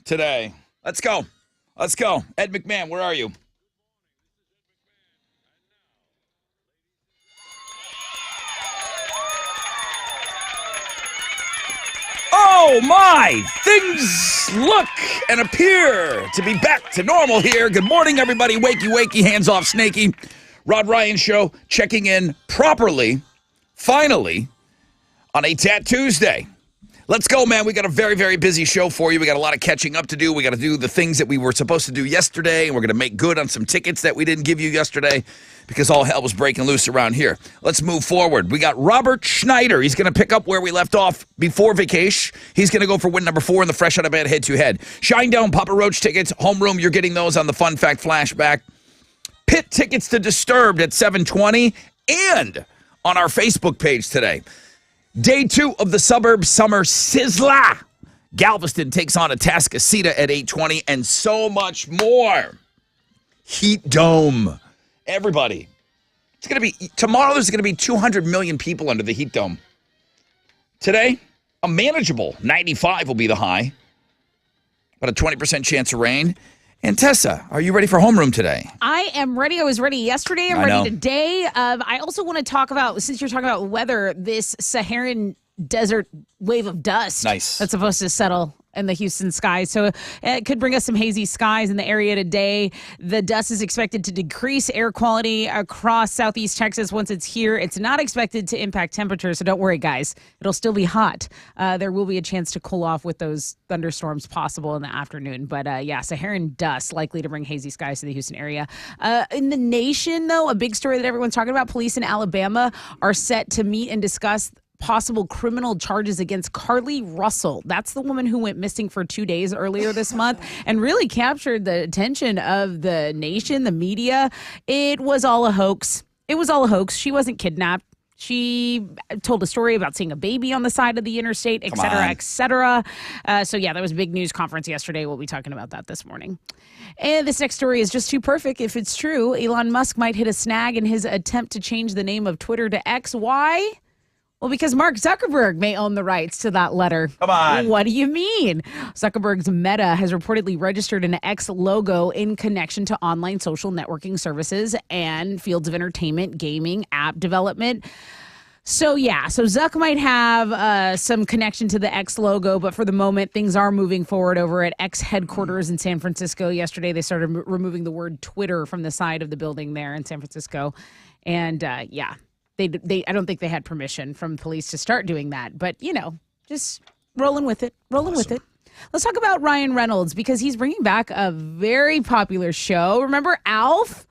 today. Let's go. Let's go. Ed McMahon, where are you? Oh, my! Things look and appear to be back to normal here. Good morning, everybody. Wakey, wakey, hands off, Snakey. Rod Ryan Show checking in properly, finally, on a Tat Tuesday. Let's go, man. We got a very, very busy show for you. We got a lot of catching up to do. We got to do the things that we were supposed to do yesterday, and we're going to make good on some tickets that we didn't give you yesterday because all hell was breaking loose around here. Let's move forward. We got Robert Schneider. He's going to pick up where we left off before vacation. He's going to go for win number 4 in the Fresh Out of Bed head-to-head. Shinedown Papa Roach tickets, homeroom, you're getting those on the Fun Fact Flashback. Pit tickets to Disturbed at 7:20 and on our Facebook page today. Day 2 of the Suburbs Summer Sizzler. Galveston takes on Atascocita at 8:20 and so much more. Heat Dome. Everybody. It's going to be, tomorrow there's going to be 200 million people under the Heat Dome. Today, a manageable 95 will be the high. But a 20% chance of rain. And Tessa, are you ready for homeroom today? I am ready. I was ready yesterday. I'm ready today. I also want to talk about, since you're talking about weather, this Saharan desert wave of dust that's supposed to settle in the Houston skies. So it could bring us some hazy skies in the area today. The dust is expected to decrease air quality across southeast Texas once it's here. It's not expected to impact temperatures, so don't worry, guys. It'll still be hot. There will be a chance to cool off with those thunderstorms possible in the afternoon. But Saharan dust likely to bring hazy skies to the Houston area. In the nation, though, a big story that everyone's talking about, police in Alabama are set to meet and discuss possible criminal charges against Carly Russell. That's the woman who went missing for 2 days earlier this month and really captured the attention of the nation, the media. It was all a hoax. She wasn't kidnapped. She told a story about seeing a baby on the side of the interstate, et cetera, et cetera. There was a big news conference yesterday. We'll be talking about that this morning. And this next story is just too perfect. If it's true, Elon Musk might hit a snag in his attempt to change the name of Twitter to X. Why? Well, because Mark Zuckerberg may own the rights to that letter. Come on. What do you mean? Zuckerberg's Meta has reportedly registered an X logo in connection to online social networking services and fields of entertainment, gaming, app development. So Zuck might have some connection to the X logo, but for the moment, things are moving forward over at X headquarters in San Francisco. Yesterday, they started removing the word Twitter from the side of the building there in San Francisco. And They I don't think they had permission from police to start doing that. But, just rolling with it. Let's talk about Ryan Reynolds because he's bringing back a very popular show. Remember Alf?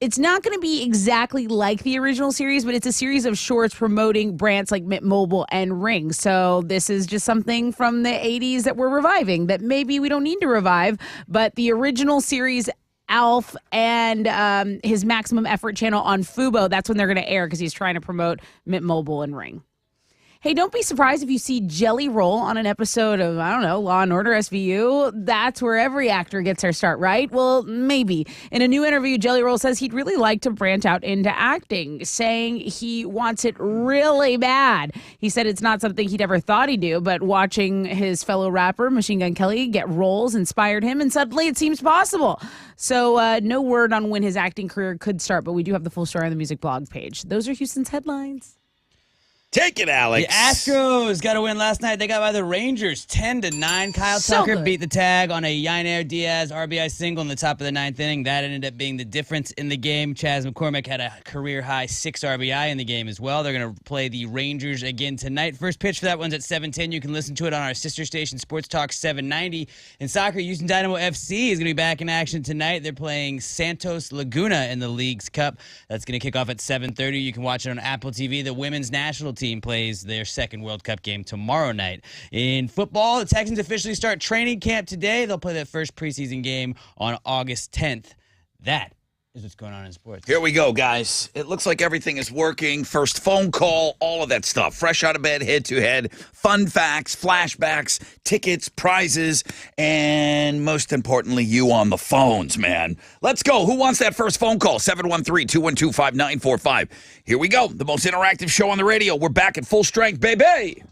It's not going to be exactly like the original series, but it's a series of shorts promoting brands like Mint Mobile and Ring. So this is just something from the 80s that we're reviving that maybe we don't need to revive. But the original series Alf and his Maximum Effort channel on Fubo, that's when they're going to air because he's trying to promote Mint Mobile and Ring. Hey, don't be surprised if you see Jelly Roll on an episode of, Law & Order SVU. That's where every actor gets their start, right? Well, maybe. In a new interview, Jelly Roll says he'd really like to branch out into acting, saying he wants it really bad. He said it's not something he'd ever thought he'd do, but watching his fellow rapper, Machine Gun Kelly, get roles inspired him, and suddenly it seems possible. So no word on when his acting career could start, but we do have the full story on the Music Blog page. Those are Houston's headlines. Take it, Alex. The Astros got a win last night. They got by the Rangers 10-9. Kyle Tucker beat the tag on a Yainer Diaz RBI single in the top of the 9th inning. That ended up being the difference in the game. Chas McCormick had a career-high 6 RBI in the game as well. They're going to play the Rangers again tonight. First pitch for that one's at 7:10. You can listen to it on our sister station, Sports Talk 790. In soccer, Houston Dynamo FC is going to be back in action tonight. They're playing Santos Laguna in the League's Cup. That's going to kick off at 7:30. You can watch it on Apple TV. The women's national team plays their second World Cup game tomorrow night. In football, the Texans officially start training camp today. They'll play their first preseason game on August 10th. That is what's going on in sports. Here we go, guys. It looks like everything is working. First phone call, all of that stuff. Fresh out of bed, head-to-head, fun facts, flashbacks, tickets, prizes, and most importantly, you on the phones, man. Let's go. Who wants that first phone call? 713-212-5945. Here we go. The most interactive show on the radio. We're back at full strength, baby.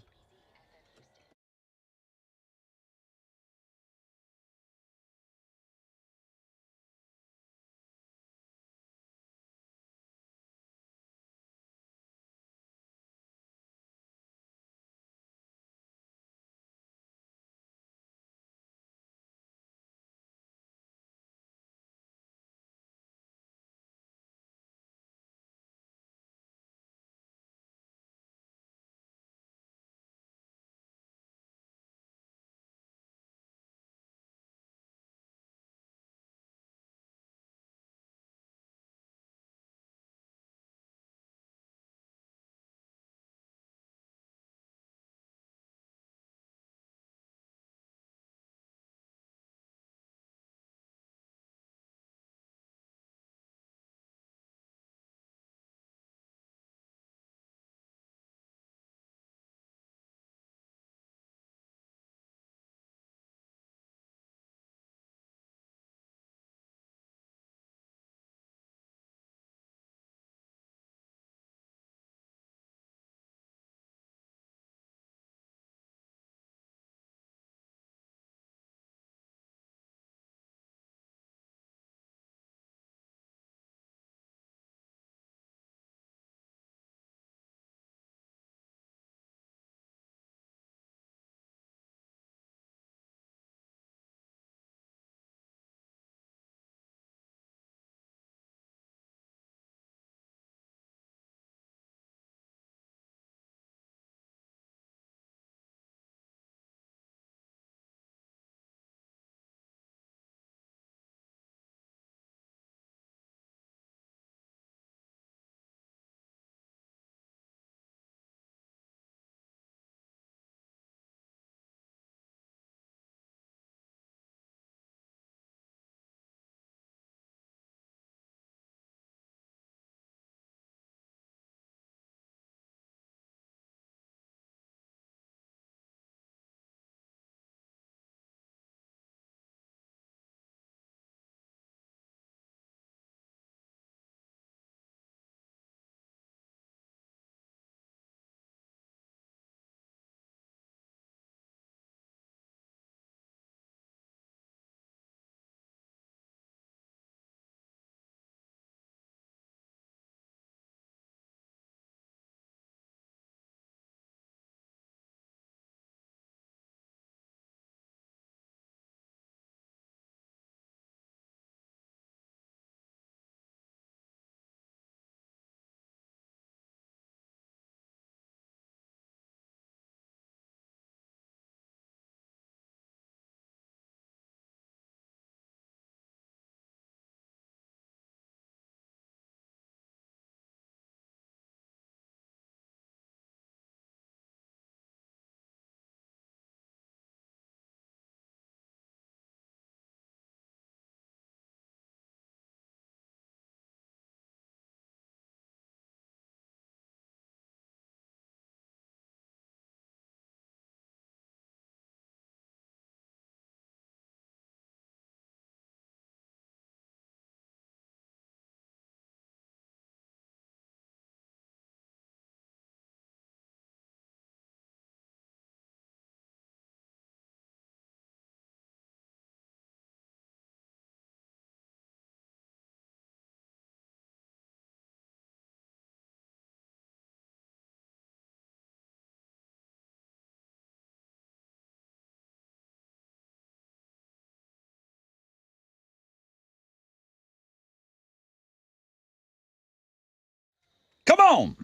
Come on.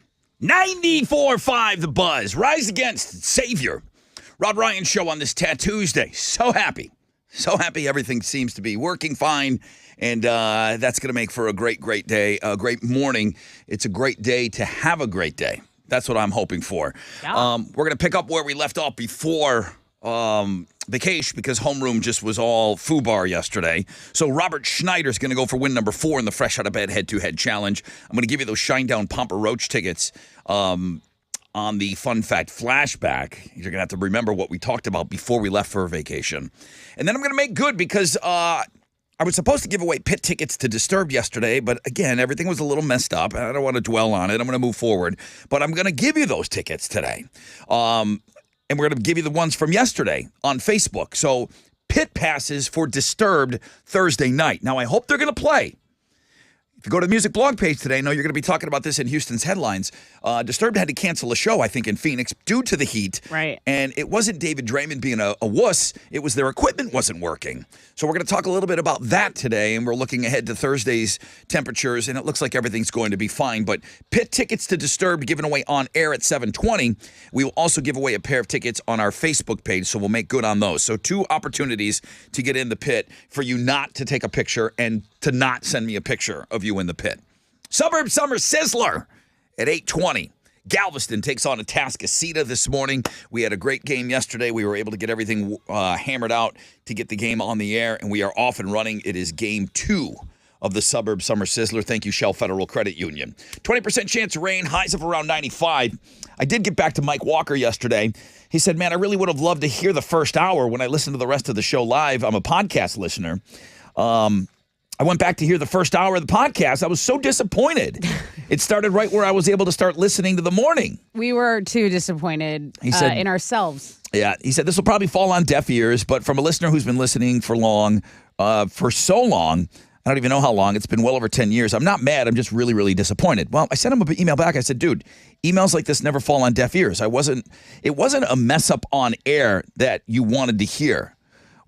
94.5 The Buzz. Rise Against Savior. Rod Ryan Show on this Tuesday. So happy. So happy everything seems to be working fine. And that's going to make for a great, great day, a great morning. It's a great day to have a great day. That's what I'm hoping for. Yeah. We're going to pick up where we left off before vacation because homeroom just was all FUBAR yesterday. So Robert Schneider's going to go for win number 4 in the Fresh Out of Bed head-to-head challenge. I'm going to give you those Shinedown Pomper Roach tickets on the Fun Fact Flashback. You're going to have to remember what we talked about before we left for vacation. And then I'm going to make good because I was supposed to give away pit tickets to Disturbed yesterday, but again, everything was a little messed up. I don't want to dwell on it. I'm going to move forward. But I'm going to give you those tickets today. And we're going to give you the ones from yesterday on Facebook. So pit passes for Disturbed Thursday night. Now, I hope they're going to play. If you go to the music blog page today, I know you're going to be talking about this in Houston's headlines. Disturbed had to cancel a show, I think, in Phoenix due to the heat. Right. And it wasn't David Draymond being a wuss. It was their equipment wasn't working. So we're going to talk a little bit about that today, and we're looking ahead to Thursday's temperatures, and it looks like everything's going to be fine. But pit tickets to Disturbed given away on air at 7:20. We will also give away a pair of tickets on our Facebook page, so we'll make good on those. So 2 opportunities to get in the pit for you not to take a picture and to not send me a picture of you in the pit. Suburb Summer Sizzler at 8:20. Galveston takes on Atascocita this morning. We had a great game yesterday. We were able to get everything hammered out to get the game on the air, and we are off and running. It is game 2 of the Suburb Summer Sizzler. Thank you, Shell Federal Credit Union. 20% chance of rain, highs of around 95. I did get back to Mike Walker yesterday. He said, man, I really would have loved to hear the first hour when I listened to the rest of the show live. I'm a podcast listener. I went back to hear the first hour of the podcast. I was so disappointed. It started right where I was able to start listening to the morning. We were too disappointed in ourselves. Yeah, he said this will probably fall on deaf ears, but from a listener who's been listening for so long, I don't even know how long. It's been well over 10 years. I'm not mad. I'm just really, really disappointed. Well, I sent him an email back. I said, dude, emails like this never fall on deaf ears. It wasn't a mess up on air that you wanted to hear.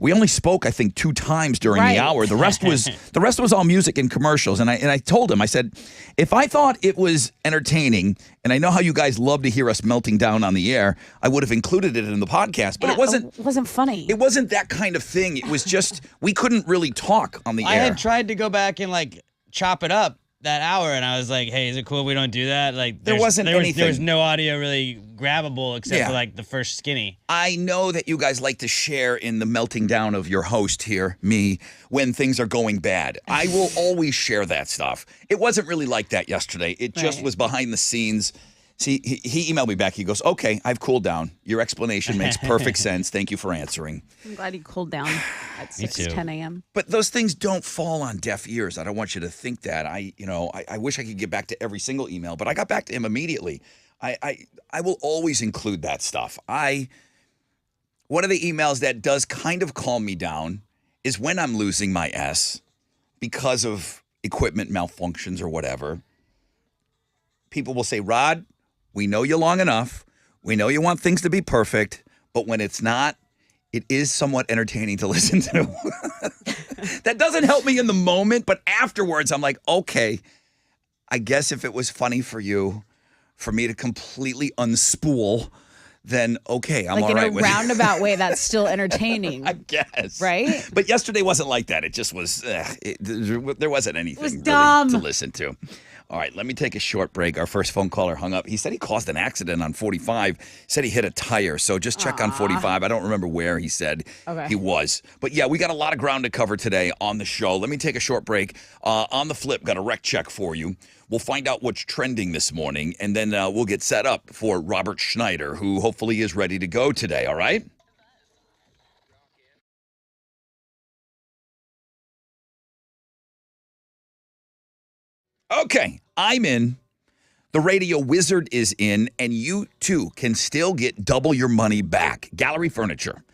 We only spoke, I think, 2 times during the hour. The rest was all music and commercials. And I told him, I said, if I thought it was entertaining, and I know how you guys love to hear us melting down on the air, I would have included it in the podcast. But it wasn't funny. It wasn't that kind of thing. It was just we couldn't really talk on the air. I had tried to go back and chop it up that hour, and I was like, hey, is it cool if we don't do that? There wasn't anything. There was no audio really grabbable except for the first skinny. I know that you guys like to share in the melting down of your host here, me, when things are going bad. I will always share that stuff. It wasn't really like that yesterday. It just was behind the scenes. See, he emailed me back. He goes, okay, I've cooled down. Your explanation makes perfect sense. Thank you for answering. I'm glad he cooled down at 10 a.m. But those things don't fall on deaf ears. I don't want you to think that. I wish I could get back to every single email, but I got back to him immediately. I will always include that stuff. One of the emails that does kind of calm me down is when I'm losing my S because of equipment malfunctions or whatever. People will say, Rod, we know you long enough. We know you want things to be perfect, but when it's not, it is somewhat entertaining to listen to. That doesn't help me in the moment, but afterwards I'm like, okay, I guess if it was funny for you, for me to completely unspool, then okay, I'm all right with it. Like in a roundabout way, that's still entertaining. I guess. Right? But yesterday wasn't like that. It just was, there wasn't anything really dumb to listen to. All right, let me take a short break. Our first phone caller hung up. He said he caused an accident on 45. Said he hit a tire. So just check on 45. I don't remember where he said he was. But yeah, we got a lot of ground to cover today on the show. Let me take a short break. On the flip, got a rec check for you. We'll find out what's trending this morning, and then we'll get set up for Robert Schneider, who hopefully is ready to go today, all right? Okay, I'm in. The Radio Wizard is in, and you, too, can still get double your money back. Gallery Furniture.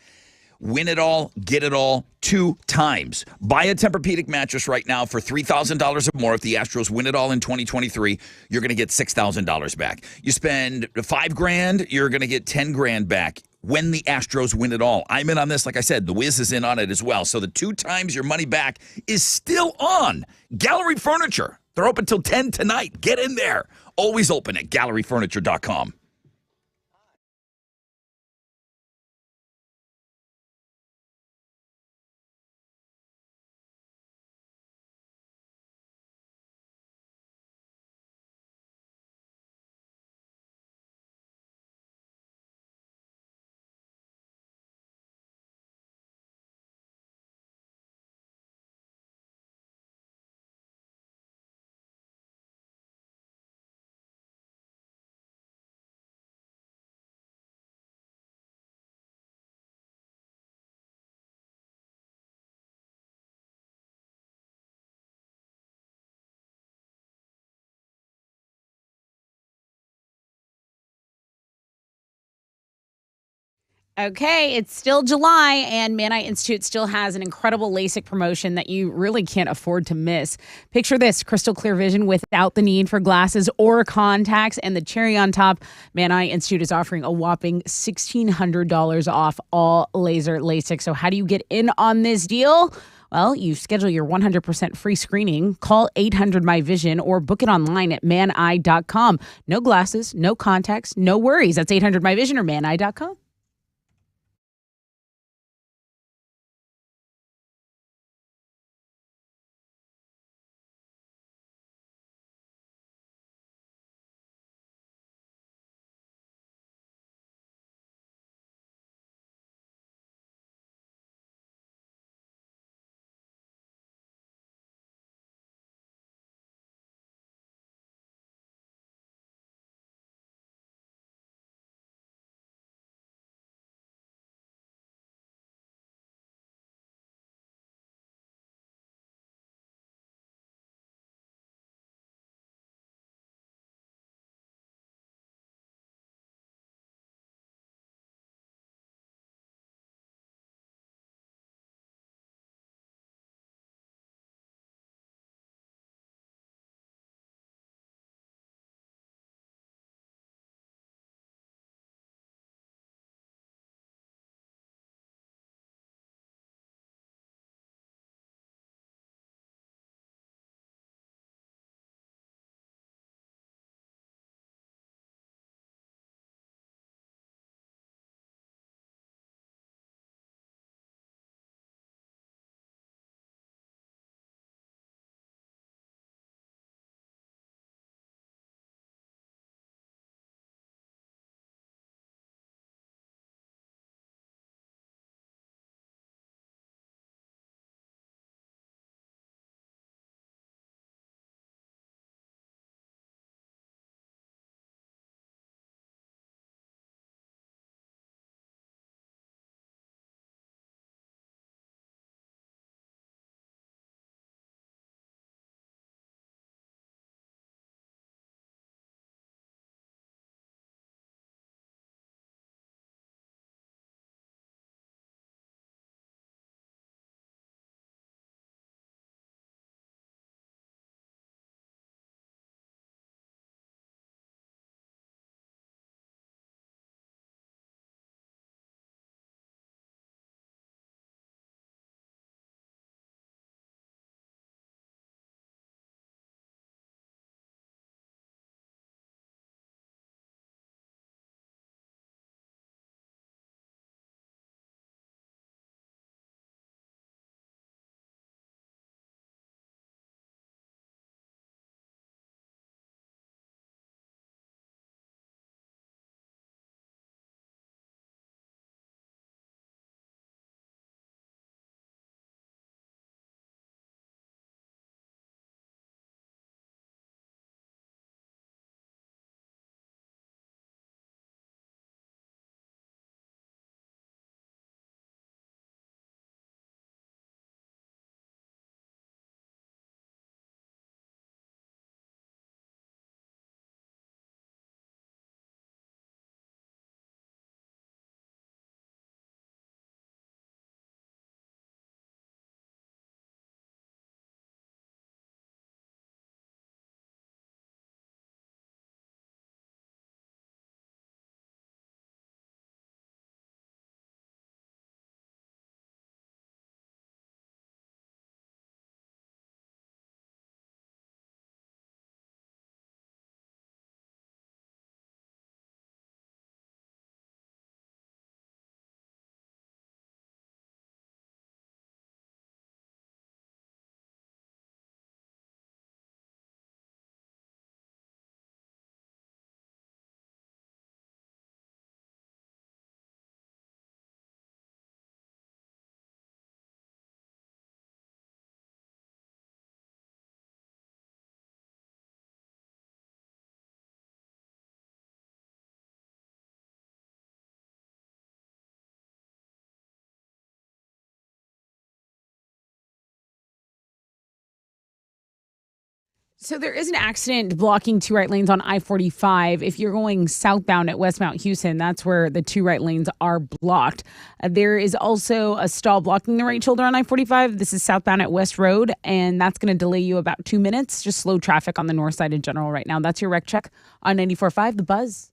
Win it all, get it all 2 times. Buy a Tempur-Pedic mattress right now for $3,000 or more. If the Astros win it all in 2023, you're going to get $6,000 back. You spend $5,000, you're going to get $10,000 back when the Astros win it all. I'm in on this. Like I said, the Wiz is in on it as well. So the 2 times your money back is still on. Gallery Furniture. They're open till 10 tonight. Get in there. Always open at galleryfurniture.com. Okay, it's still July, and Man Eye Institute still has an incredible LASIK promotion that you really can't afford to miss. Picture this: crystal clear vision without the need for glasses or contacts. And the cherry on top, Man Eye Institute is offering a whopping $1,600 off all laser LASIK. So how do you get in on this deal? Well, you schedule your 100% free screening, call 800-MY-VISION, or book it online at maneye.com. No glasses, no contacts, no worries. That's 800-MY-VISION or maneye.com. So there is an accident blocking two right lanes on I-45. If you're going southbound at West Mount Houston, that's where the two right lanes are blocked. There is also a stall blocking the right shoulder on I-45. This is southbound at West Road, and that's going to delay you about 2 minutes. Just slow traffic on the north side in general right now. That's your wreck check on 94.5 The Buzz.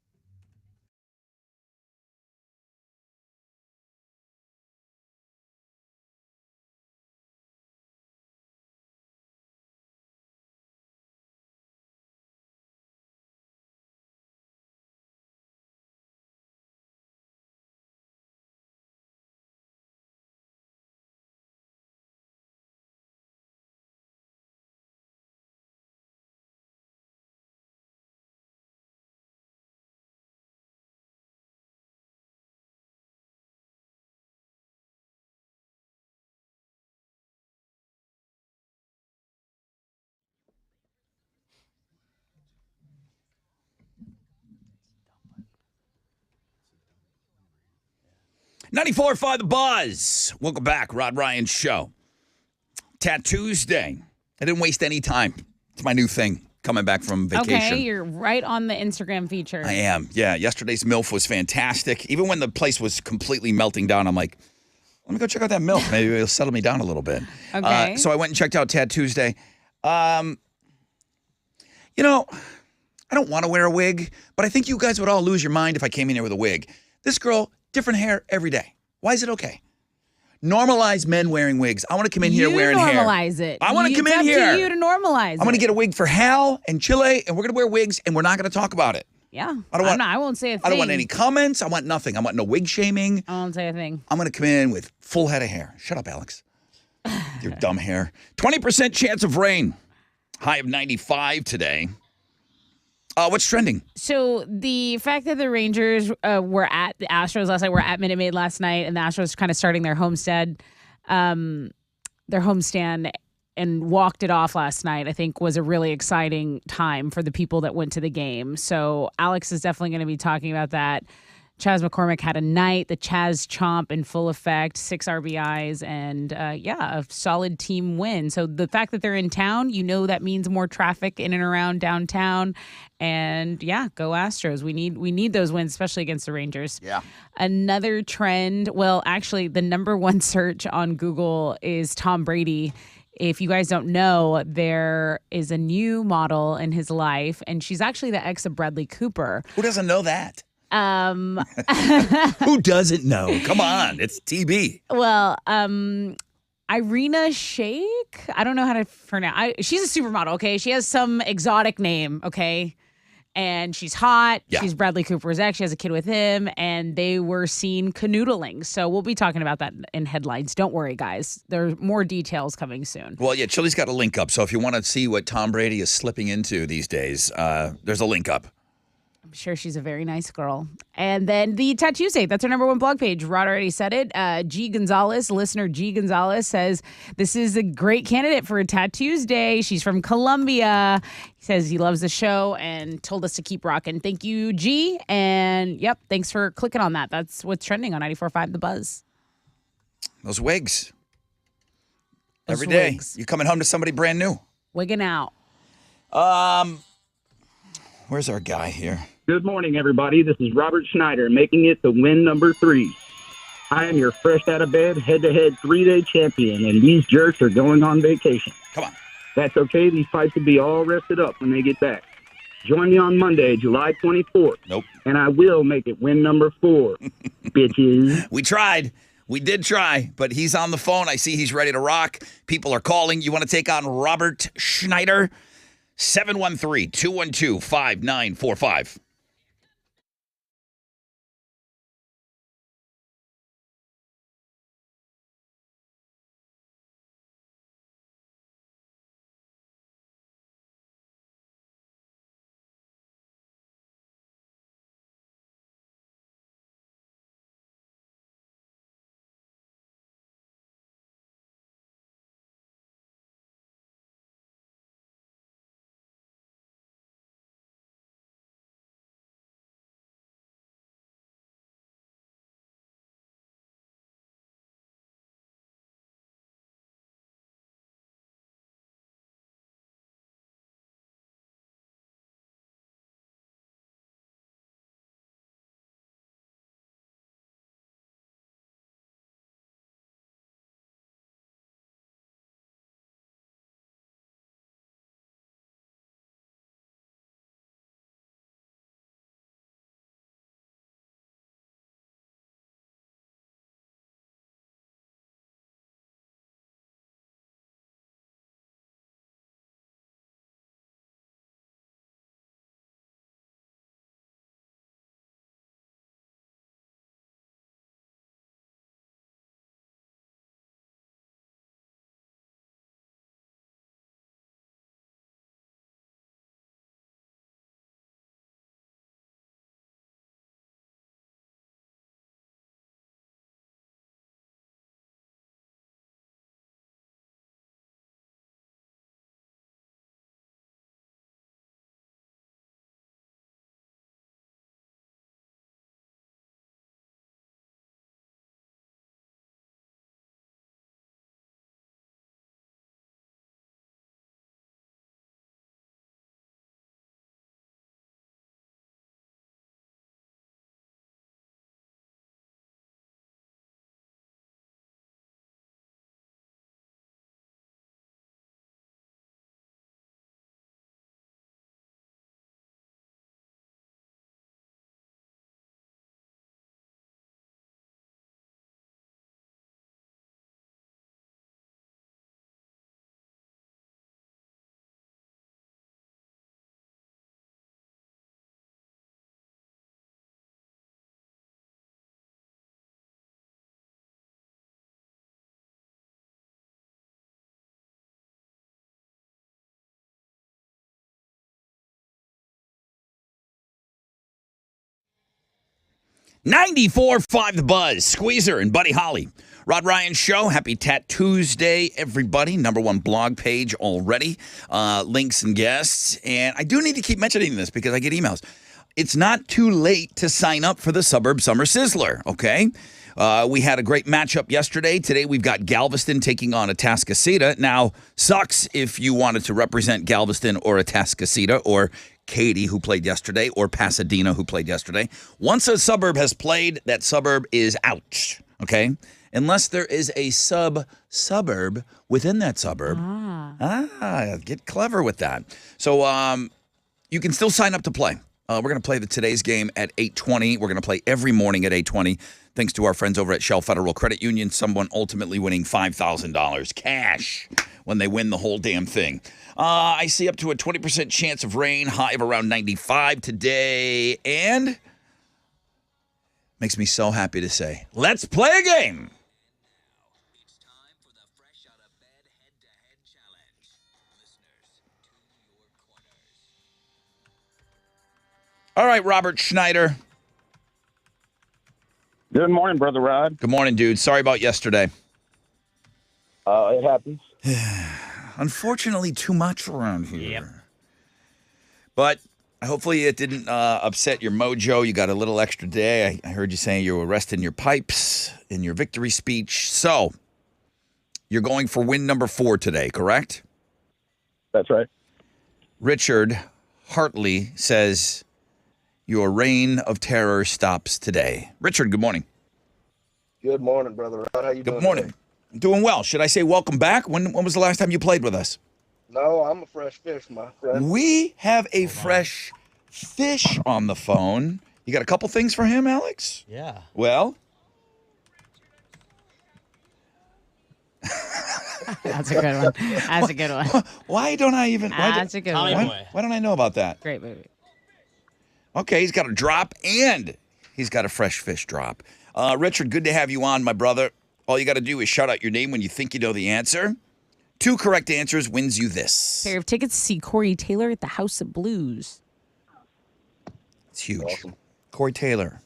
.94.5 The Buzz. Welcome back, Rod Ryan Show. Tattoos Day. I didn't waste any time. It's my new thing, coming back from vacation. Okay, you're right on the Instagram feature. I am, yeah. Yesterday's MILF was fantastic. Even when the place was completely melting down, I'm like, let me go check out that MILF. Maybe it'll settle me down a little bit. Okay. So I went and checked out Tattoos Day. I don't want to wear a wig, but I think you guys would all lose your mind if I came in here with a wig. This girl, different hair every day. Why is it okay? Normalize men wearing wigs. I want to come in here wearing hair. Normalize it. I want to come in here. It's up to you to normalize it. I'm going to get a wig for Hal and Chile, and we're going to wear wigs, and we're not going to talk about it. Yeah. I won't say a thing. I don't want any comments. I want nothing. I want no wig shaming. I won't say a thing. I'm going to come in with full head of hair. Shut up, Alex. Your dumb hair. 20% chance of rain. High of 95 today. What's trending? So the fact that the Rangers were at the Astros last night, were at Minute Maid last night, and the Astros kind of starting their homestand, and walked it off last night, I think was a really exciting time for the people that went to the game. So Alex is definitely going to be talking about that. Chas McCormick had a night, the Chas Chomp in full effect, 6 RBIs, and a solid team win. So the fact that they're in town, that means more traffic in and around downtown. And go Astros. We need those wins, especially against the Rangers. Yeah. Another trend, well, actually, the number one search on Google is Tom Brady. If you guys don't know, there is a new model in his life, and she's actually the ex of Bradley Cooper. Who doesn't know that? Who doesn't know? Come on, it's TB. Well, Irina Shayk. I don't know how to pronounce. She's a supermodel. Okay, she has some exotic name. Okay, and she's hot. Yeah. She's Bradley Cooper's ex. She has a kid with him, and they were seen canoodling. So we'll be talking about that in headlines. Don't worry, guys. There's more details coming soon. Well, yeah, Chili's got a link up. So if you want to see what Tom Brady is slipping into these days, there's a link up. I'm sure she's a very nice girl. And then the Tattoo Day, that's our number one blog page. Rod already said it. G. Gonzalez, listener G. Gonzalez says, this is a great candidate for a Tattoos Day. She's from Colombia. He says he loves the show and told us to keep rocking. Thank you, G. And, thanks for clicking on that. That's what's trending on 94.5 The Buzz. Those wigs. Those Every day. wigs. You coming home to somebody brand new. Wigging out. Where's our guy here? Good morning, everybody. This is Robert Schneider, making it the win number 3. I am your fresh out of bed, head-to-head 3-day champion, and these jerks are going on vacation. Come on. That's okay. These fights will be all rested up when they get back. Join me on Monday, July 24th. Nope. And I will make it win number 4, bitches. We tried. We did try, but he's on the phone. I see he's ready to rock. People are calling. You want to take on Robert Schneider? 713-212-5945. 94.5 The Buzz, Squeezer and Buddy Holly. Rod Ryan Show. Happy Tat Tuesday, everybody. #1 blog page already. Links and guests. And I do need to keep mentioning this because I get emails. It's not too late to sign up for the Suburb Summer Sizzler, okay? We had a great matchup yesterday. Today we've got Galveston taking on Atascocita. Now, sucks if you wanted to represent Galveston or Atascocita or Katy, who played yesterday, or Pasadena, who played yesterday. Once a suburb has played, that suburb is out, okay? Unless there is a suburb within that suburb. Get clever with that. So you can still sign up to play. We're going to play today's game at 8:20. We're going to play every morning at 8:20, thanks to our friends over at Shell Federal Credit Union, someone ultimately winning $5,000 cash when they win the whole damn thing. I see up to a 20% chance of rain, high of around 95 today, and makes me so happy to say, let's play a game. It's time for the Fresh Out of Bed Head-to-Head Challenge. Listeners, to your corners. All right, Robert Schneider. Good morning, Brother Rod. Good morning, dude. Sorry about yesterday. It happens. Unfortunately, too much around here. Yep. But hopefully it didn't upset your mojo. You got a little extra day. I heard you saying you were resting your pipes in your victory speech. So you're going for win number 4 today, correct? That's right. Richard Hartley says your reign of terror stops today. Richard, good morning. Good morning, Brother Rod. How you doing? Good morning. today? Doing well. Should I say welcome back? When was the last time you played with us? No, I'm a fresh fish, my friend. We have a fresh fish on the phone. You got a couple things for him, Alex? Yeah. Well, That's a good one. That's a good one. why don't I even? That's a good Tommy one. boy. Why don't I know about that? Great movie. Okay, he's got a drop and he's got a fresh fish drop. Richard, good to have you on, my brother. All you got to do is shout out your name when you think you know the answer. 2 correct answers wins you this. Pair of tickets to see Corey Taylor at the House of Blues. It's huge. Awesome. Corey Taylor.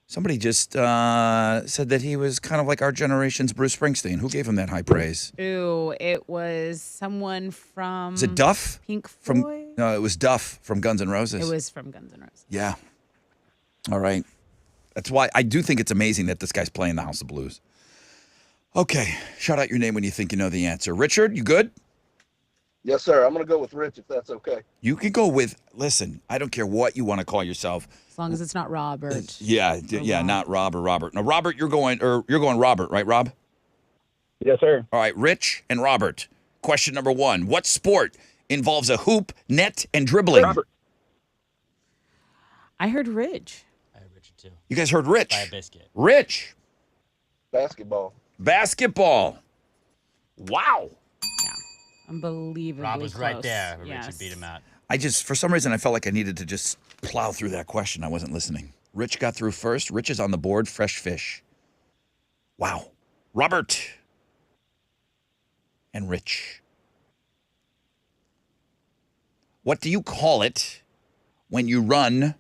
Somebody just said that he was kind of like our generation's Bruce Springsteen. Who gave him that high praise? Ooh, it was someone from Is it Duff? Pink From Floyd. No, it was Duff from Guns N' Roses. It was from Guns N' Roses. Yeah. All right. That's why I do think it's amazing that this guy's playing the House of Blues. Okay. Shout out your name when you think you know the answer. Richard, you good? Yes, sir. I'm going to go with Rich if that's okay. You could go with, listen, I don't care what you want to call yourself. As long as it's not Robert. Yeah, Rob. not Rob or Robert. Now, Robert, you're going Robert, right, Rob? Yes, sir. All right, Rich and Robert. Question number 1. What sport involves a hoop, net, and dribbling? Robert. I heard Ridge. I heard Richard too. You guys heard Rich. By a biscuit. Rich. Basketball. Basketball. Wow. Unbelievably Rob was right close. there. But Yes. Richard beat him out. I just, for some reason, I felt like I needed to just plow through that question. I wasn't listening. Rich got through first. Rich is on the board. Fresh fish. Wow. Robert and Rich. What do you call it when you run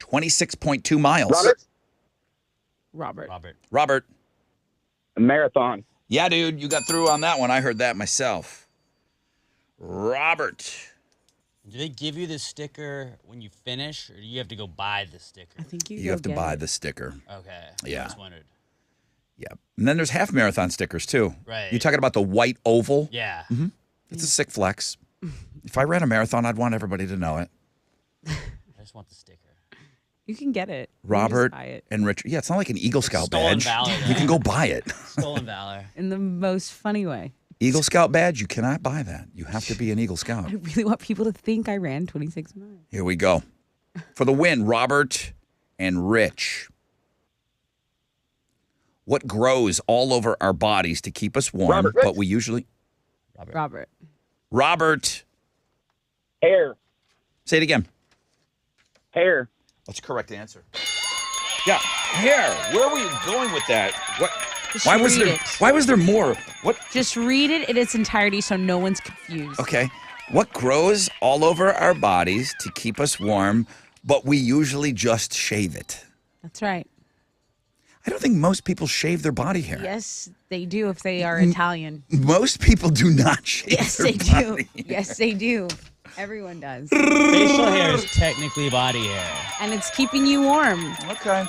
26.2 miles? Robert. Robert. Robert. A marathon. Yeah, dude, you got through on that one. I heard that myself. Robert. Do they give you the sticker when you finish, or do you have to go buy the sticker? I think You have to buy the sticker. Okay. Yeah. I just wondered. Yeah. And then there's half marathon stickers, too. Right. You talking about the white oval? Yeah. It's a sick flex. If I ran a marathon, I'd want everybody to know it. I just want the sticker. You can get it. You can just Robert buy it. and Richard. Yeah, it's not like an Eagle Scout Stolen badge. valor, You can go buy it. Stolen valor. In the most funny way. Eagle Scout badge, you cannot buy that. You have to be an Eagle Scout. I really want people to think I ran 26 miles. Here we go. For the win, Robert and Rich. What grows all over our bodies to keep us warm, Robert, Rich. but we usually... Robert. Robert. Hair. Say it again. Hair. That's a correct answer. Yeah, hair. Where were you going with that? What? Just Why was read there? it. Why was there more? What? Just read it in its entirety so no one's confused. Okay. What grows all over our bodies to keep us warm, but we usually just shave it? That's right. I don't think most people shave their body hair. Yes, they do if they are Italian. Most people do not shave Yes, their they do. body hair. Yes, they do. Everyone does. Facial hair is technically body hair. And it's keeping you warm. Okay.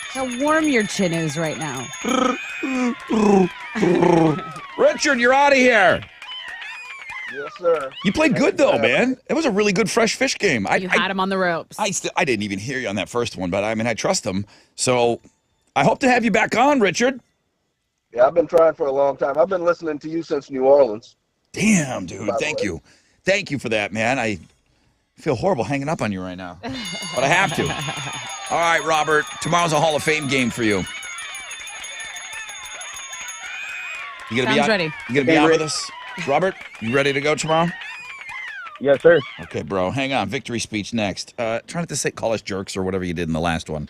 How warm your chin is right now. Richard, you're out of here. Yes, sir. You played good, though, man. It was a really good fresh fish game. You had him on the ropes. I didn't even hear you on that first one, but I mean, I trust him. So I hope to have you back on, Richard. Yeah, I've been trying for a long time. I've been listening to you since New Orleans. Damn, dude. Thank you. Thank you for that, man. I feel horrible hanging up on you right now, but I have to. All right, Robert. Tomorrow's a Hall of Fame game for you. You gonna Sounds be out, ready. You gonna be out with us, Robert? You ready to go tomorrow? Yes, sir. Okay, bro. Hang on. Victory speech next. Try not to call us jerks or whatever you did in the last one.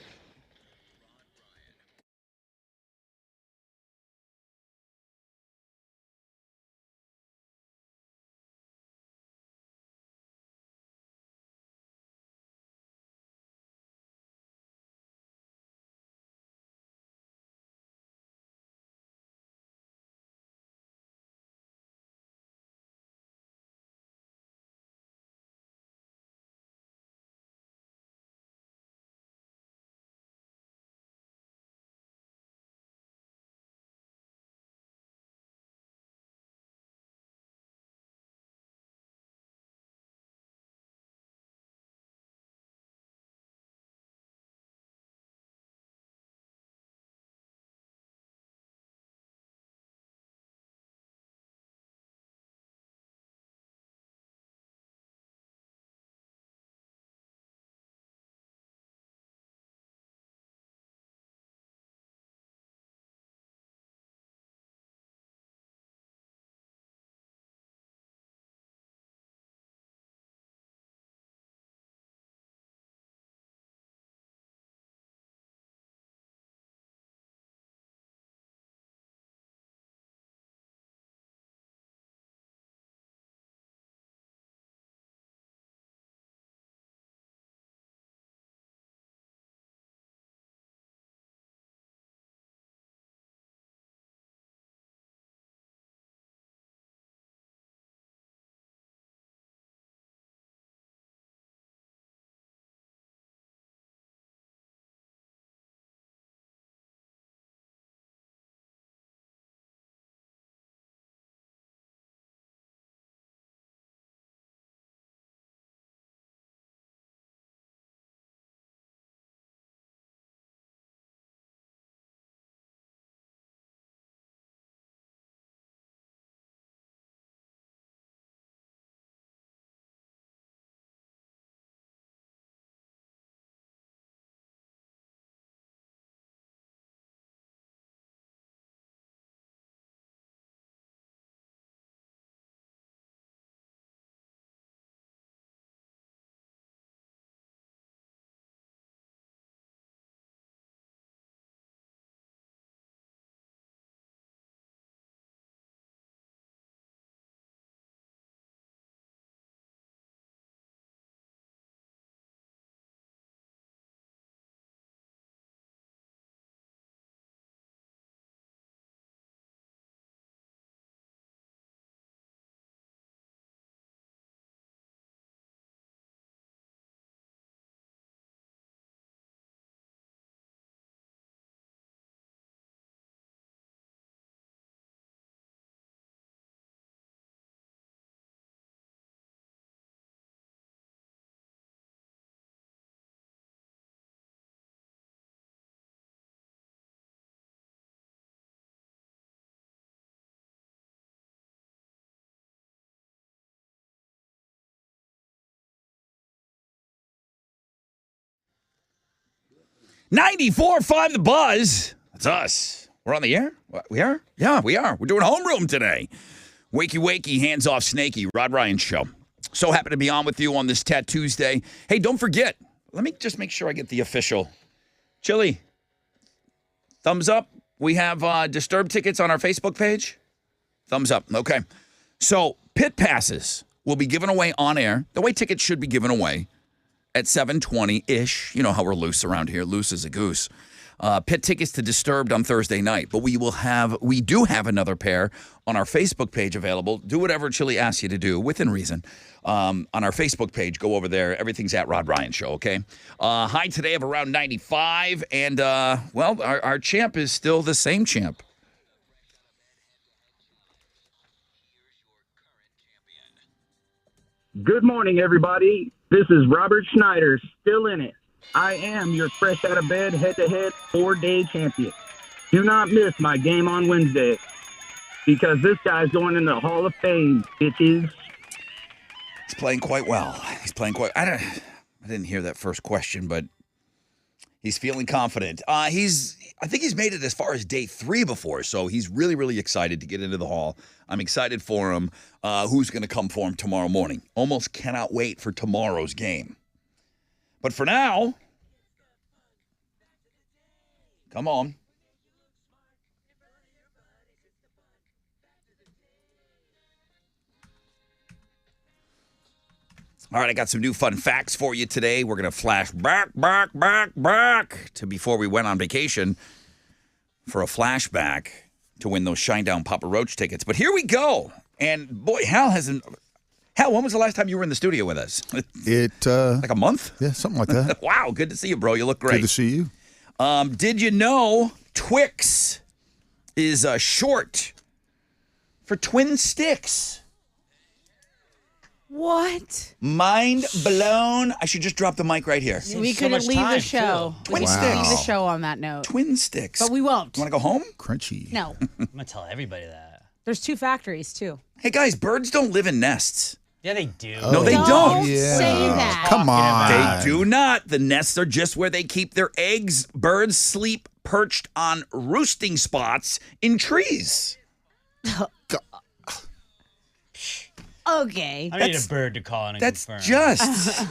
$94.5 The Buzz. That's us. We're on the air? What, we are? Yeah, we are. We're doing homeroom today. Wakey, hands off Snaky, Rod Ryan Show. So happy to be on with you on this Tat Tuesday. Hey, don't forget, let me just make sure I get the official. Chili, thumbs up. We have Disturbed tickets on our Facebook page. Thumbs up. Okay. So pit passes will be given away on air. The way tickets should be given away at 7:20-ish. You know how we're loose around here. Loose as a goose. Pit tickets to Disturbed on Thursday night, but we do have another pair on our Facebook page available. Do whatever Chili asks you to do within reason. On our Facebook page, go over there. Everything's at Rod Ryan Show, okay? High today of around 95, and, our champ is still the same champ. Good morning, everybody. This is Robert Schneider, still in it. I am your fresh out of bed, head-to-head, 4-day champion. Do not miss my game on Wednesday because this guy's going in the Hall of Fame, bitches. He's playing quite well. I didn't hear that first question, but he's feeling confident. I think he's made it as far as day 3 before, so he's really, really excited to get into the Hall. I'm excited for him. Who's going to come for him tomorrow morning? Almost cannot wait for tomorrow's game. But for now, come on. All right, I got some new fun facts for you today. We're going to flash back to before we went on vacation for a flashback to win those Shinedown Papa Roach tickets. But here we go. And boy, Hal, when was the last time you were in the studio with us? Like a month? Yeah, something like that. Wow, good to see you, bro. You look great. Good to see you. Did you know Twix is short for twin sticks? What? Mind blown. I should just drop the mic right here. We could leave the show. Twin We could sticks. leave the show on that note. Twin sticks. But we won't. You want to go home? Crunchy. No. I'm going to tell everybody that. There's 2 factories, too. Hey, guys, birds don't live in nests. Yeah, they do. No, they don't. Yeah. Say that. Come on. They do not. The nests are just where they keep their eggs. Birds sleep perched on roosting spots in trees. Okay. I need a bird to call in and That's confirm. just.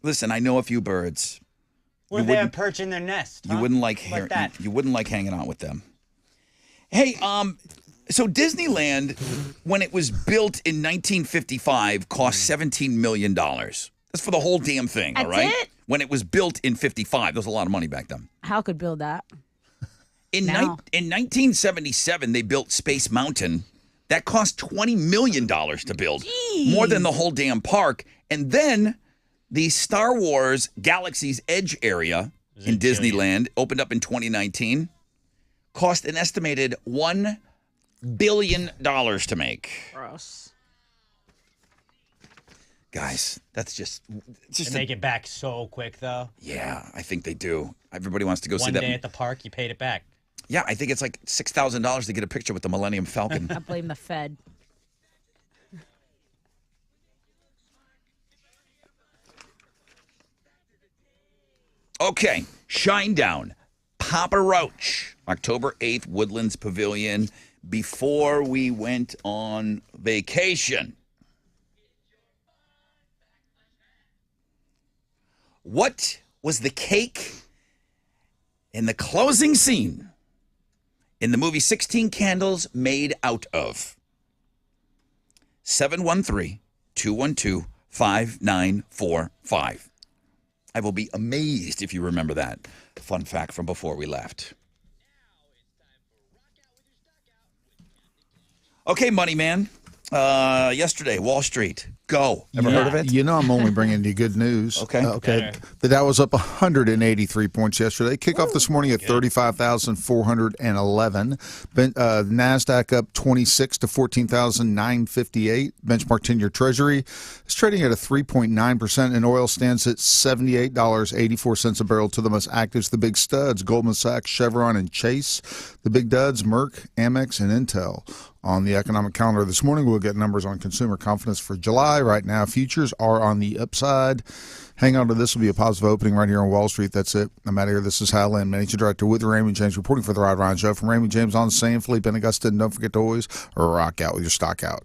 Listen, I know a few birds. What if they have perch in their nest? You huh? wouldn't like that? you wouldn't like hanging out with them. Hey, so Disneyland, when it was built in 1955, cost $17 million. That's for the whole damn thing, all That's right? it? When it was built in 55, there was a lot of money back then. How could build that? In Now. 1977, they built Space Mountain. That cost $20 million to build, more than the whole damn park. And then the Star Wars Galaxy's Edge area in Disneyland opened up in 2019, cost an estimated $1 billion to make. Gross. Guys, that's just They make it back so quick, though. yeah, I think they do. Everybody wants to go see One that. day at the park, you paid it back. Yeah, I think it's like $6,000 to get a picture with the Millennium Falcon. I blame the Fed. Okay, Shinedown, Papa Roach, October 8th, Woodlands Pavilion, before we went on vacation. What was the cake in the closing scene in the movie 16 Candles made out of? 713-212-5945. I will be amazed if you remember that fun fact from before we left. Okay, Money Man. Yesterday, Wall Street. Go. Ever heard of it? You know I'm only bringing you good news. Okay. Okay. The Dow was up 183 points yesterday. Kickoff this morning at 35,411. NASDAQ up 26 to 14,958. Benchmark 10-year Treasury is trading at a 3.9%, and oil stands at $78.84 a barrel. To the most actives, the big studs, Goldman Sachs, Chevron, and Chase. The big duds, Merck, Amex, and Intel. On the economic calendar this morning, we'll get numbers on consumer confidence for July. Right now, futures are on the upside. Hang on to this. Will be a positive opening right here on Wall Street. That's it. I'm out of here. This is Hal Lynn, Managing Director with Raymond James, reporting for the Rod Ryan Show. From Raymond James on the same, Felipe and Augusta. And don't forget to always rock out with your stock out.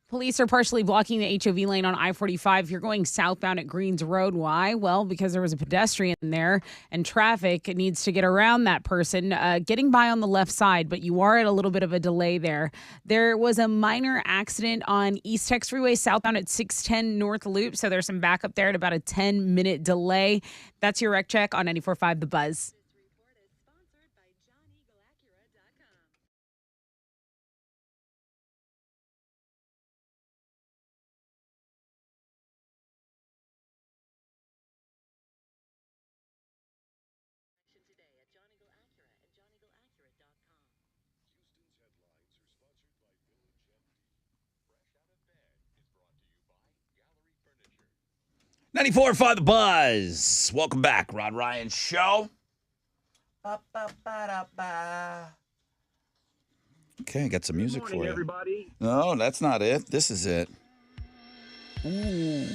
Police are partially blocking the HOV lane on I-45 if you're going southbound at Greens Road. Why? Well, because there was a pedestrian there and traffic needs to get around that person getting by on the left side, but you are at a little bit of a delay there. There was a minor accident on East Tex Freeway southbound at 610 North Loop, so there's some backup there at about a 10-minute delay. That's your wreck check on 94.5 The Buzz. 94.5 The Buzz. Welcome back, Rod Ryan Show. Okay, I got some music Good morning, for you. everybody. No, that's not it. This is it. Ooh.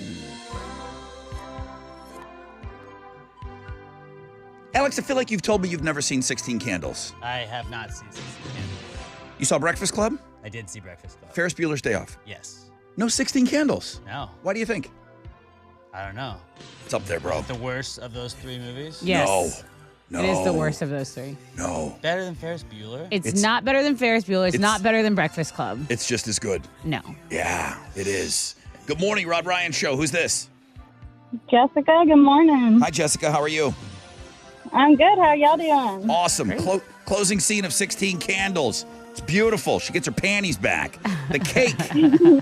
Alex, I feel like you've told me you've never seen 16 Candles. I have not seen 16 Candles. You saw Breakfast Club? I did see Breakfast Club. Ferris Bueller's Day Off. Yes. No 16 Candles. No. Why do you think? I don't know. It's up there, bro. The worst of those three movies? Yes. No. It is the worst of those three. No. Better than Ferris Bueller? It's not better than Ferris Bueller. It's not better than Breakfast Club. It's just as good. No. Yeah, it is. Good morning, Rod Ryan Show. Who's this? Jessica, good morning. Hi, Jessica. How are you? I'm good. How y'all doing? Awesome. Closing scene of 16 Candles. It's beautiful. She gets her panties back. The cake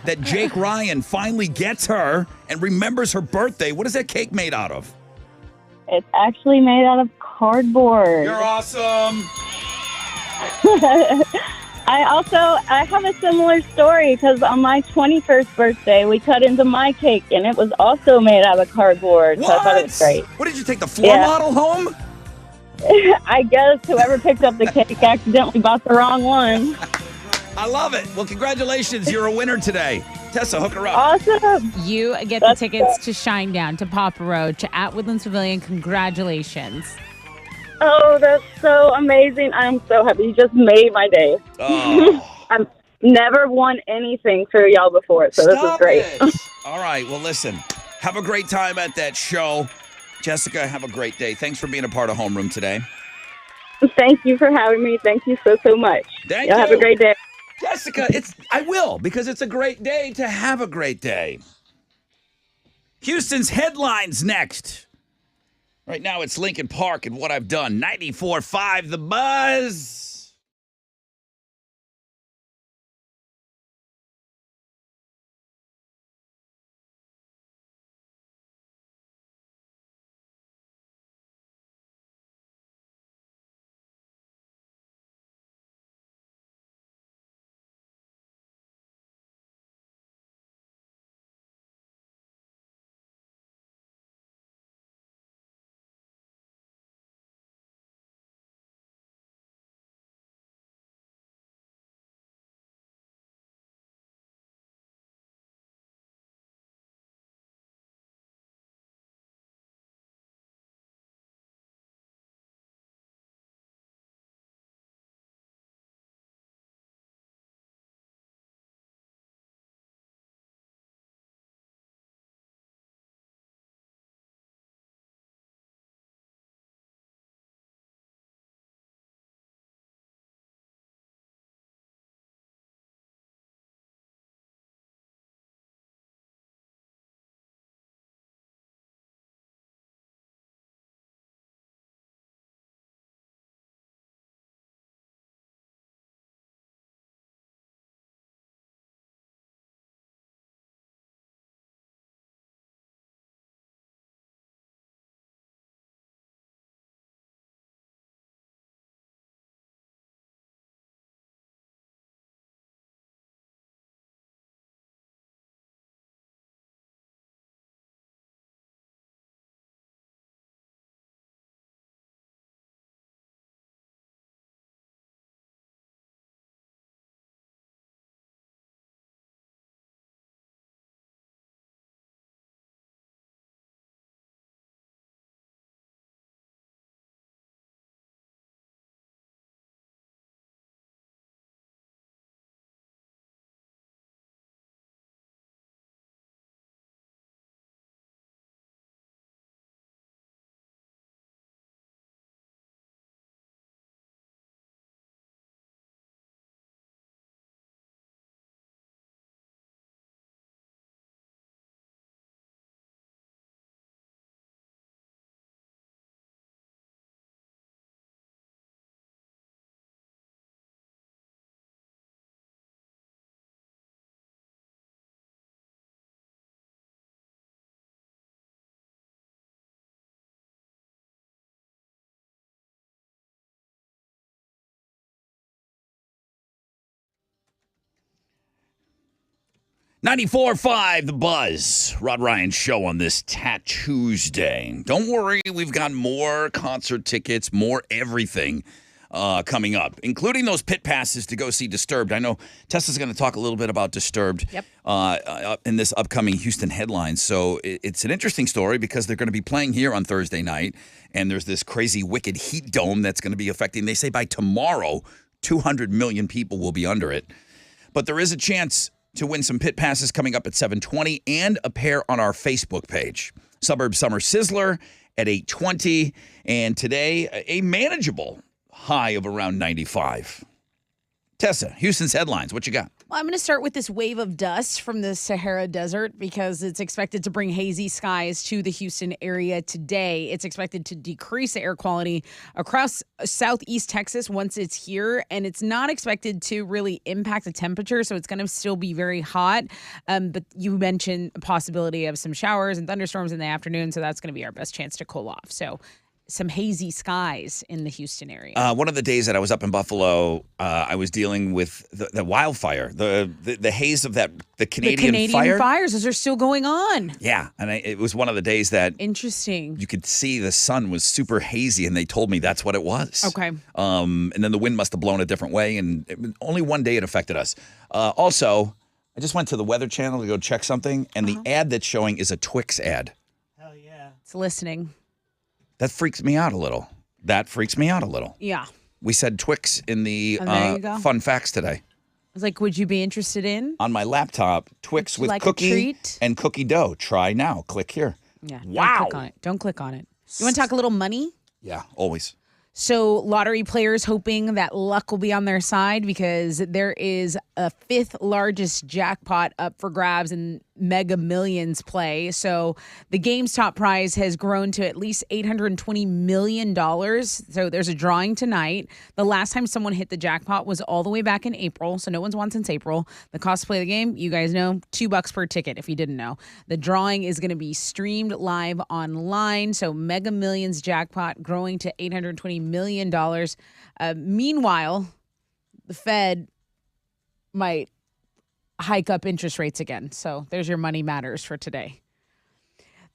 that Jake Ryan finally gets her and remembers her birthday. What is that cake made out of? It's actually made out of cardboard. You're awesome. I have a similar story because on my 21st birthday, we cut into my cake and it was also made out of cardboard. What? So I thought it was great. What did you take the floor model home? I guess whoever picked up the cake accidentally bought the wrong one. I love it. Well, congratulations. You're a winner today. Tessa, hook her up. Awesome. You get the tickets to Shinedown, to Papa Roach, at Woodlands Pavilion. Congratulations. Oh, that's so amazing. I'm so happy. You just made my day. Oh. I've never won anything for y'all before, so this is great. It. All right. Well, listen. Have a great time at that show. Jessica, have a great day. Thanks for being a part of Homeroom today. Thank you for having me. Thank you so much. Thank y'all you. have a great day. Jessica, I will, because it's a great day to have a great day. Houston's headlines next. Right now it's Lincoln Park and What I've Done. 94.5 The Buzz. 94.5 The Buzz. Rod Ryan Show on this Tuesday. Don't worry, we've got more concert tickets, more everything coming up, including those pit passes to go see Disturbed. I know Tessa's going to talk a little bit about Disturbed in this upcoming Houston headlines. So it's an interesting story because they're going to be playing here on Thursday night, and there's this crazy wicked heat dome that's going to be affecting, they say by tomorrow, 200 million people will be under it. But there is a chance to win some pit passes coming up at 7:20 and a pair on our Facebook page. Suburb Summer Sizzler at 8:20, and today a manageable high of around 95. Tessa, Houston's headlines. What you got? Well, I'm going to start with this wave of dust from the Sahara Desert because it's expected to bring hazy skies to the Houston area today. It's expected to decrease the air quality across southeast Texas once it's here, and it's not expected to really impact the temperature, so it's going to still be very hot. But you mentioned a possibility of some showers and thunderstorms in the afternoon, so that's going to be our best chance to cool off. So some hazy skies in the Houston area. One of the days that I was up in Buffalo, I was dealing with the wildfire, the haze of the Canadian fire. Fires, those are still going on. Yeah, and it was one of the days that Interesting. you could see the sun was super hazy, and they told me that's what it was. Okay. And then the wind must have blown a different way, and only one day it affected us. Also, I just went to the Weather Channel to go check something, and the ad that's showing is a Twix ad. Hell yeah. It's listening. That freaks me out a little. Yeah. We said Twix in the there you go. fun facts today. I was like, would you be interested in? On my laptop, Twix Would you with like a cookie treat? and cookie dough. Try now. Click here. Yeah. Wow. Don't click on it. You want to talk a little money? Yeah, always. So lottery players hoping that luck will be on their side because there is a fifth largest jackpot up for grabs in Mega Millions play. So the game's top prize has grown to at least $820 million. So there's a drawing tonight. The last time someone hit the jackpot was all the way back in April. So no one's won since April. The cost to play the game, you guys know, $2 per ticket if you didn't know. The drawing is going to be streamed live online. So Mega Millions jackpot growing to $820 million. Meanwhile, the Fed might hike up interest rates again. So there's your money matters for today.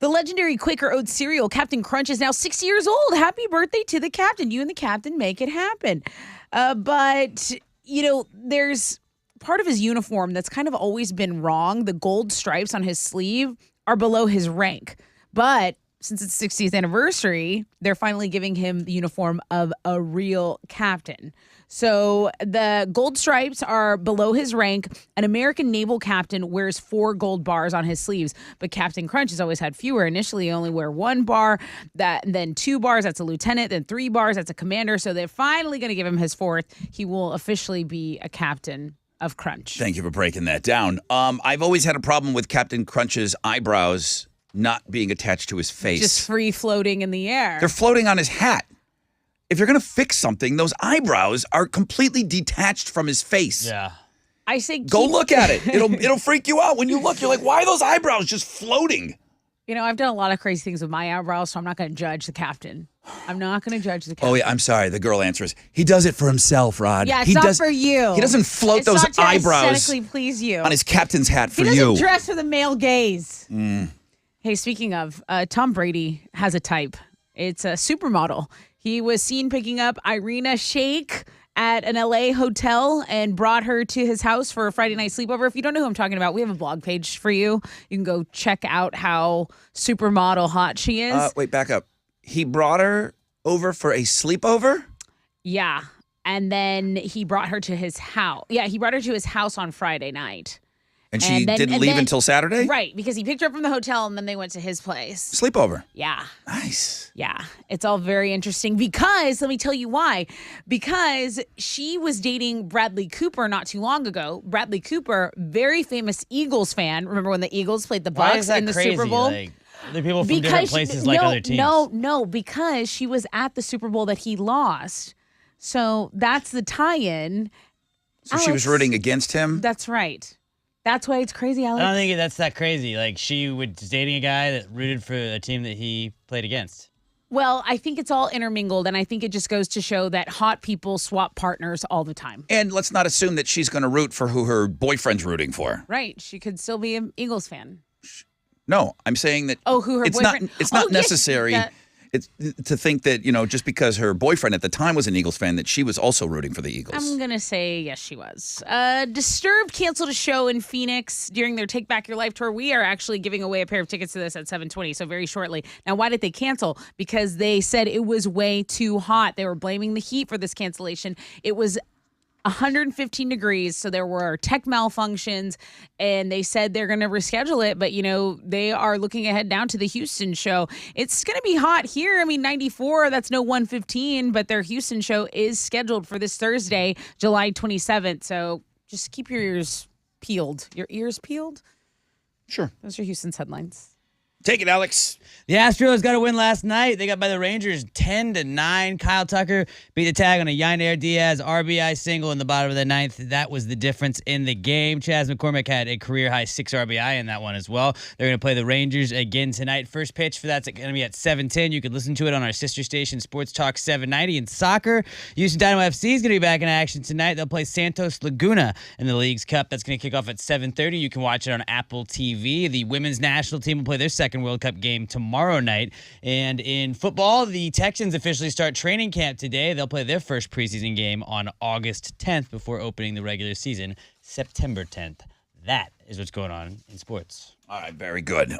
The legendary Quaker Oats cereal, Captain Crunch, is now 6 years old. Happy birthday to the captain. You and the captain make it happen. But, you know, there's part of his uniform that's kind of always been wrong. The gold stripes on his sleeve are below his rank. But since it's 60th anniversary, they're finally giving him the uniform of a real captain. So the gold stripes are below his rank. An American naval captain wears 4 gold bars on his sleeves, but Captain Crunch has always had fewer. Initially, only wear 1 bar, then 2 bars, that's a lieutenant, then 3 bars, that's a commander. So they're finally going to give him his 4th. He will officially be a captain of Crunch. Thank you for breaking that down. I've always had a problem with Captain Crunch's eyebrows not being attached to his face. Just free floating in the air. They're floating on his hat. If you're going to fix something, those eyebrows are completely detached from his face. Yeah. I say Go look at it. It'll freak you out. When you look, you're like, why are those eyebrows just floating? You know, I've done a lot of crazy things with my eyebrows, so I'm not going to judge the captain. I'm not going to judge the captain. Oh, yeah, I'm sorry. The girl answer is, he does it for himself, Rod. Yeah, it's not for you. He doesn't float It's those not to eyebrows aesthetically please you. on his captain's hat for He doesn't you. dress for the male gaze. Hey, speaking of, Tom Brady has a type. It's a supermodel. He was seen picking up Irina Shayk at an LA hotel and brought her to his house for a Friday night sleepover. If you don't know who I'm talking about, we have a blog page for you. You can go check out how supermodel hot she is. Wait, back up. He brought her over for a sleepover? Yeah. And then he brought her to his house. Yeah, he brought her to his house on Friday night. And she didn't leave until Saturday? Right, because he picked her up from the hotel and then they went to his place. Sleepover. Yeah. Nice. Yeah. It's all very interesting because, let me tell you why. Because she was dating Bradley Cooper not too long ago. Bradley Cooper, very famous Eagles fan. Remember when the Eagles played the Why is Bucs that in the crazy? Super Bowl? Like, other people from different places like other teams. No, because she was at the Super Bowl that he lost. So that's the tie-in. So she was rooting against him? That's right. That's why it's crazy, Alex. I don't think that's that crazy. Like, she was dating a guy that rooted for a team that he played against. Well, I think it's all intermingled, and I think it just goes to show that hot people swap partners all the time. And let's not assume that she's going to root for who her boyfriend's rooting for. Right. She could still be an Eagles fan. No, I'm saying that who her it's boyfriend... not. It's not yes, necessary. It's to think that just because her boyfriend at the time was an Eagles fan, that she was also rooting for the Eagles. I'm going to say yes, she was. Disturbed canceled a show in Phoenix during their Take Back Your Life tour. We are actually giving away a pair of tickets to this at 7:20, so very shortly. Now, why did they cancel? Because they said it was way too hot. They were blaming the heat for this cancellation. It was 115 degrees, so there were tech malfunctions, and they said they're going to reschedule it, but, they are looking ahead down to the Houston show. It's going to be hot here. 94, that's no 115, but their Houston show is scheduled for this Thursday, July 27th, so just keep your ears peeled. Your ears peeled? Sure. Those are Houston's headlines. Take it, Alex. The Astros got a win last night. They got by the Rangers 10-9. Kyle Tucker beat the tag on a Yainer Diaz RBI single in the bottom of the ninth. That was the difference in the game. Chas McCormick had a career-high 6 RBI in that one as well. They're going to play the Rangers again tonight. First pitch for that's going to be at 7:10. You can listen to it on our sister station, Sports Talk 790. In soccer, Houston Dynamo FC is going to be back in action tonight. They'll play Santos Laguna in the League's Cup. That's going to kick off at 7:30. You can watch it on Apple TV. The women's national team will play their second World Cup game tomorrow night. And in football, the Texans officially start training camp today. They'll play their first preseason game on August 10th before opening the regular season September 10th. That is what's going on in sports. All right, very good.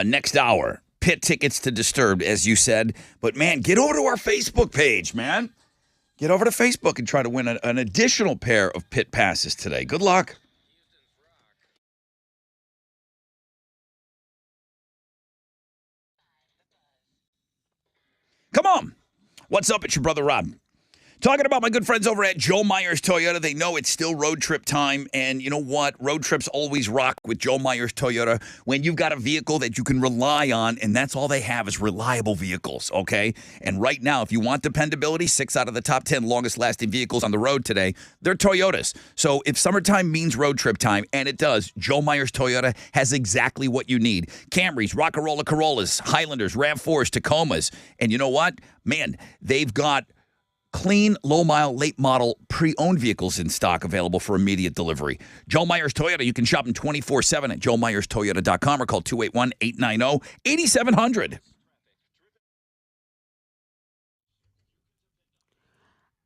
Next hour, Pitt tickets to Disturbed, as you said. But, man, get over to our Facebook page, man. Get over to Facebook and try to win an additional pair of Pitt passes today. Good luck. Come on. What's up? It's your brother Rob. Talking about my good friends over at Joe Myers Toyota. They know it's still road trip time. And you know what? Road trips always rock with Joe Myers Toyota when you've got a vehicle that you can rely on. And that's all they have is reliable vehicles, okay? And right now, if you want dependability, 6 out of the top 10 longest lasting vehicles on the road today, they're Toyotas. So if summertime means road trip time, and it does, Joe Myers Toyota has exactly what you need. Camrys, Rockarola Corollas, Highlanders, RAV4s, Tacomas. And you know what? Man, they've got clean, low-mile, late-model, pre-owned vehicles in stock available for immediate delivery. Joe Myers Toyota, you can shop them 24/7 at joemyerstoyota.com or call 281-890-8700.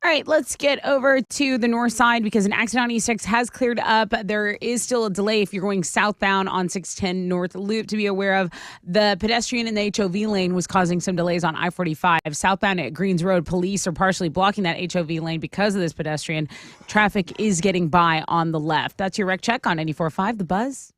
All right, let's get over to the north side because an accident on E6 has cleared up. There is still a delay if you're going southbound on 610 North Loop. To be aware of, the pedestrian in the HOV lane was causing some delays on I-45. Southbound at Greens Road, police are partially blocking that HOV lane because of this pedestrian. Traffic is getting by on the left. That's your Rec Check on 94.5 The Buzz.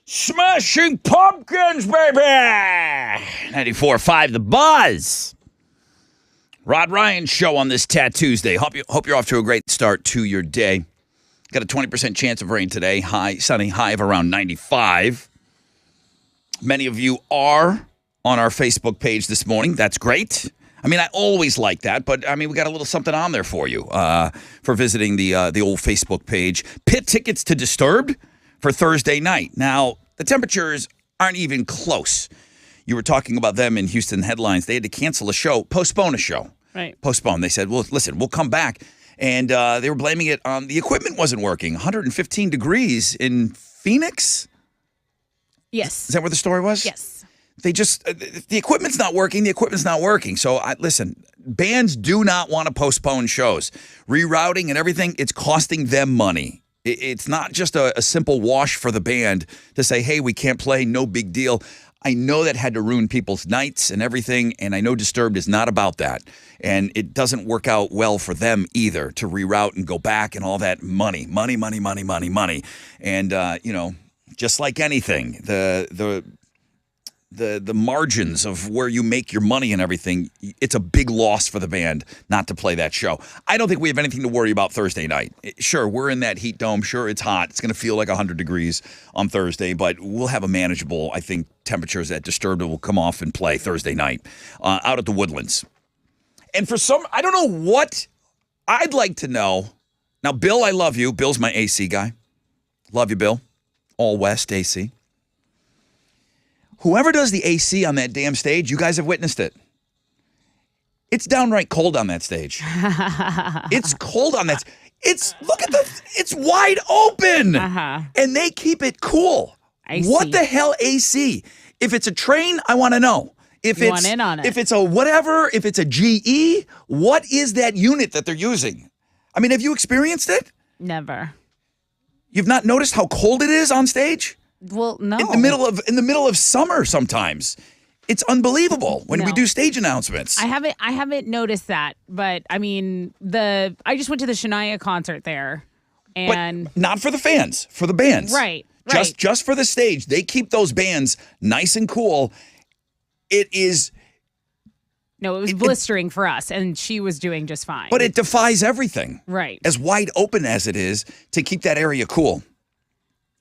Smashing Pumpkins, baby! 94.5 The Buzz. Rod Ryan Show on this Tuesday. Hope you're off to a great start to your day. Got a 20% chance of rain today. Sunny high of around 95. Many of you are on our Facebook page this morning. That's great. I mean, I always like that, but I mean, we got a little something on there for you for visiting the old Facebook page. Pit tickets to Disturbed for Thursday night. Now, the temperatures aren't even close. You were talking about them in Houston headlines. They had to cancel a show, postpone a show. Right. Postpone. They said, well, listen, we'll come back. And they were blaming it on the equipment wasn't working. 115 degrees in Phoenix? Yes. Is that where the story was? Yes. They just, the equipment's not working. The equipment's not working. So, listen, bands do not want to postpone shows. Rerouting and everything, it's costing them money. It's not just a simple wash for the band to say, hey, we can't play, no big deal. I know that had to ruin people's nights and everything, and I know Disturbed is not about that. And it doesn't work out well for them either to reroute and go back and all that money. And, just like anything, the margins of where you make your money and everything, it's a big loss for the band not to play that show. I don't think we have anything to worry about Thursday night. Sure, we're in that heat dome. Sure, it's hot. It's going to feel like 100 degrees on Thursday, but we'll have a manageable, I think, temperatures that Disturbed will come off and play Thursday night out at the Woodlands. And for some, I don't know what I'd like to know. Now, Bill, I love you. Bill's my AC guy. Love you, Bill. All West AC. Whoever does the AC on that damn stage, you guys have witnessed it. It's downright cold on that stage. It's cold on that. It's wide open. And they keep it cool. What the hell AC? If it's a train, I want to know. If want in on it. If it's a whatever, if it's a GE, what is that unit that they're using? I mean, have you experienced it? Never. You've not noticed how cold it is on stage? Well, no. In the middle of summer sometimes. It's unbelievable when we do stage announcements. I haven't noticed that, but I mean, I just went to the Shania concert there, and but not for the fans, for the bands. Right. Just for the stage. They keep those bands nice and cool. It was blistering for us, and she was doing just fine. But it defies everything. Right. As wide open as it is to keep that area cool.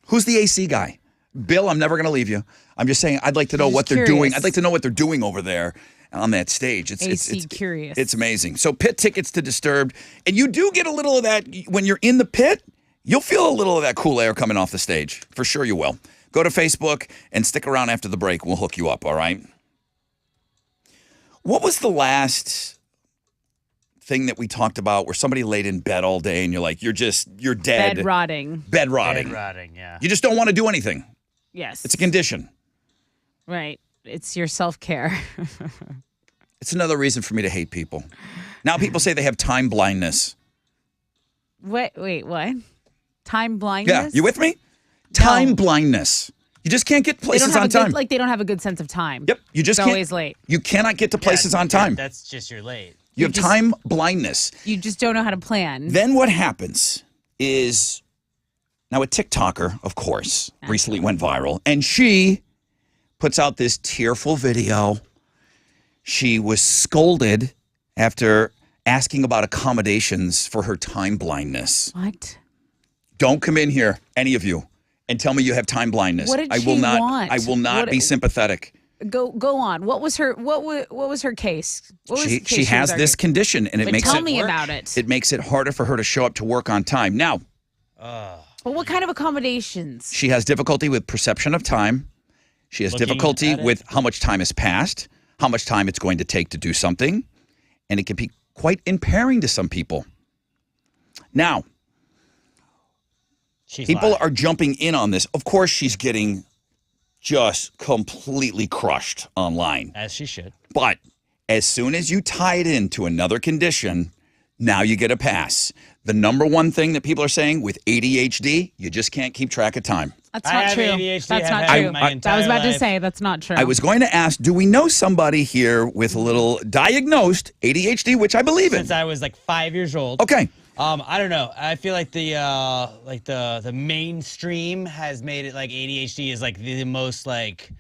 Who's the AC guy? Bill, I'm never going to leave you. I'm just saying I'd like to know what they're doing. I'd like to know what they're doing over there on that stage. It's curious. It's amazing. So pit tickets to Disturbed. And you do get a little of that when you're in the pit. You'll feel a little of that cool air coming off the stage. For sure you will. Go to Facebook and stick around after the break. We'll hook you up, all right? What was the last thing that we talked about where somebody laid in bed all day and you're like, you're dead. Bed rotting. Bed rotting, yeah. You just don't want to do anything. Yes. It's a condition. Right. It's your self-care. It's another reason for me to hate people. Now people say they have time blindness. Wait, what? Time blindness? Yeah, you with me? Time blindness. You just can't get places on time. They don't have a good sense of time. Yep. You just it's can't. Always late. You cannot get to places on time. That's just you're late. You have time blindness. You just don't know how to plan. Then what happens is, now a TikToker, of course, recently went viral, and she puts out this tearful video. She was scolded after asking about accommodations for her time blindness. What? Don't come in here, any of you, and tell me you have time blindness. What did I will she not. want? I will not be sympathetic. Go on. What was her case? What was the case She has this condition, and it makes tell me about it. It makes it harder for her to show up to work on time. Now, but what kind of accommodations? she has difficulty with perception of time. She has Looking difficulty at it. with how much time has passed, how much time it's going to take to do something, and it can be quite impairing to some people. Now, people are jumping in on this. Of course, she's getting just completely crushed online. As she should. But as soon as you tie it into another condition, now you get a pass. The number one thing that people are saying with ADHD, you just can't keep track of time. That's I not have true. ADHD. That's I've not had it true. my I entire was about to life. say that's not true. I was going to ask, do we know somebody here with a little diagnosed ADHD, which I believe in? Since I was like 5 years old. Okay. I don't know. I feel like the mainstream has made it like ADHD is like the most like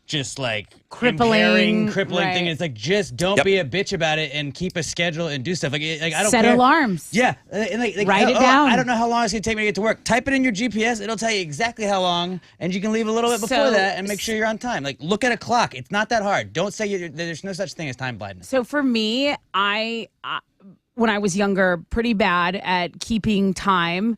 just like Crippling, crippling thing. right. It's like just don't Yep. be a bitch about it and keep a schedule and do stuff. Like I don't Set care. alarms. Yeah, and like Write it oh, down. I don't know how long it's gonna take me to get to work. Type it in your GPS. It'll tell you exactly how long, and you can leave a little bit before So- that and make sure you're on time. Like look at a clock. It's not that hard. Don't say there's no such thing as time blindness. So for me, when I was younger, pretty bad at keeping time,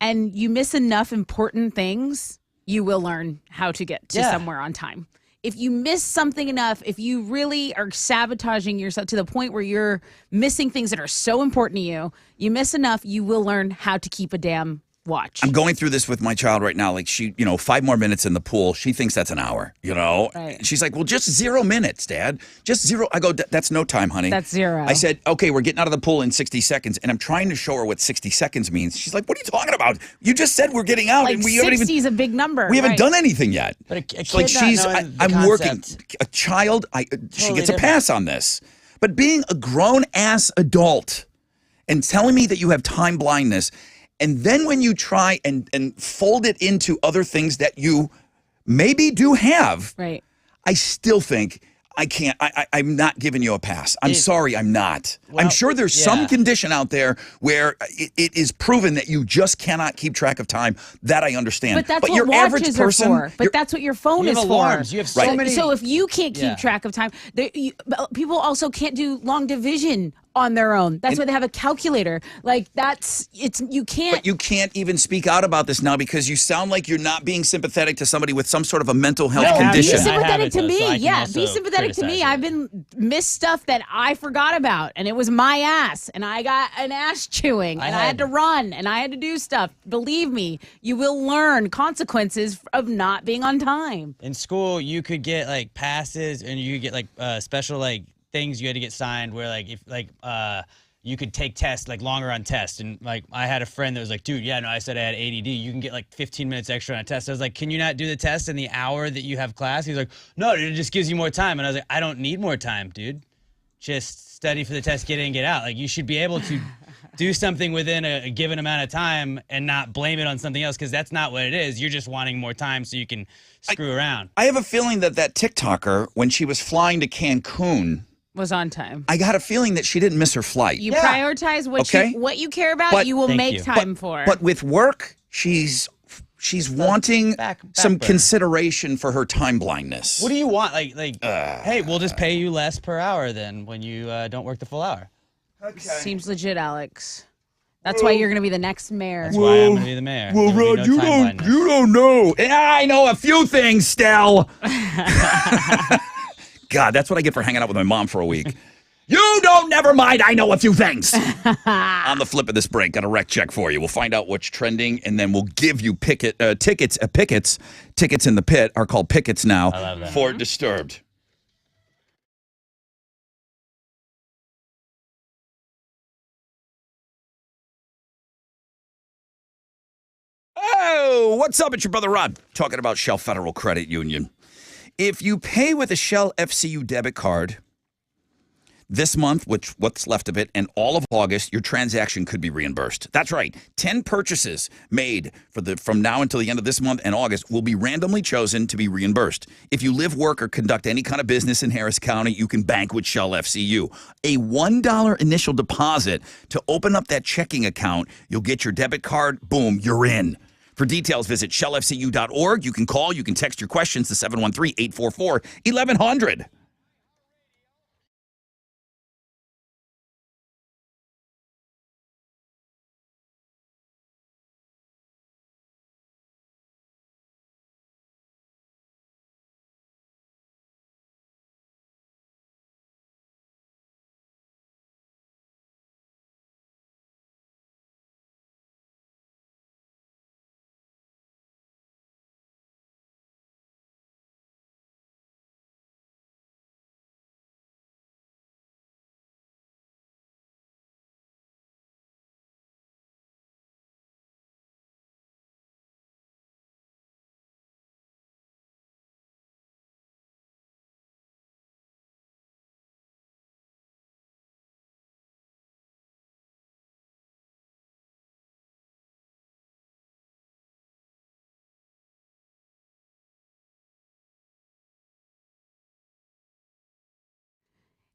and you miss enough important things, you will learn how to get to Yeah. somewhere on time. If you miss something enough, if you really are sabotaging yourself to the point where you're missing things that are so important to you, you miss enough, you will learn how to keep a damn watch. I'm going through this with my child right now. Like she, 5 more minutes in the pool. She thinks that's an hour, Right. And she's like, well, just 0 minutes, Dad. Just 0. I go, that's no time, honey. That's 0. I said, okay, we're getting out of the pool in 60 seconds. And I'm trying to show her what 60 seconds means. She's like, what are you talking about? You just said we're getting out. Like and we haven't 60 even, is a big number. we haven't right. done anything yet. But a kid like not knowing the I'm working. concept. A child, she Totally gets a different. pass on this. But being a grown-ass adult and telling me that you have time blindness, and then when you try and fold it into other things that you maybe do have, Right. I still think I can't. I'm not giving you a pass. I'm sorry, I'm not. I'm Well, sure there's some yeah. condition out there where it is proven that you just cannot keep track of time. That I understand. But that's what your average watches person, are for. But that's what your phone You is have for. alarms. You have so Right. many. So if you can't keep Yeah. track of time, people also can't do long division on their own. That's why they have a calculator. Like you can't. But you can't even speak out about this now because you sound like you're not being sympathetic to somebody with some sort of a mental health No, be condition. I have sympathetic it, to though, me. so I can Yeah, also be sympathetic to me. criticize it. I've been missed stuff that I forgot about, and it was my ass, and I got an ass chewing, and I had to run, and I had to do stuff. Believe me, you will learn consequences of not being on time. In school, you could get like passes, and you could get like special like things you had to get signed. Where like if like you could take tests like longer on tests, and like I had a friend that was like, dude, yeah, no, I said I had ADD. You can get like 15 minutes extra on a test. I was like, can you not do the test in the hour that you have class? He's like, no, it just gives you more time. And I was like, I don't need more time, dude. Just study for the test, get in, get out. Like you should be able to do something within a given amount of time and not blame it on something else because that's not what it is. You're just wanting more time so you can screw around. I have a feeling that TikToker, when she was flying to Cancun, Was on time. I got a feeling that she didn't miss her flight. You prioritize Okay. what you care about. But- you will Thank make you. time for. But with work, she's wanting back some burner. consideration for her time blindness. What do you want? Hey, we'll just pay you less per hour then when you don't work the full hour. Seems legit, Alex. That's why you're going to be the next mayor. That's why I'm gonna be the mayor. Well, There will Rod, be no time blindness. you don't know. Yeah, I know a few things, Stell. God, that's what I get for hanging out with my mom for a week. You don't, never mind. I know a few things. On the flip of this break, got a rec check for you. We'll find out what's trending, and then we'll give you tickets. Tickets in the pit are called pickets now love that. for Disturbed. Oh, what's up? It's your brother Rod talking about Shell Federal Credit Union. If you pay with a Shell FCU debit card this month, which what's left of it, and all of August, your transaction could be reimbursed. That's right. 10 purchases made from now until the end of this month and August will be randomly chosen to be reimbursed. If you live, work, or conduct any kind of business in Harris County, you can bank with Shell FCU. A $1 initial deposit to open up that checking account. You'll get your debit card. Boom, you're in. For details, visit shellfcu.org. You can call, you can text your questions to 713-844-1100.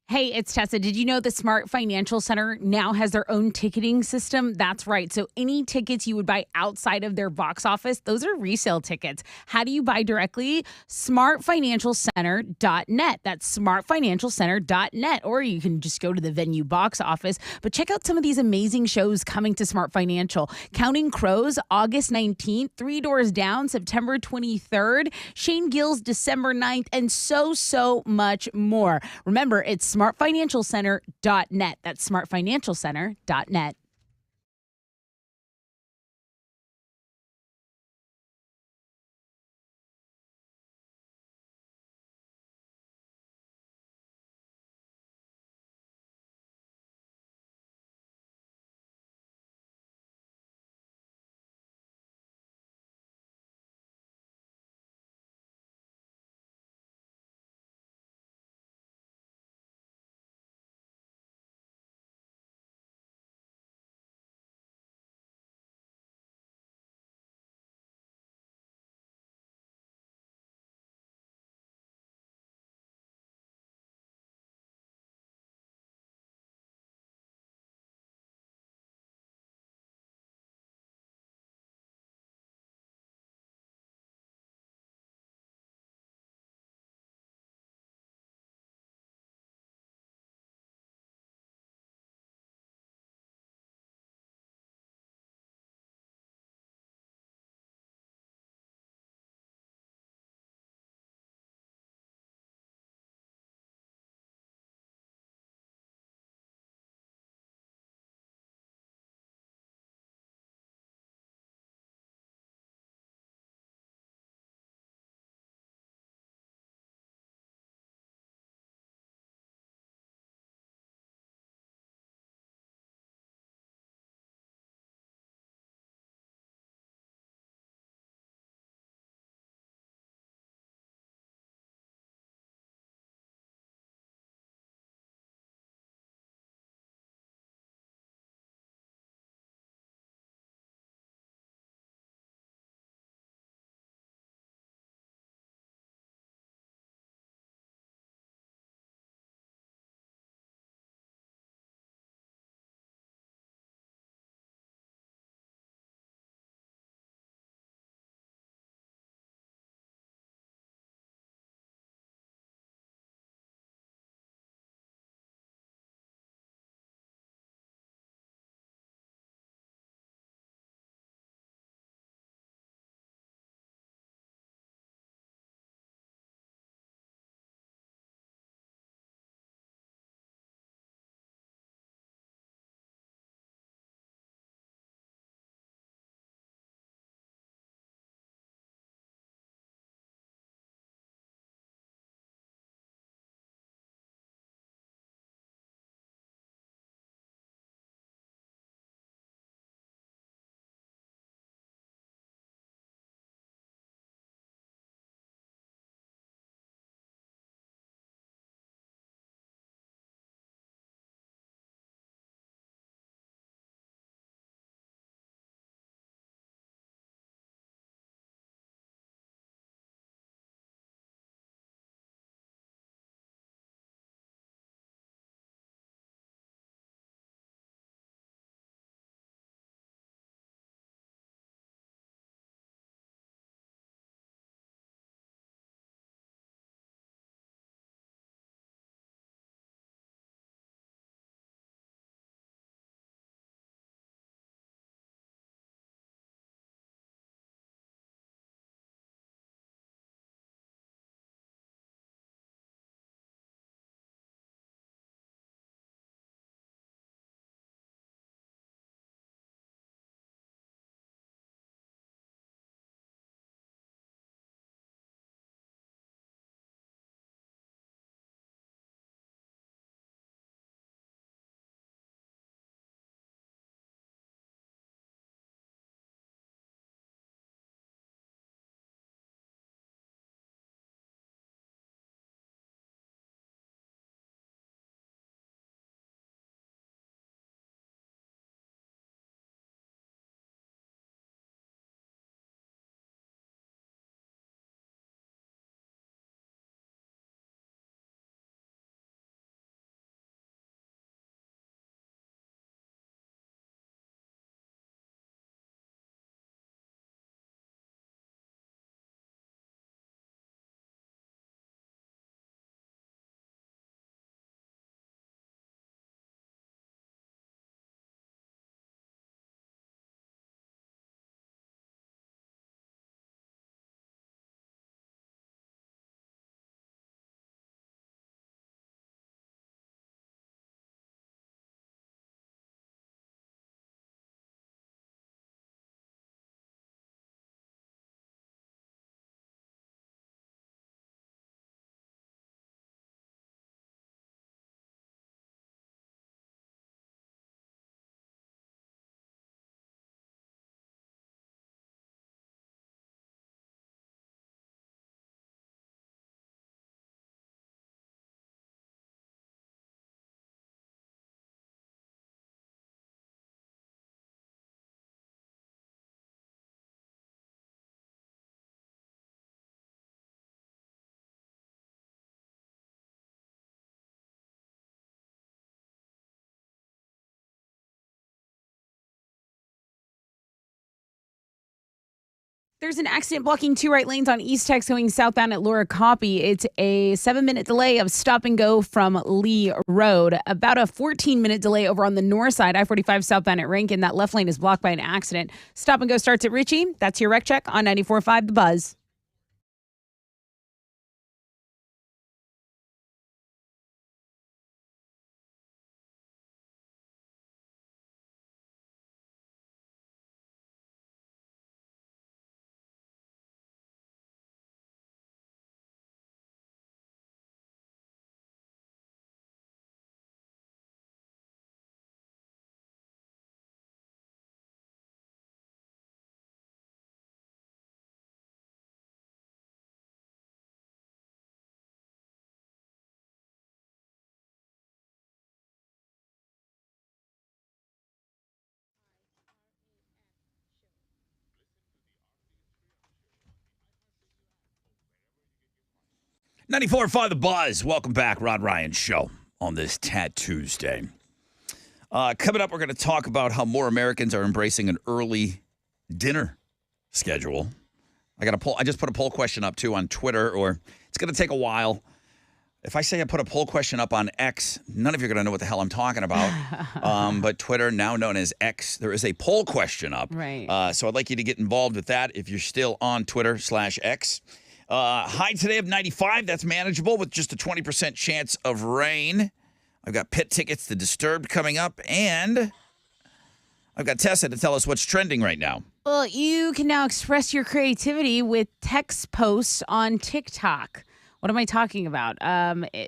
Hey, it's Tessa. Did you know the Smart Financial Center now has their own ticketing system? That's right. So any tickets you would buy outside of their box office, those are resale tickets. How do you buy directly? Smartfinancialcenter.net. That's smartfinancialcenter.net. Or you can just go to the venue box office. But check out some of these amazing shows coming to Smart Financial. Counting Crows, August 19th. Three Doors Down, September 23rd. Shane Gills, December 9th. And so much more. Remember, it's smartfinancialcenter.net. That's smartfinancialcenter.net. There's an accident blocking two right lanes on East Tex going southbound at Laura Copy. It's a 7-minute delay of stop and go from Lee Road. About a 14-minute delay over on the north side, I-45 southbound at Rankin. That left lane is blocked by an accident. Stop and go starts at Ritchie. That's your wreck check on 94.5 The Buzz. .94.5 The Buzz. Welcome back, Rod Ryan Show on this Tat Tuesday. Coming up, we're going to talk about how more Americans are embracing an early dinner schedule. I just put a poll question up, too, on Twitter, or it's going to take a while. If I say I put a poll question up on X, none of you are going to know what the hell I'm talking about. But Twitter, now known as X, there is a poll question up. Right. So I'd like you to get involved with that if you're still on Twitter/X. High today of 95. That's manageable with just a 20% chance of rain. I've got pit tickets to Disturbed coming up, and I've got Tessa to tell us what's trending right now. Well, you can now express your creativity with text posts on TikTok. What am I talking about?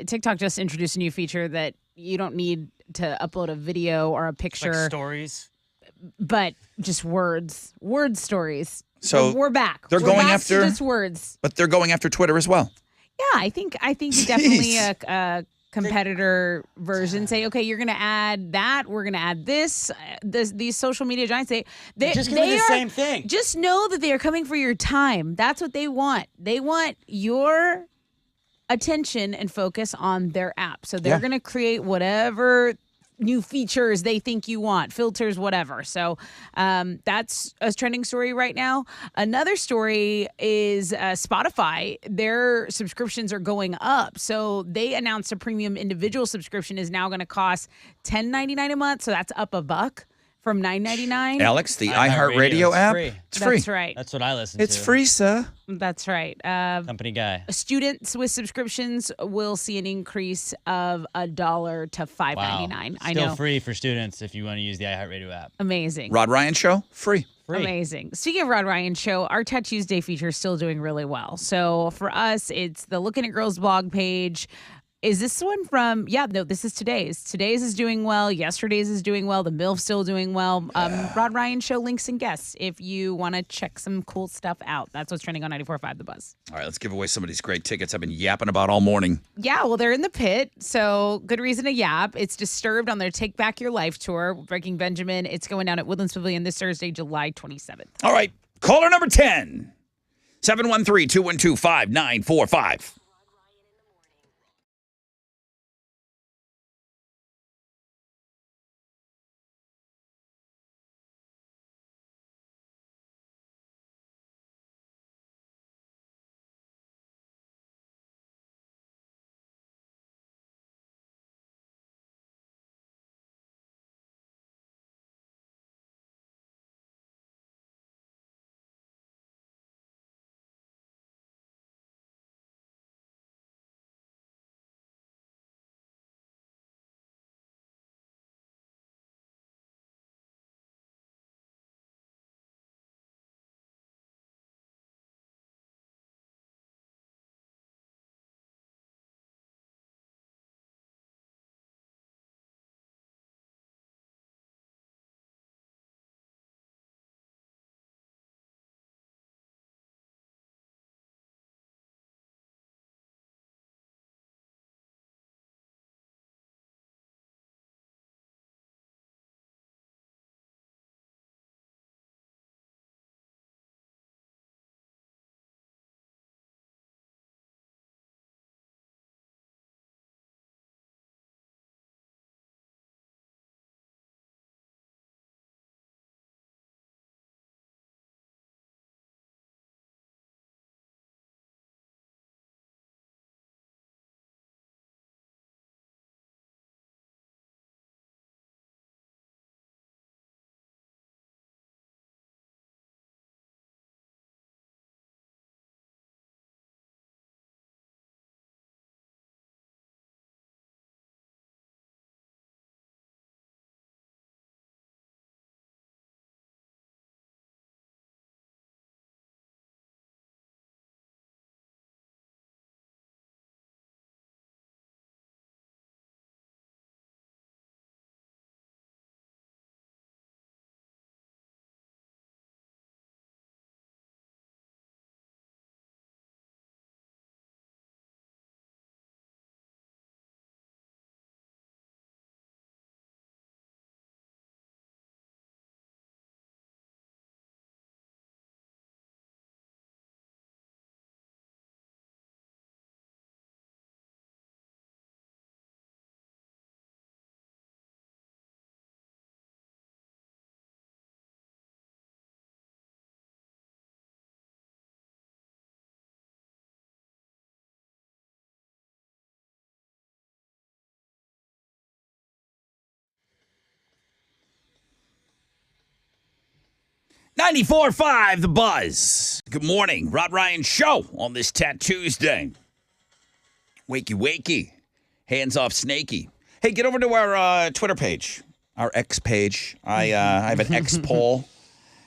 TikTok just introduced a new feature that you don't need to upload a video or a picture. Like stories. But just words. Word stories. So we're back. They're We're going back after to just words. But they're going after Twitter as well. Yeah, I think definitely a competitor version. Say, okay, you're going to add that. We're going to add this. These social media giants say They're just going to do the same thing. Just know that they are coming for your time. That's what they want. They want your attention and focus on their app. So they're going to create whatever new features they think you want, filters, whatever. So that's a trending story right now. Another story is Spotify. Their subscriptions are going up. So they announced a premium individual subscription is now going to cost $10.99 a month. So that's up $1 from $9.99. Alex, the iHeartRadio app? Free. It's free. That's right. That's what I listen to. It's free, sir. That's right. Company guy. Students with subscriptions will see an increase of $1 to $5.99. Wow. I Still know. free for students if you want to use the iHeartRadio app. Amazing. Rod Ryan Show, free. Free. Amazing. Speaking of Rod Ryan Show, our Tat Tuesday feature is still doing really well. So for us, it's the Looking at Girls blog page. Is this one from, no, this is today's. Today's is doing well. Yesterday's is doing well. The MILF's still doing well. Rod Ryan Show links and guests if you want to check some cool stuff out. That's what's trending on 94.5 The Buzz. All right, let's give away some of these great tickets I've been yapping about all morning. Yeah, well, they're in the pit, so good reason to yap. It's Disturbed on their Take Back Your Life tour, Breaking Benjamin. It's going down at Woodlands Pavilion this Thursday, July 27th. All right, caller number 10, 713-212-5945. 94.5 The Buzz. Good morning. Rod Ryan Show on this Tuesday. Wakey, wakey. Hands off, Snakey. Hey, get over to our Twitter page, our X page. I have an X poll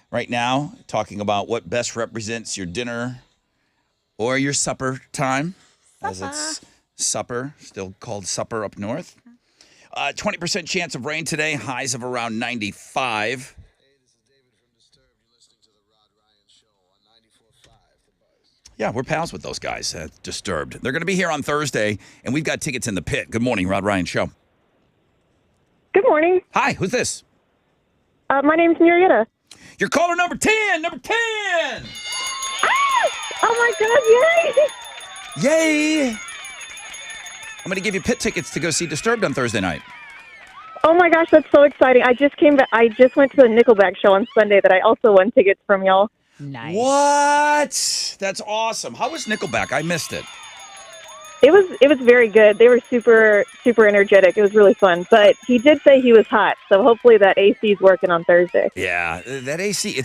right now talking about what best represents your dinner or your supper time, as it's supper, still called supper up north. 20% chance of rain today, highs of around 95. Yeah, we're pals with those guys, Disturbed. They're going to be here on Thursday, and we've got tickets in the pit. Good morning, Rod Ryan Show. Good morning. Hi, who's this? My name's Marietta. You're caller number 10, number 10! Ah! Oh, my God, yay! Yay! I'm going to give you pit tickets to go see Disturbed on Thursday night. Oh, my gosh, that's so exciting. I just came back. I just went to the Nickelback show on Sunday that I also won tickets from y'all. Nice. What? That's awesome. How was Nickelback? I missed it. It was very good. They were super energetic. It was really fun. But he did say he was hot, so hopefully that AC is working on Thursday. Yeah, that AC,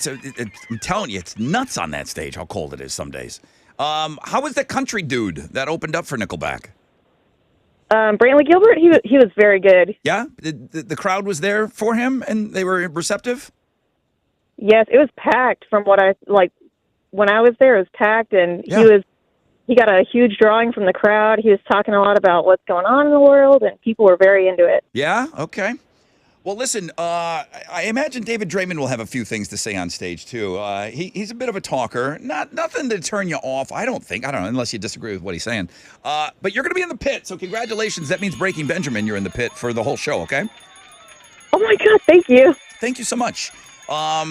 I'm telling you, it's nuts on that stage how cold it is some days. How was the country dude that opened up for Nickelback? Brantley Gilbert, he was very good. Yeah? The crowd was there for him and they were receptive? Yes, it was packed from what when I was there, it was packed, and Yeah. he got a huge drawing from the crowd. He was talking a lot about what's going on in the world, and people were very into it. Yeah? Okay. Well, listen, I imagine David Draymond will have a few things to say on stage, too. He's a bit of a talker. Nothing to turn you off, I don't know, unless you disagree with what he's saying. But you're going to be in the pit, so congratulations. That means Breaking Benjamin, you're in the pit for the whole show, okay? Oh, my God, thank you. Thank you so much. I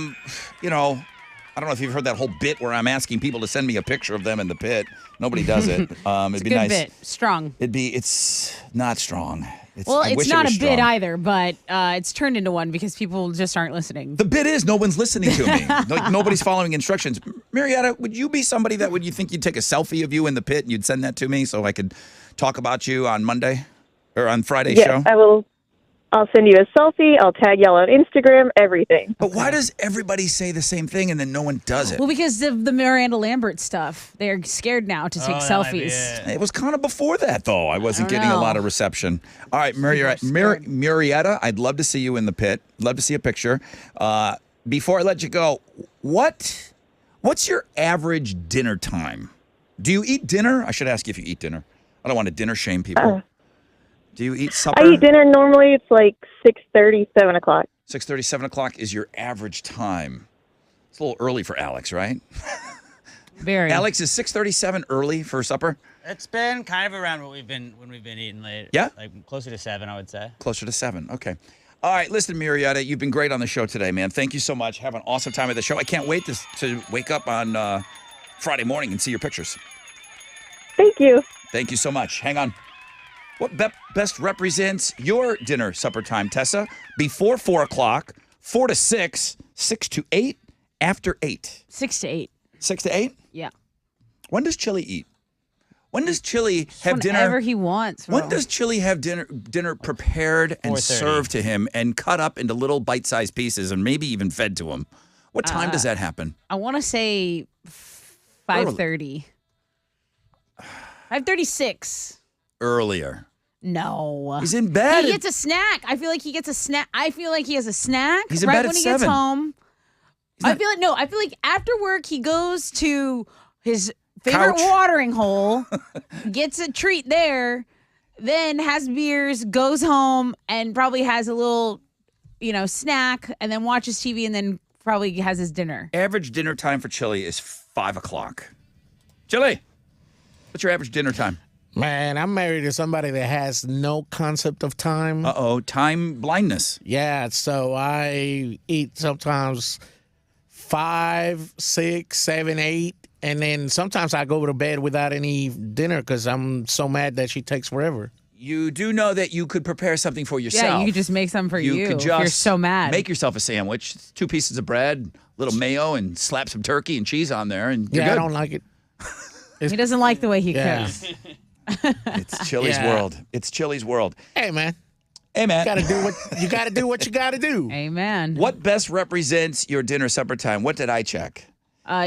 don't know if you've heard that whole bit where I'm asking people to send me a picture of them in the pit. Nobody does it. It'd It's be a good nice. bit. Strong. It's not strong. Well, I wish it's not it was a bit strong. either, but it's turned into one because people just aren't listening. The bit is no one's listening to me. Like nobody's following instructions. Marietta, would you be somebody that you think you'd take a selfie of you in the pit and you'd send that to me so I could talk about you on Monday or on Friday's Yes, show? I will. I'll send you a selfie. I'll tag y'all on Instagram, everything. But why does everybody say the same thing and then no one does it? Well, because of the Miranda Lambert stuff. They're scared now to take that might be selfies. it. It was kind of before that, though. I wasn't don't getting a know. lot of reception. All right, scared. Marietta, I'd love to see you in the pit. Love to see a picture. Before I let you go, what's your average dinner time? Do you eat dinner? I should ask you if you eat dinner. I don't want to dinner shame people. Do you eat supper? I eat dinner normally. It's like 6:30, 7 o'clock. 6:30, 7 o'clock is your average time. It's a little early for Alex, right? Very. Alex, is 6:37 early for supper? It's been kind of around when we've been eating late. Yeah? Like closer to 7, I would say. Closer to 7. Okay. All right. Listen, Marietta, you've been great on the show today, man. Thank you so much. Have an awesome time at the show. I can't wait to wake up on Friday morning and see your pictures. Thank you. Thank you so much. Hang on. What best represents your dinner supper time, Tessa? Before 4 o'clock, 4 to 6, 6 to 8, after 8. 6 to 8. 6 to 8? Yeah. When does Chili eat? When does Chili have Whenever dinner? he wants. When bro. does Chili have dinner prepared and 4:30. served to him and cut up into little bite-sized pieces and maybe even fed to him? What time does that happen? I want to say 5:30. 5:36. Earlier. No. He's in bed. He gets a snack. I feel like he gets a snack. I feel like he has a snack He's in right bed at when he gets 7. home. I feel like after work he goes to his favorite Couch. watering hole, gets a treat there, then has beers, goes home and probably has a little, snack and then watches TV and then probably has his dinner. Average dinner time for Chili is 5 o'clock. Chili, what's your average dinner time? Man, I'm married to somebody that has no concept of time. Uh-oh, time blindness. Yeah, so I eat sometimes 5, 6, 7, 8, and then sometimes I go to bed without any dinner because I'm so mad that she takes forever. You do know that you could prepare something for yourself. Yeah, you could just make something for you. could if just you're so mad. make yourself a sandwich, 2 pieces of bread, little mayo, and slap some turkey and cheese on there, and you're Yeah, good. I don't like it. He doesn't like the way he Yeah. cooks. It's Chili's Yeah. world. It's Chili's world. Hey, man. Hey, man. You gotta do what you gotta do. Amen. What best represents your dinner supper time? What did I check?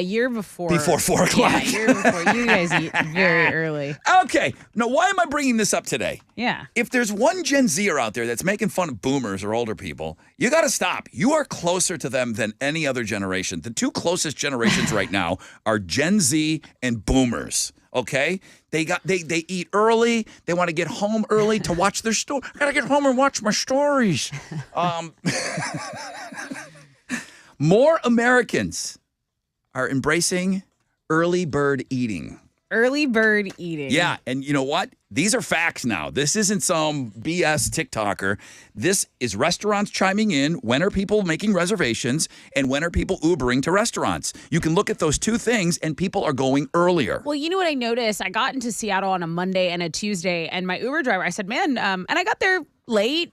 Year before. Before 4 o'clock. Yeah, year before. You guys eat very early. Okay. Now, why am I bringing this up today? Yeah. If there's one Gen Zer out there that's making fun of boomers or older people, you got to stop. You are closer to them than any other generation. The two closest generations right now are Gen Z and boomers. Okay? They eat early. They want to get home early to watch their story. I got to get home and watch my stories. More Americans are embracing early bird eating. Early bird eating. Yeah, and you know what? These are facts now. This isn't some BS TikToker. This is restaurants chiming in. When are people making reservations? And when are people Ubering to restaurants? You can look at those two things, and people are going earlier. Well, you know what I noticed? I got into Seattle on a Monday and a Tuesday, and my Uber driver, I said, man, and I got there late,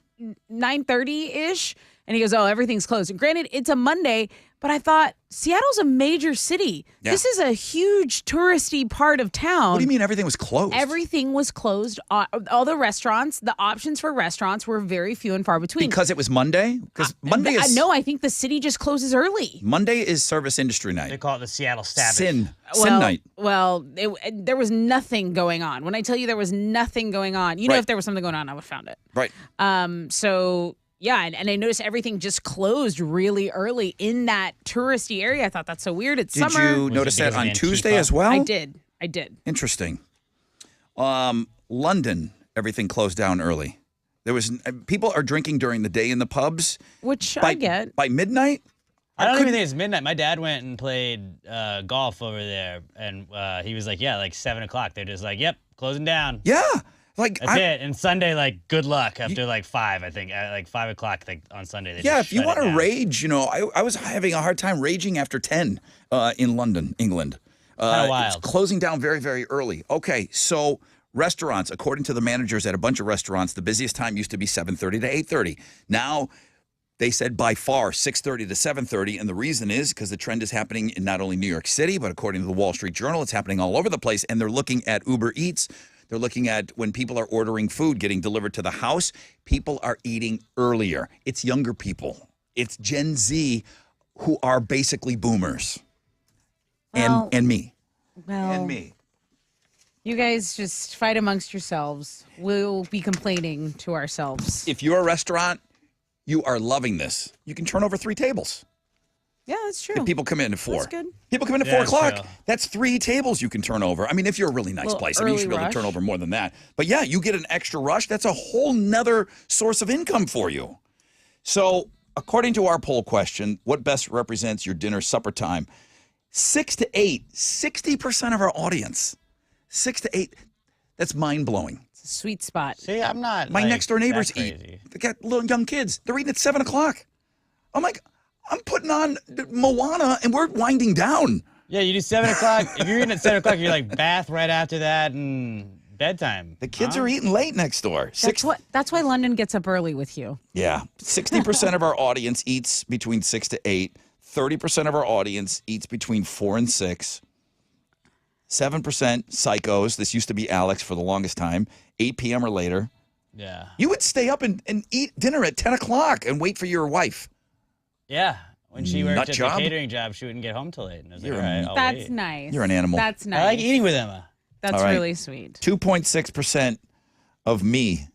9:30-ish, and he goes, oh, everything's closed. And granted, it's a Monday, but I thought, Seattle's a major city. Yeah. This is a huge touristy part of town. What do you mean everything was closed? Everything was closed. All the restaurants, the options for restaurants were very few and far between. Because it was Monday? Because Monday is... No, I think the city just closes early. Monday is service industry night. They call it the Seattle Stabbing. Sin night. Well, there was nothing going on. When I tell you there was nothing going on, you know, Right. if there was something going on, I would have found it. Right. So yeah, and I noticed everything just closed really early in that touristy area. I thought that's so weird. It's Did summer. you notice that on Tuesday as well? I did. Interesting. London, everything closed down early. There was people are drinking during the day in the pubs. Which I get. By midnight? I don't even think it's midnight. My dad went and played golf over there, and he was like, yeah, like 7 o'clock. They're just like, yep, closing down. Yeah. Like That's it. And Sunday, like, good luck after like 5, I think. Like 5 o'clock on Sunday. They Yeah, just if you shut it want to down. rage, you know, I was having a hard time raging after 10 in London, England. Kinda It's wild. closing down very, very early. Okay, so restaurants, according to the managers at a bunch of restaurants, the busiest time used to be 7:30 to 8:30. Now, they said by far 6:30 to 7:30, and the reason is because the trend is happening in not only New York City, but according to the Wall Street Journal, it's happening all over the place, and they're looking at Uber Eats. They're looking at when people are ordering food getting delivered to the house, people are eating earlier. It's younger people. It's Gen Z who are basically boomers. Well, and me. Well, And me. You guys just fight amongst yourselves. We'll be complaining to ourselves. If you're a restaurant, you are loving this. You can turn over 3 tables. Yeah, that's true. If people come in at 4. That's good. People come in at Yeah, 4 o'clock. true. That's 3 tables you can turn over. I mean, if you're a really nice Little place, I mean, you should be early able to turn rush. over more than that. But yeah, you get an extra rush. That's a whole nother source of income for you. So, according to our poll question, what best represents your dinner supper time? 6 to 8, 60% of our audience. 6 to 8. That's mind blowing. It's a sweet spot. See, I'm not. My like, next door neighbors that eat. crazy. They got little young kids. They're eating at 7 o'clock. I'm like, I'm putting on Moana and we're winding down. Yeah, you do 7 o'clock. If you're eating at 7 o'clock, you're like bath right after that and bedtime. The kids are eating late next door. That's why London gets up early with you. Yeah. 60% of our audience eats between 6 to 8. 30% of our audience eats between 4 and 6. 7% psychos. This used to be Alex for the longest time. 8 p.m. or later. Yeah. You would stay up and eat dinner at 10 o'clock and wait for your wife. Yeah. When she worked Nut at job? the catering job, she wouldn't get home till late. And I was like, You're all a- right, I'll That's wait. nice. You're an animal. That's nice. I like eating with Emma. That's All right. really sweet. 2.6% of me,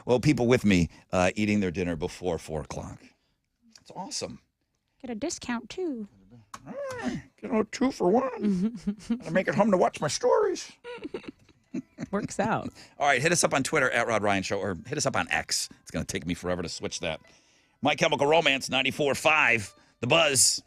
well, people with me, eating their dinner before 4 o'clock. It's awesome. Get a discount too. Get a 2 for 1. I make it home to watch my stories. Works out. All right, hit us up on Twitter at Rod Ryan Show, or hit us up on X. It's going to take me forever to switch that. My Chemical Romance, 94.5, The Buzz.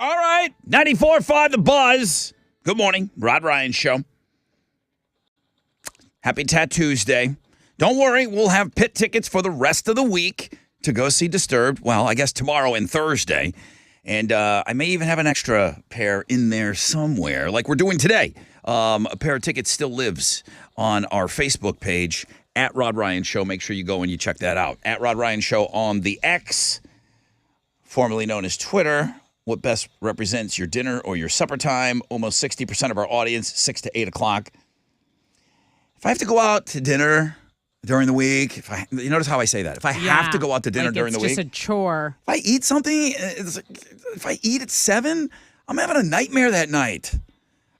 All right. 94.5 The Buzz. Good morning. Rod Ryan Show. Happy Tattoos Day. Don't worry. We'll have pit tickets for the rest of the week to go see Disturbed. Well, I guess tomorrow and Thursday. And I may even have an extra pair in there somewhere, like we're doing today. A pair of tickets still lives on our Facebook page, at Rod Ryan Show. Make sure you go and you check that out. At Rod Ryan Show on the X, formerly known as Twitter. What best represents your dinner or your supper time? Almost 60% of our audience, 6 to 8 o'clock. If I have to go out to dinner during the week, you notice how I say that? If I have to go out to dinner during the week. It's just a chore. If I eat something, if I eat at 7, I'm having a nightmare that night.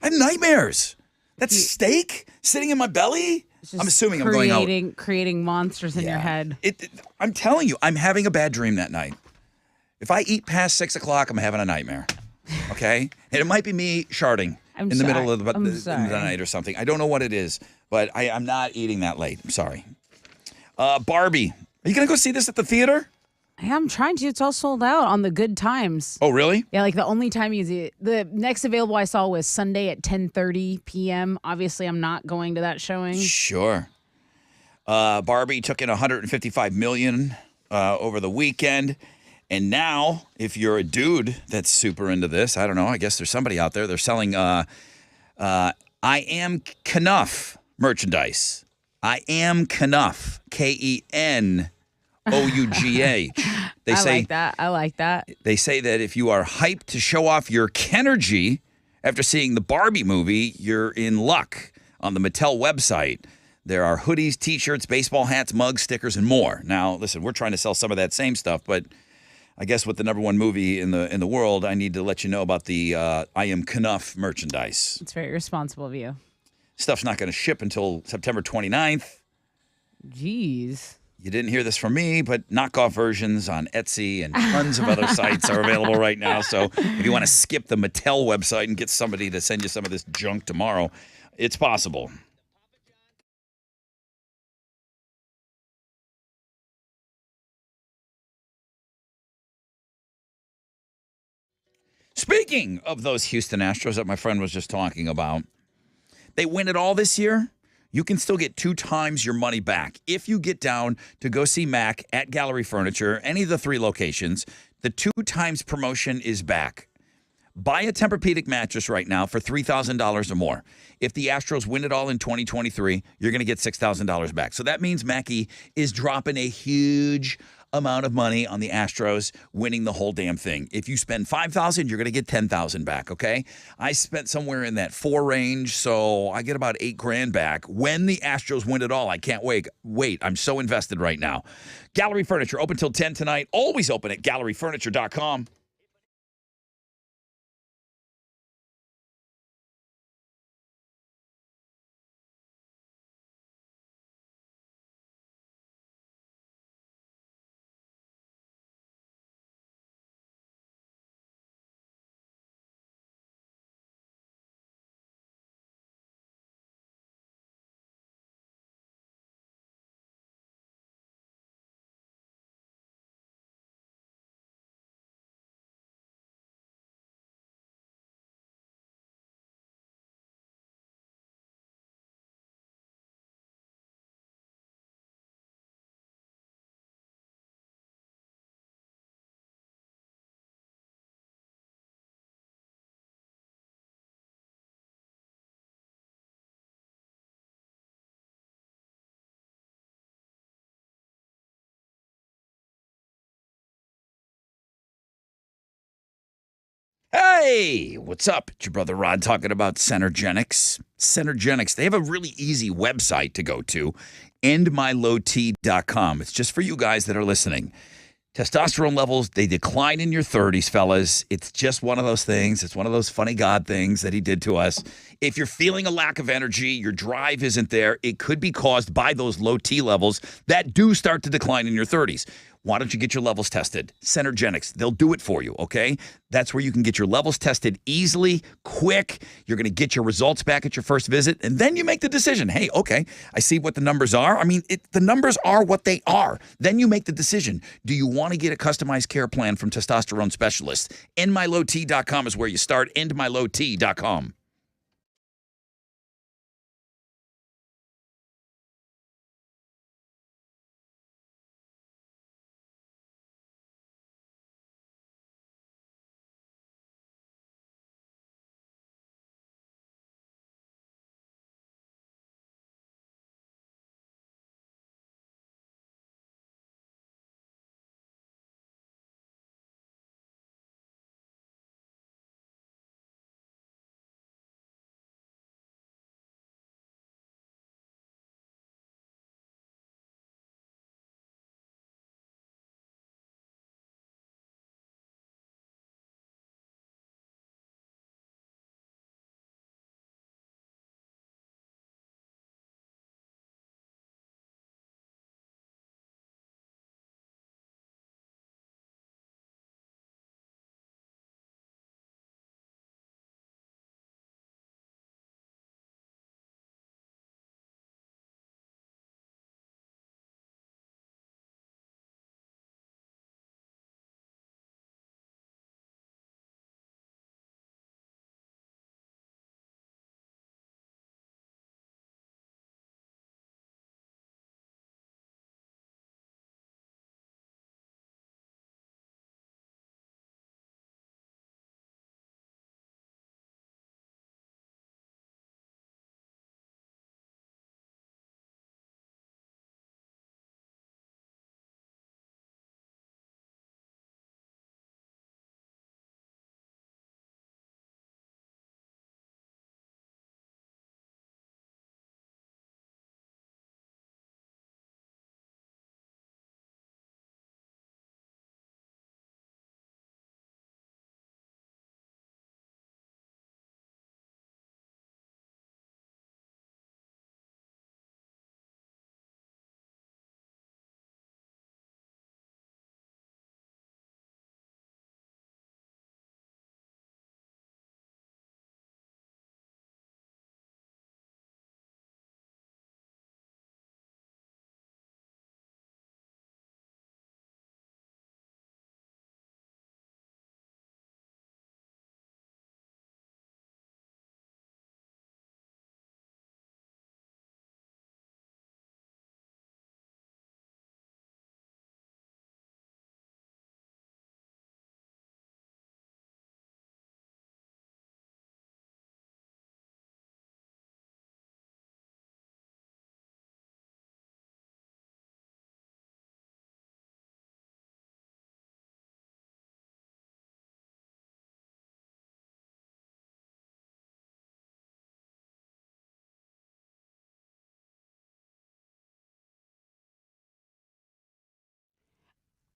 I have nightmares. That steak sitting in my belly. I'm assuming I'm going out. Creating monsters in your head. I'm telling you, I'm having a bad dream that night. If I eat past 6 o'clock, I'm having a nightmare. Okay? And it might be me sharding in the middle of the night or something. I don't know what it is, but I'm not eating that late. I'm sorry. Barbie. Are you going to go see this at the theater? I'm trying to. It's all sold out on the good times. Oh, really? Yeah, like the only time the next available I saw was Sunday at 10:30 p.m. Obviously, I'm not going to that showing. Sure. Barbie took in $155 million over the weekend. And now, if you're a dude that's super into this, I don't know, I guess there's somebody out there, they're selling I Am Kenough merchandise. I Am Kenough, Kenough. I like that. They say that if you are hyped to show off your Kenergy after seeing the Barbie movie, you're in luck. On the Mattel website, there are hoodies, T-shirts, baseball hats, mugs, stickers, and more. Now, listen, we're trying to sell some of that same stuff, but I guess with the number one movie in the world, I need to let you know about the I Am Kenough merchandise. It's very responsible of you. Stuff's not going to ship until September 29th. Jeez. You didn't hear this from me, but knockoff versions on Etsy and tons of other sites are available right now. So if you want to skip the Mattel website and get somebody to send you some of this junk tomorrow, it's possible. Speaking of those Houston Astros that my friend was just talking about, they win it all this year. You can still get 2 times your money back. If you get down to go see Mac at Gallery Furniture, any of the 3 locations, the 2 times promotion is back. Buy a Tempur-Pedic mattress right now for $3,000 or more. If the Astros win it all in 2023, you're going to get $6,000 back. So that means Mackie is dropping a huge amount of money on the Astros winning the whole damn thing. If you spend $5,000, you're going to get $10,000 back, okay? I spent somewhere in that 4 range, so I get about $8,000 back. When the Astros win it all, I can't wait. I'm so invested right now. Gallery Furniture, open till 10 tonight. Always open at galleryfurniture.com. Hey, what's up? It's your brother Rod talking about Centergenics. Centergenics, they have a really easy website to go to, endmylowt.com. It's just for you guys that are listening. Testosterone levels, they decline in your 30s, fellas. It's just one of those things. It's one of those funny God things that he did to us. If you're feeling a lack of energy, your drive isn't there, it could be caused by those low T levels that do start to decline in your 30s. Why don't you get your levels tested? Centergenics, they'll do it for you, okay? That's where you can get your levels tested easily, quick. You're going to get your results back at your first visit, and then you make the decision. Hey, okay, I see what the numbers are. I mean, the numbers are what they are. Then you make the decision. Do you want to get a customized care plan from testosterone specialists? EndMyLowT.com is where you start. EndMyLowT.com.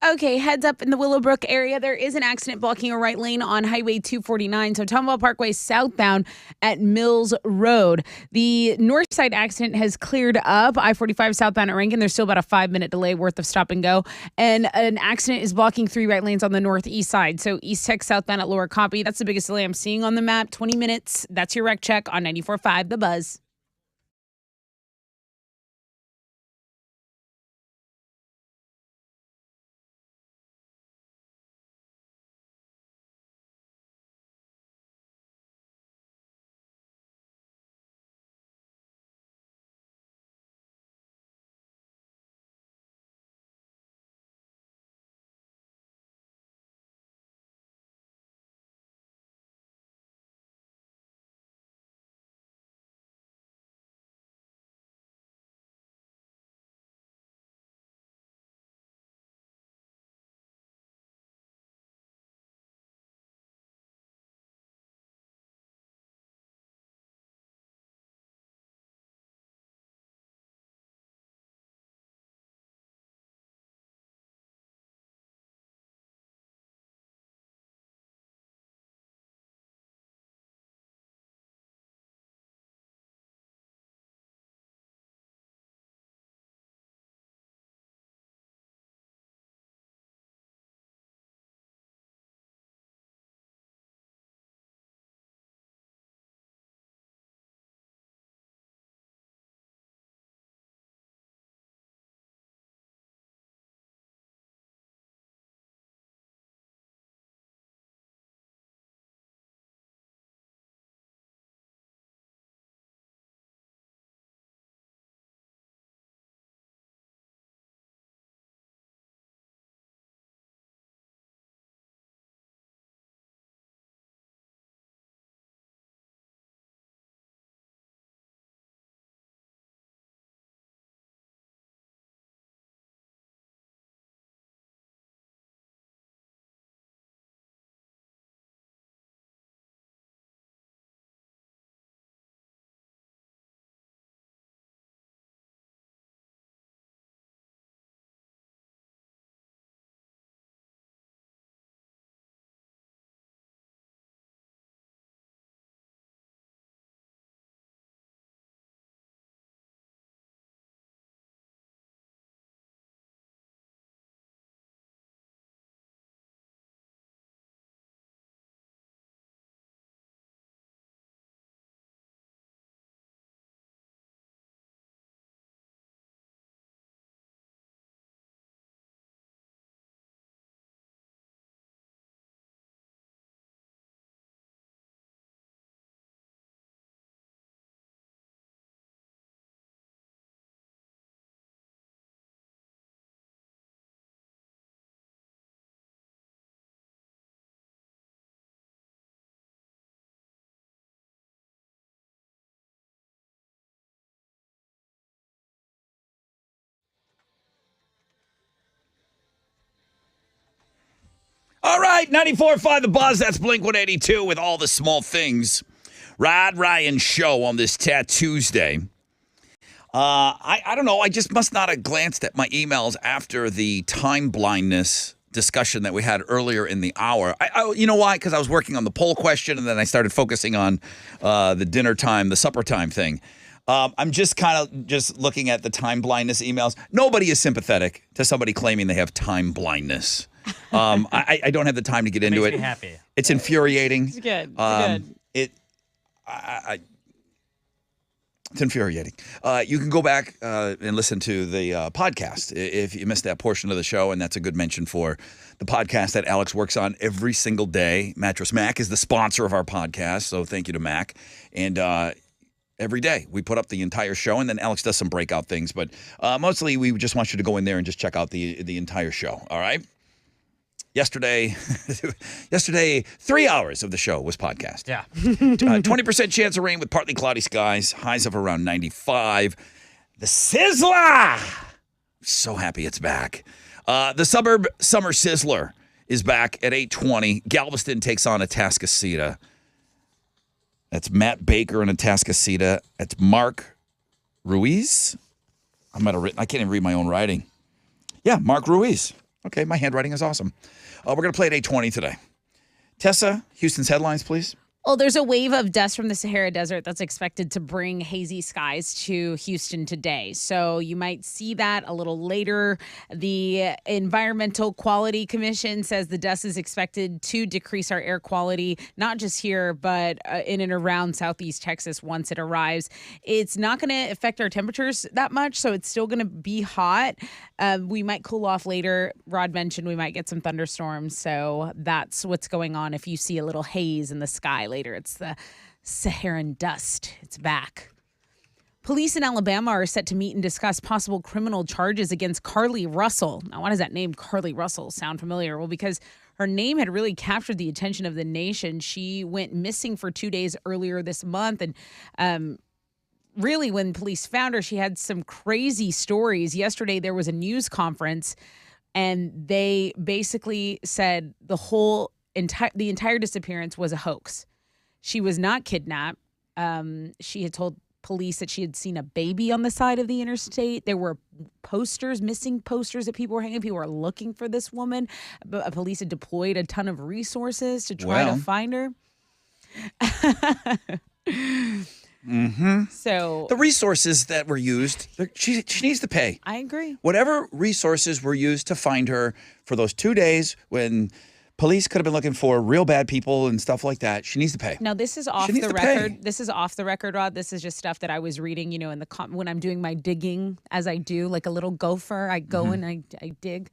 Okay, heads up in the Willowbrook area. There is an accident blocking a right lane on Highway 249, so Tomball Parkway southbound at Mills Road. The north side accident has cleared up. I-45 southbound at Rankin. There's still about a 5-minute delay worth of stop and go. And an accident is blocking 3 right lanes on the northeast side. So East Tech southbound at Lower Copy. That's the biggest delay I'm seeing on the map. 20 minutes. That's your wreck check on 94.5 The Buzz. right, 94.5 The Buzz. That's Blink-182 with all the small things. Rod Ryan Show on this Tuesday. I don't know. I just must not have glanced at my emails after the time blindness discussion that we had earlier in the hour. You know why? Because I was working on the poll question, and then I started focusing on the dinner time, the supper time thing. I'm just kind of just looking at the time blindness emails. Nobody is sympathetic to somebody claiming they have time blindness. I don't have the time to get into it. Makes me happy. It's infuriating. It's good. It's good. It's infuriating. You can go back and listen to the podcast if you missed that portion of the show, and that's a good mention for the podcast that Alex works on every single day. Mattress Mac is the sponsor of our podcast, so thank you to Mac. And every day we put up the entire show, and then Alex does some breakout things, but mostly we just want you to go in there and just check out the entire show, all right? Yesterday, 3 hours of the show was podcast. Yeah. 20% chance of rain with partly cloudy skies, highs of around 95. The Sizzler! So happy it's back. The Suburb Summer Sizzler is back at 8:20. Galveston takes on Atascocita. That's Matt Baker and Atascocita. That's Mark Ruiz. I can't even read my own writing. Yeah, Mark Ruiz. Okay, my handwriting is awesome. We're going to play at 8:20 today. Tessa, Houston's headlines, please. Well, there's a wave of dust from the Sahara Desert that's expected to bring hazy skies to Houston today. So you might see that a little later. The Environmental Quality Commission says the dust is expected to decrease our air quality, not just here, but in and around southeast Texas once it arrives. It's not going to affect our temperatures that much, so it's still going to be hot. We might cool off later. Rod mentioned we might get some thunderstorms, so that's what's going on if you see a little haze in the sky later. It's the Saharan dust. It's back. Police in Alabama are set to meet and discuss possible criminal charges against Carly Russell. Now, why does that name Carly Russell sound familiar? Well, because her name had really captured the attention of the nation. She went missing for 2 days earlier this month, and really, when police found her, she had some crazy stories. Yesterday, there was a news conference, and they basically said the entire disappearance was a hoax. She was not kidnapped. She had told police that she had seen a baby on the side of the interstate. There were missing posters that people were hanging. People were looking for this woman. Police had deployed a ton of resources to try to find her. Mm-hmm. So the resources that were used, she needs to pay. I agree. Whatever resources were used to find her for those 2 days when police could have been looking for real bad people and stuff like that, she needs to pay. Now, this is off the record. This is off the record, Rod. This is just stuff that I was reading, in the when I'm doing my digging, as I do, like a little gopher. I go and I dig.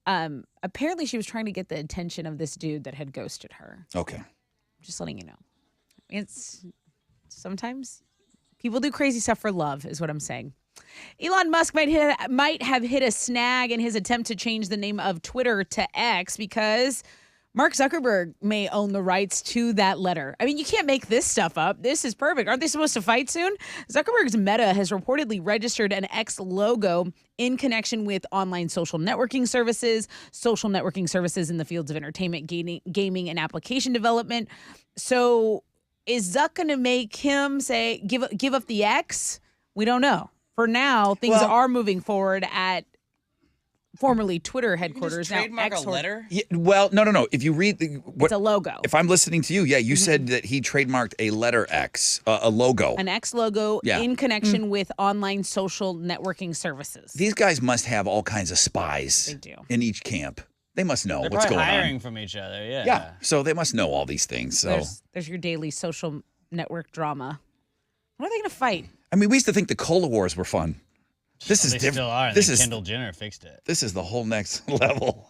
Apparently, she was trying to get the attention of this dude that had ghosted her. Okay. Just letting you know. It's sometimes people do crazy stuff for love, is what I'm saying. Elon Musk might have hit a snag in his attempt to change the name of Twitter to X because Mark Zuckerberg may own the rights to that letter. I mean, you can't make this stuff up. This is perfect. Aren't they supposed to fight soon? Zuckerberg's Meta has reportedly registered an X logo in connection with online social networking services in the fields of entertainment, gaming, and application development. So is Zuck going to make him say, give up the X? We don't know. For now, things are moving forward at formerly Twitter headquarters. Just trademark a letter? Yeah, well, no. If you read it's a logo. If I'm listening to you, you said that he trademarked a letter X, a logo. An X logo in connection with online social networking services. These guys must have all kinds of spies They do. in each camp. They must know They're what's going hiring on. from each other, Yeah, so they must know all these things. So there's your daily social network drama. When are they going to fight? I mean, we used to think the Cola Wars were fun. This is They different. still are. Kendall Jenner fixed it. This is the whole next level.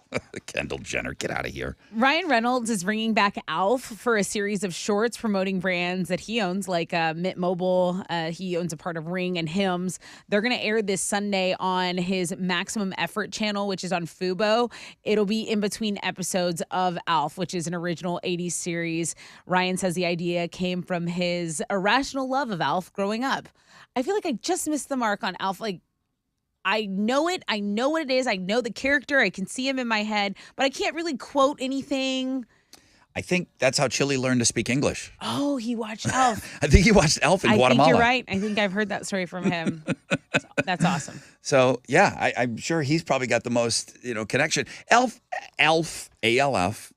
Kendall Jenner, get out of here. Ryan Reynolds is bringing back Alf for a series of shorts promoting brands that he owns, like Mint Mobile. He owns a part of Ring and Hims. They're going to air this Sunday on his Maximum Effort channel, which is on Fubo. It'll be in between episodes of Alf, which is an original 80s series. Ryan says the idea came from his irrational love of Alf growing up. I feel like I just missed the mark on Alf. Like, I know it. I know what it is. I know the character. I can see him in my head, but I can't really quote anything. I think that's how Chili learned to speak English. Oh, he watched Elf. I think he watched Elf in I Guatemala. think you're right. I think I've heard that story from him. That's awesome. So yeah, I'm sure he's probably got the most, connection. Elf, ALF.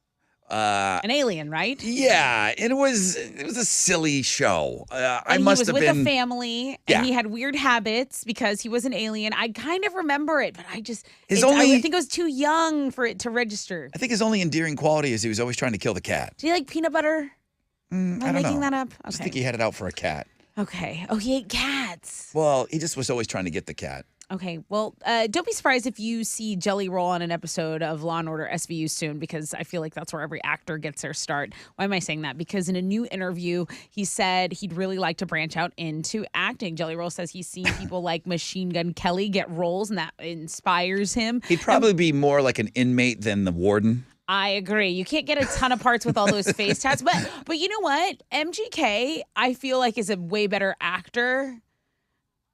An alien, right? Yeah, and it was a silly show. I And must he was have with been. a family, Yeah. and he had weird habits because he was an alien. I kind of remember it, but I just His I only- think I was too young for it to register. I think his only endearing quality is he was always trying to kill the cat. Do you like peanut butter? Am I I don't making know. that up? I just Okay. think he had it out for a cat. Okay. Oh, he ate cats. Well, he just was always trying to get the cat. Okay. Well, don't be surprised if you see Jelly Roll on an episode of Law and Order SVU soon, because I feel like that's where every actor gets their start. Why am I saying that? Because in a new interview, he said he'd really like to branch out into acting. Jelly Roll says he's seen people like Machine Gun Kelly get roles, and that inspires him. He'd probably be more like an inmate than the warden. I agree. You can't get a ton of parts with all those face tats, but you know what? MGK, I feel like, is a way better actor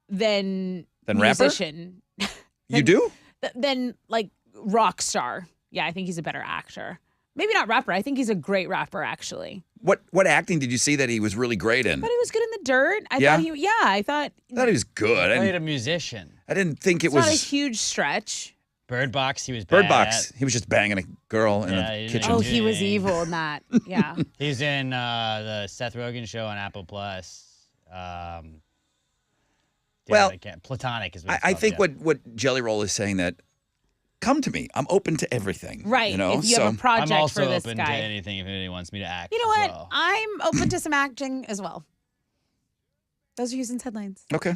than rapper? musician. You do? Than like rock star. Yeah, I think he's a better actor. Maybe not rapper. I think he's a great rapper, actually. What acting did you see that he was really great in? But he was good in the dirt. I Yeah? thought I thought I thought he was good. Played a musician. I didn't think it it's not a was huge stretch. Bird Box, he was Bird bad Box. at. He was just banging a girl in Yeah, a he didn't kitchen. Oh, do he was anything. evil in that. Yeah. He's in the Seth Rogen show on Apple Plus. Well, Platonic is what it's I called, think yeah. what Jelly Roll is saying that come to me. I'm open to everything. Right. You know? If you have a I'm project also for this open guy. to anything if anybody wants me to act. You know as what? well. I'm open to some acting as well. Those are Houston's headlines. Okay.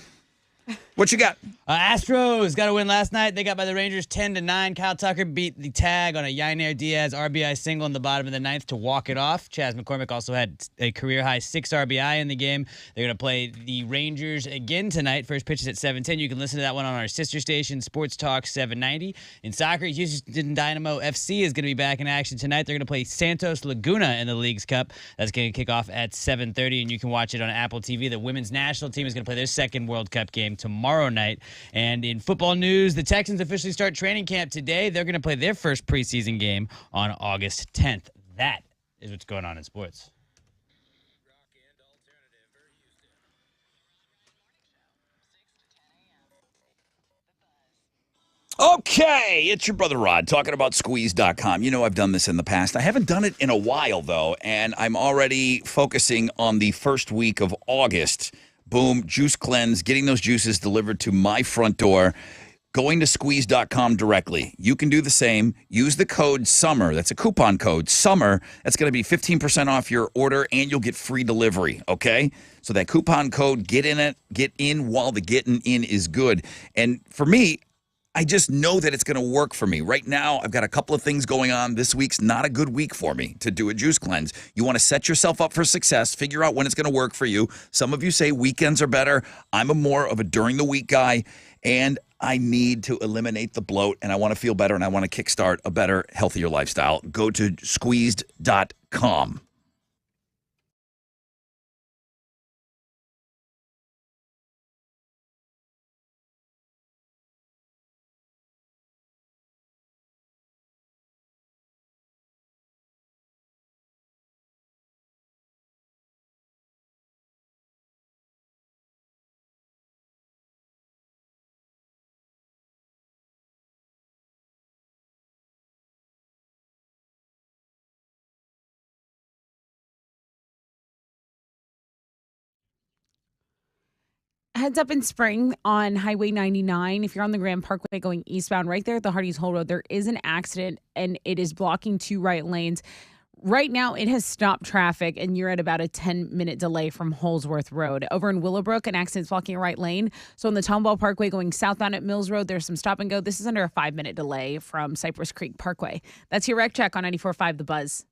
What you got? Astros got a win last night. They got by the Rangers 10-9. Kyle Tucker beat the tag on a Yainer Diaz RBI single in the bottom of the ninth to walk it off. Chas McCormick also had a career-high 6 RBI in the game. They're going to play the Rangers again tonight. First pitch is at 7:10. You can listen to that one on our sister station, Sports Talk 790. In soccer, Houston Dynamo FC is going to be back in action tonight. They're going to play Santos Laguna in the League's Cup. That's going to kick off at 7:30, and you can watch it on Apple TV. The women's national team is going to play their second World Cup game tomorrow night. And in football news, the Texans officially start training camp today. They're going to play their first preseason game on August 10th. That is what's going on in sports. Okay, it's your brother Rod talking about squeeze.com. You know I've done this in the past. I haven't done it in a while, though, and I'm already focusing on the first week of August. Boom, juice cleanse, getting those juices delivered to my front door, going to squeeze.com directly. You can do the same. Use the code SUMMER. That's a coupon code, SUMMER. That's going to be 15% off your order, and you'll get free delivery, okay? So that coupon code, get in while the getting in is good. And for me, I just know that it's going to work for me. Right now, I've got a couple of things going on. This week's not a good week for me to do a juice cleanse. You want to set yourself up for success, figure out when it's going to work for you. Some of you say weekends are better. I'm more of a during the week guy, and I need to eliminate the bloat, and I want to feel better, and I want to kickstart a better, healthier lifestyle. Go to squeezed.com. Heads up in spring on Highway 99. If you're on the Grand Parkway going eastbound, right there at the Hardee's Hole Road, there is an accident and it is blocking 2 right lanes. Right now, it has stopped traffic, and you're at about a 10-minute delay from Holsworth Road. Over in Willowbrook, an accident's blocking a right lane. So on the Tomball Parkway going southbound at Mills Road, there's some stop and go. This is under a 5-minute delay from Cypress Creek Parkway. That's your Rec Check on 94.5 The Buzz.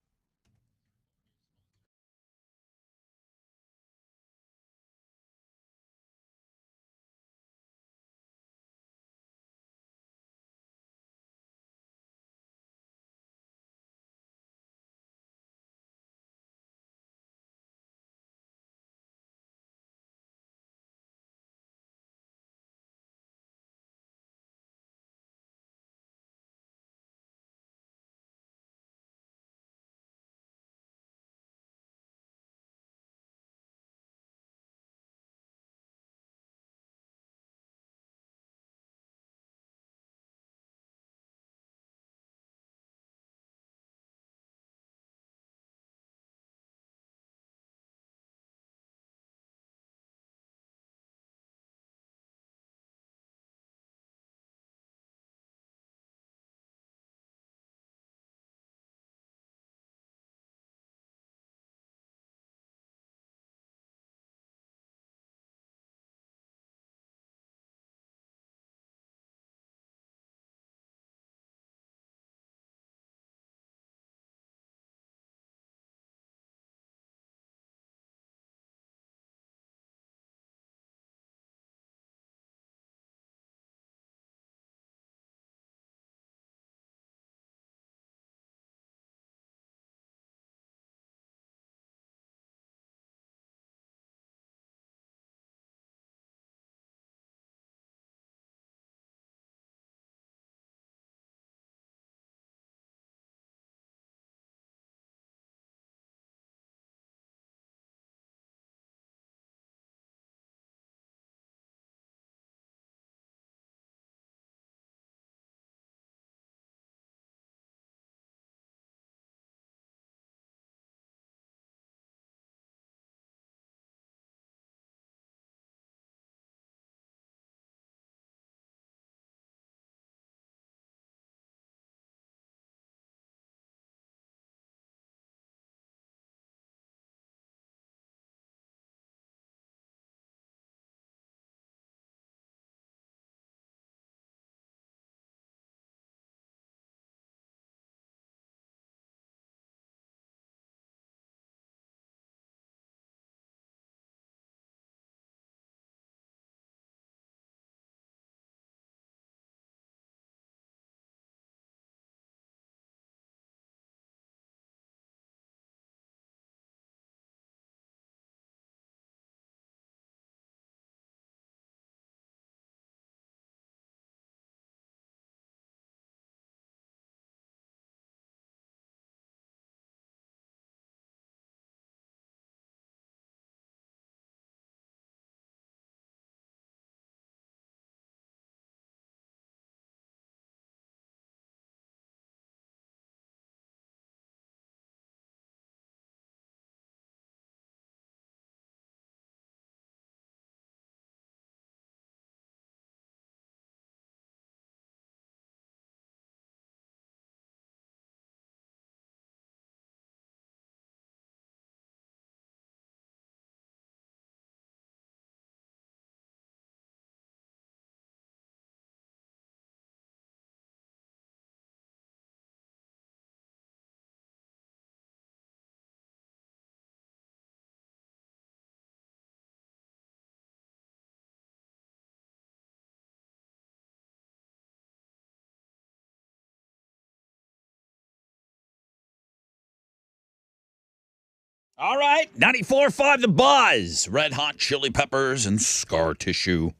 All right. 94.5 The Buzz. Red Hot Chili Peppers and Scar Tissue.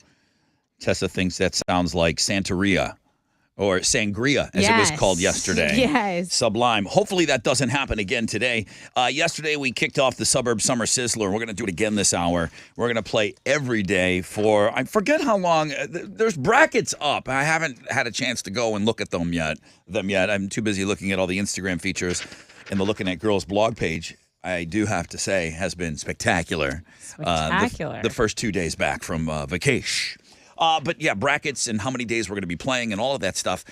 Tessa thinks that sounds like Santeria or Sangria, as it was called yesterday. Yes. Sublime. Hopefully that doesn't happen again today. Yesterday we kicked off the Suburb Summer Sizzler. We're going to do it again this hour. We're going to play every day for, I forget how long. There's brackets up. I haven't had a chance to go and look at them yet. I'm too busy looking at all the Instagram features and the Looking at Girls blog page. I do have to say has been spectacular. Spectacular. The first 2 days back from vacation. But yeah, brackets and how many days we're going to be playing and all of that stuff.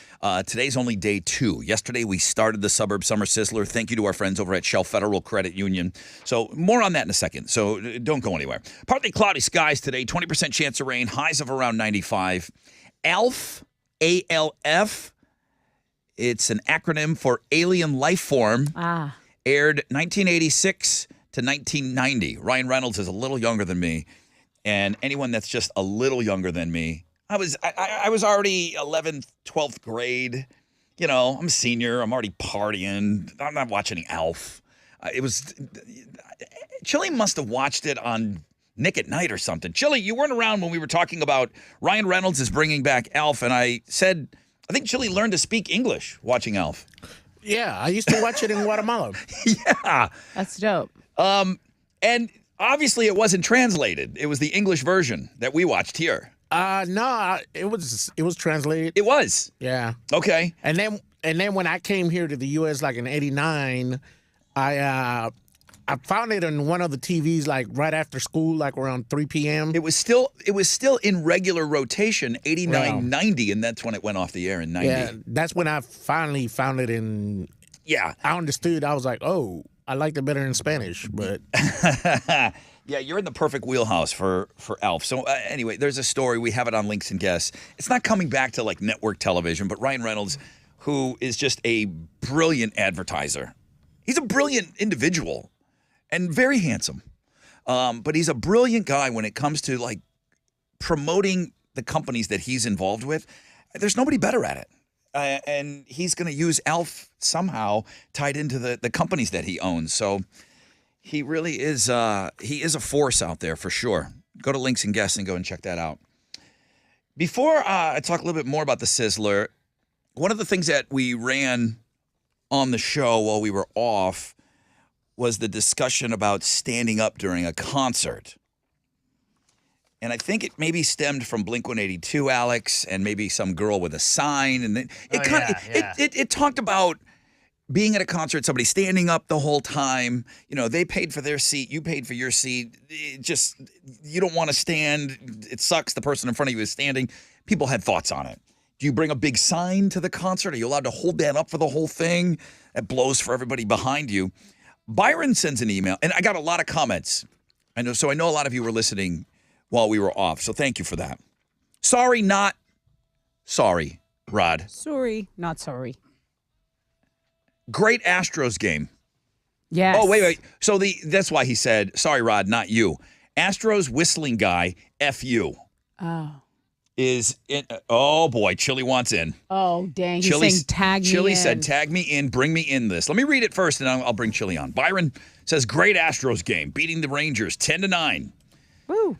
Today's only day 2. Yesterday we started the Suburb Summer Sizzler. Thank you to our friends over at Shell Federal Credit Union. So more on that in a second. So don't go anywhere. Partly cloudy skies today. 20% chance of rain. Highs of around 95. ALF, A-L-F. It's an acronym for Alien Life Form. Aired 1986 to 1990. Ryan Reynolds is a little younger than me. And anyone that's just a little younger than me, I was already 11th, 12th grade. You know, I'm a senior. I'm already partying. I'm not watching ALF. Chili must have watched it on Nick at Night or something. Chili, you weren't around when we were talking about Ryan Reynolds is bringing back ALF. And I said, I think Chili learned to speak English watching ALF. Yeah, I used to watch it in Guatemala. Yeah. That's dope. And obviously it wasn't translated. It was the English version that we watched here. No, it was translated. It was. Yeah. Okay. And then when I came here to the U.S. like in '89, I found it on one of the TVs like right after school, like around 3 p.m. It was still in regular rotation, 89, 90, and that's when it went off the air in 90. Yeah, that's when I finally found it in. Yeah. I understood. I was like, oh, I liked it better in Spanish, but. Yeah, you're in the perfect wheelhouse for ALF. So anyway, there's a story. We have it on Links and Guests. It's not coming back to like network television, but Ryan Reynolds, who is just a brilliant advertiser. He's a brilliant individual and very handsome. But he's a brilliant guy when it comes to like promoting the companies that he's involved with. There's nobody better at it. And he's going to use ALF somehow tied into the companies that he owns. So he really is he is a force out there for sure. Go to Links and Guests and go and check that out. Before I talk a little bit more about the Sizzler, one of the things that we ran on the show while we were off was the discussion about standing up during a concert. And I think it maybe stemmed from Blink-182, Alex, and maybe some girl with a sign. And it talked about being at a concert, somebody standing up the whole time. You know, they paid for their seat, you paid for your seat. You don't want to stand. It sucks. The person in front of you is standing. People had thoughts on it. Do you bring a big sign to the concert? Are you allowed to hold that up for the whole thing? That blows for everybody behind you. Byron sends an email, and I got a lot of comments. I know a lot of you were listening while we were off, so thank you for that. Sorry, not sorry, Rod. Sorry, not sorry. Great Astros game. Yes. Oh, wait. So that's why he said, sorry, Rod, not you. Astros whistling guy, F you. Oh. Is in. Oh, boy, Chili wants in. Oh, dang. He's saying tag me Chili in. said, tag me in, bring me in this. Let me read it first, and I'll bring Chili on. Byron says, great Astros game, beating the Rangers 10-9. Woo.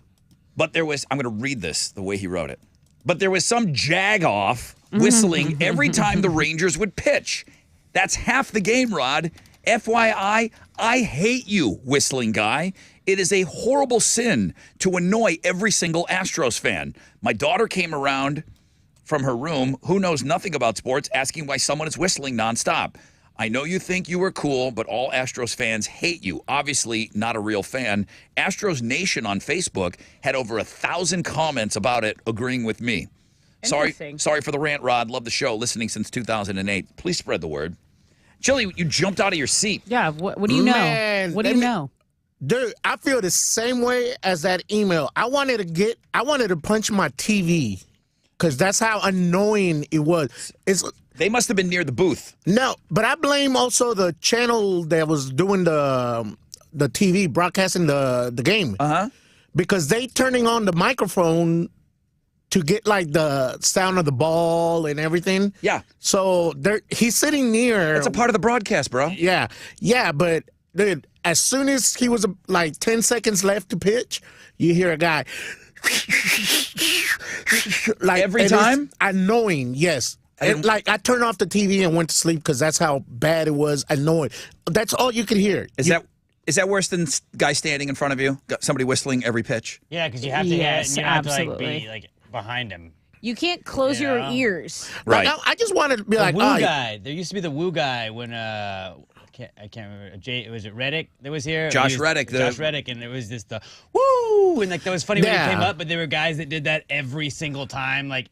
But there was, I'm going to read this the way he wrote it. But there was some jag-off whistling every time the Rangers would pitch. That's half the game, Rod. FYI, I hate you, whistling guy. It is a horrible sin to annoy every single Astros fan. My daughter came around from her room, who knows nothing about sports, asking why someone is whistling nonstop. I know you think you are cool, but all Astros fans hate you. Obviously, not a real fan. Astros Nation on Facebook had over 1,000 comments about it, agreeing with me. Sorry for the rant, Rod. Love the show. Listening since 2008. Please spread the word. Chili, you jumped out of your seat. Yeah. What do you know? Man, what do you know? Dude, I feel the same way as that email. I wanted to punch my TV because that's how annoying it was. They must have been near the booth. No, but I blame also the channel that was doing the TV broadcasting the game. Because they turning on the microphone to get like the sound of the ball and everything. Yeah. So he's sitting near. That's a part of the broadcast, bro. Yeah, but dude, as soon as he was like 10 seconds left to pitch, you hear a guy. Like Every time? Annoying, yes. Like I turned off the TV and went to sleep because that's how bad it was. Annoying. That's all you could hear. Is that worse than guy standing in front of you? Got somebody whistling every pitch? Yeah, because you have to Yes, hit it, and you have to absolutely. be like behind him. You can't close your Yeah. ears. Right. Like, I just wanted to be The like, woo oh, guy. There used to be the woo guy when I can't remember. Was it Reddick that was here? Josh He was- Reddick, Josh Reddick, and it was just the woo, and like that was funny when he Yeah. came up. But there were guys that did that every single time, like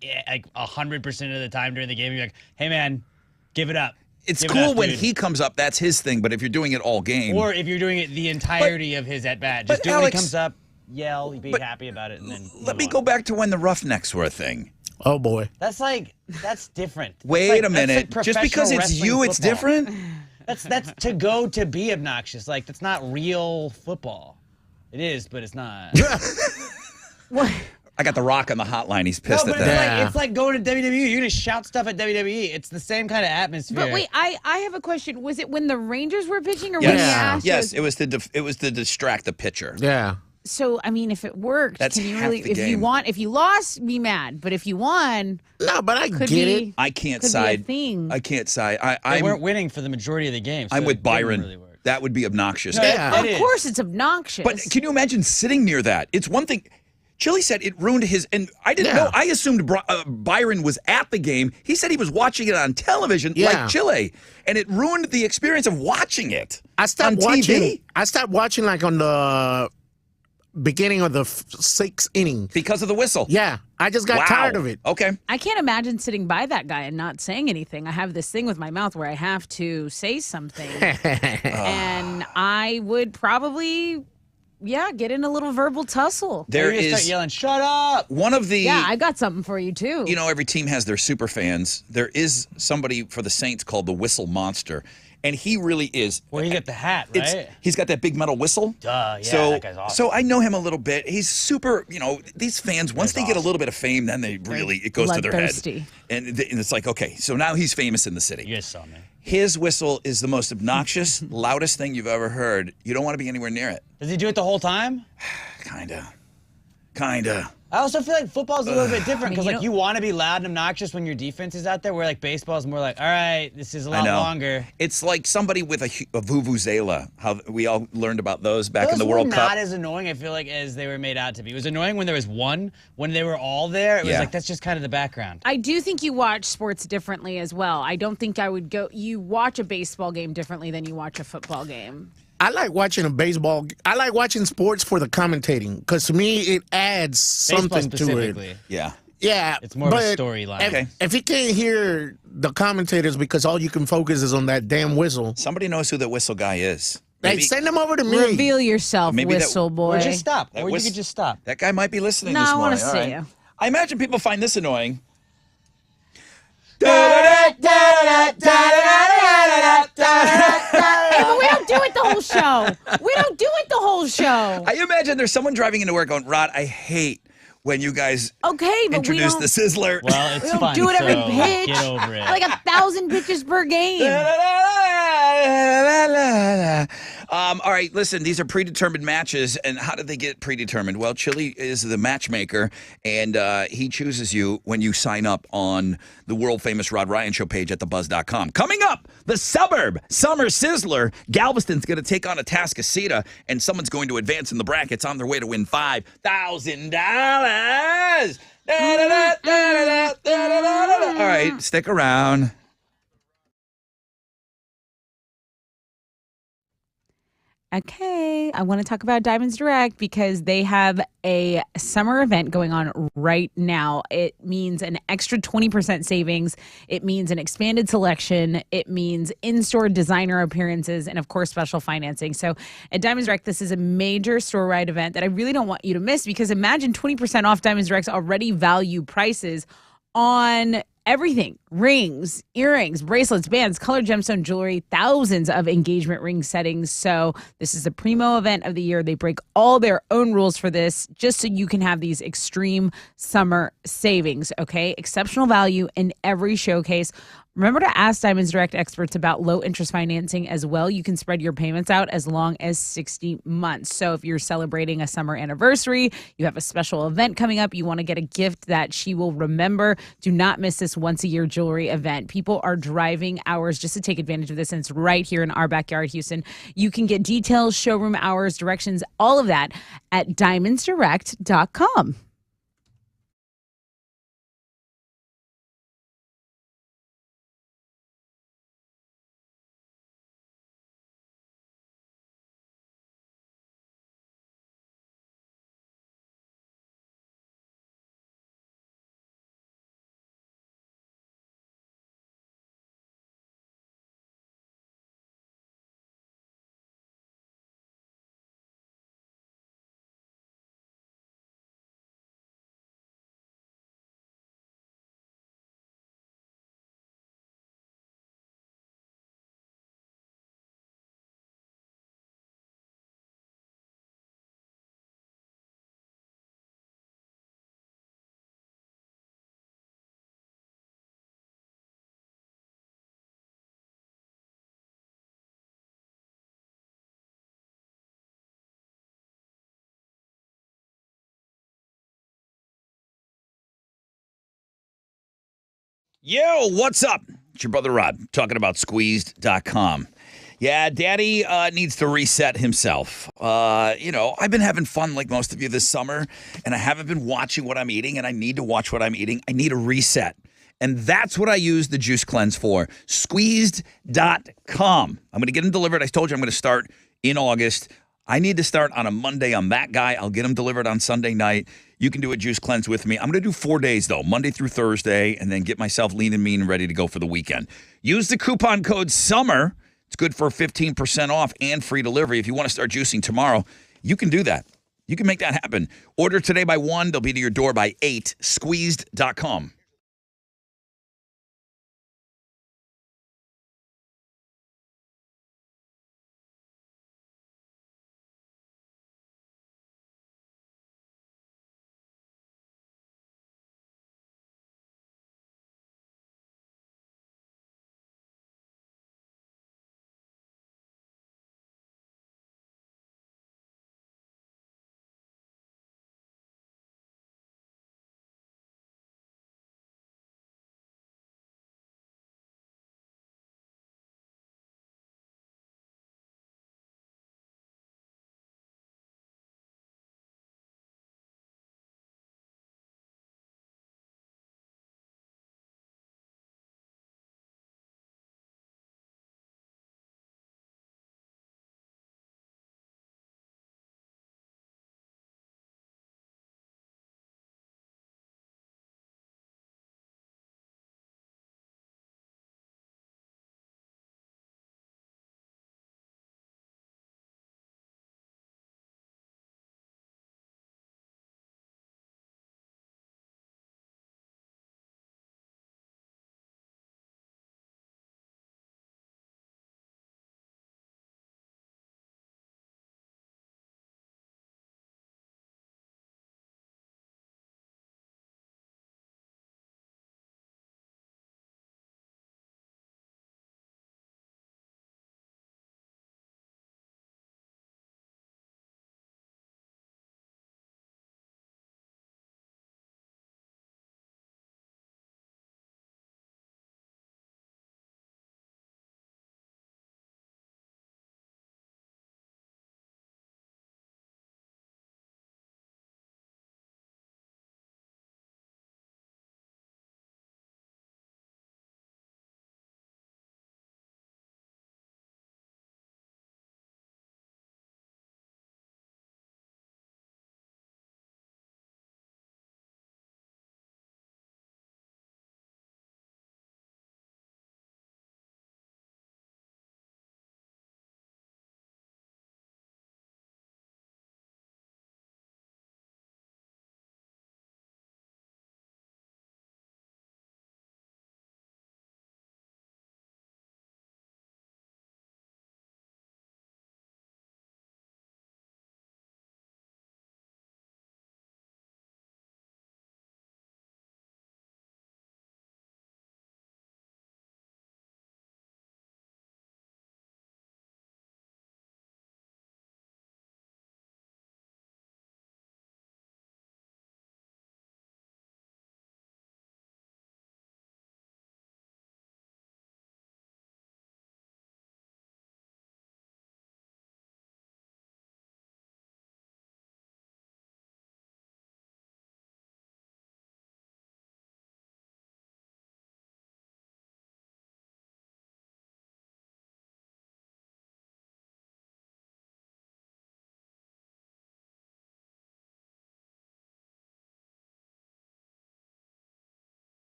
100% of the time during the game. You're like, hey man, give it up. It's Give it cool up, when dude. he comes up. That's his thing. But if you're doing it all game, Or if you're doing it the entirety of his at bat, just but do it when he Alex- comes up, yell, be but happy about it, and then let move me on. go back to when the Roughnecks were a thing. oh boy. That's different. Wait That's a like minute. Just because professional it's wrestling you, it's football. different? That's to go to be obnoxious. Like that's not real football. It is, but it's not. What? I got The Rock on the hotline. He's No, pissed but at it's that. like, it's like going to WWE. You're gonna shout stuff at WWE. It's the same kind of atmosphere. But wait, I have a question. Was it when the Rangers were pitching or when the Yes, Astros? yes. It was to distract the pitcher. Yeah. So I mean, if it worked, That's can you half really? the If you game. if you lost, be mad. But if you won, No, but I could get be. it. I can't could be a side. thing. I can't side. they I'm weren't winning for the majority of the game. So I'm it with didn't Byron. Really work. That would be obnoxious. No, Yeah. it Of is. course, it's obnoxious. But can you imagine sitting near that? It's one thing. Chili said it ruined his, and I didn't Yeah. know. I assumed Byron was at the game. He said he was watching it on television, Yeah. like Chile, and it ruined the experience of watching it. I stopped on watching. TV I stopped watching like on the beginning of the sixth inning. because of the whistle. Yeah, I just got Wow. tired of it. Okay. I can't imagine sitting by that guy and not saying anything. I have this thing with my mouth where I have to say something, and I would probably, get in a little verbal tussle. There You're gonna start is yelling, "Shut up!" one of the. Yeah, I got something for you too. You know, every team has their super fans. There is somebody for the Saints called the Whistle Monster, and he really is. Well, you got the hat, It's, right? he's got that big metal whistle. Duh, yeah, so, that guy's awesome. So I know him a little bit. He's super, these fans, once they get a little bit of fame, then it goes to their head. bloodthirsty. And it's like, okay, so now he's famous in the city. You guys saw me. His whistle is the most obnoxious, loudest thing you've ever heard. You don't want to be anywhere near it. Does he do it the whole time? Kinda. I also feel like football's a little bit different because you like know- you want to be loud and obnoxious when your defense is out there. Where like baseball's more like, all right, this is a I lot know. longer. It's like somebody with a vuvuzela. How we all learned about those back in Those the were World not Cup. as annoying, I feel like, as they were made out to be. It was annoying when there was one. When they were all there, it was Yeah. like that's just kind of the background. I do think you watch sports differently as well. I don't think I would go. You watch a baseball game differently than you watch a football game. I like watching a baseball. I like watching sports for the commentating because to me it adds Baseball something to it. specifically. Yeah. Yeah, It's more of a but storyline. If, Okay. if you can't hear the commentators because all you can focus is on that damn whistle, Somebody knows who the whistle guy is. hey, Maybe send them over to me. Reveal yourself, Maybe that- whistle boy. Or just stop. That Or you was- could just stop. that guy might be listening No, this I wanna morning. All see right. you. I imagine people find this annoying. Hey, but we don't do it the whole show. We don't do it the whole show. I imagine there's someone driving into work going, Rod, I hate when you guys Okay, but we introduce don't. the Sizzler. Well, it's We don't fun. do it every so pitch. Get over it. Like 1,000 pitches per game. All right, listen, these are predetermined matches, and how did they get predetermined? Well, Chili is the matchmaker, and he chooses you when you sign up on the world-famous Rod Ryan Show page at thebuzz.com. Coming up, the Suburb Summer Sizzler. Galveston's going to take on Atascocita, and someone's going to advance in the brackets on their way to win $5,000. All right, stick around. Okay, I want to talk about Diamonds Direct because they have a summer event going on right now. It means an extra 20% savings. It means an expanded selection. It means in-store designer appearances and, of course, special financing. So at Diamonds Direct, this is a major store-wide event that I really don't want you to miss because imagine 20% off Diamonds Direct's already value prices on everything: rings, earrings, bracelets, bands, colored gemstone jewelry, thousands of engagement ring settings. So this is a primo event of the year. They break all their own rules for this just so you can have these extreme summer savings, okay? Exceptional value in every showcase. Remember to ask Diamonds Direct experts about low interest financing as well. You can spread your payments out as long as 60 months. So if you're celebrating a summer anniversary, you have a special event coming up, you want to get a gift that she will remember, do not miss this once-a-year jewelry event. People are driving hours just to take advantage of this, and it's right here in our backyard, Houston. You can get details, showroom hours, directions, all of that at diamondsdirect.com. Yo, what's up? It's your brother Rod talking about squeezed.com. Yeah, Daddy needs to reset himself. I've been having fun like most of you this summer, and I haven't been watching what I'm eating, and I need to watch what I'm eating. I need a reset. And that's what I use the Juice Cleanse for. Squeezed.com. I'm going to get them delivered. I told you I'm going to start in August. I need to start on a Monday. I'm that guy. I'll get them delivered on Sunday night. You can do a juice cleanse with me. I'm going to do 4 days, though, Monday through Thursday, and then get myself lean and mean and ready to go for the weekend. Use the coupon code SUMMER. It's good for 15% off and free delivery. If you want to start juicing tomorrow, you can do that. You can make that happen. Order today by 1. They'll be to your door by 8. Squeezed.com.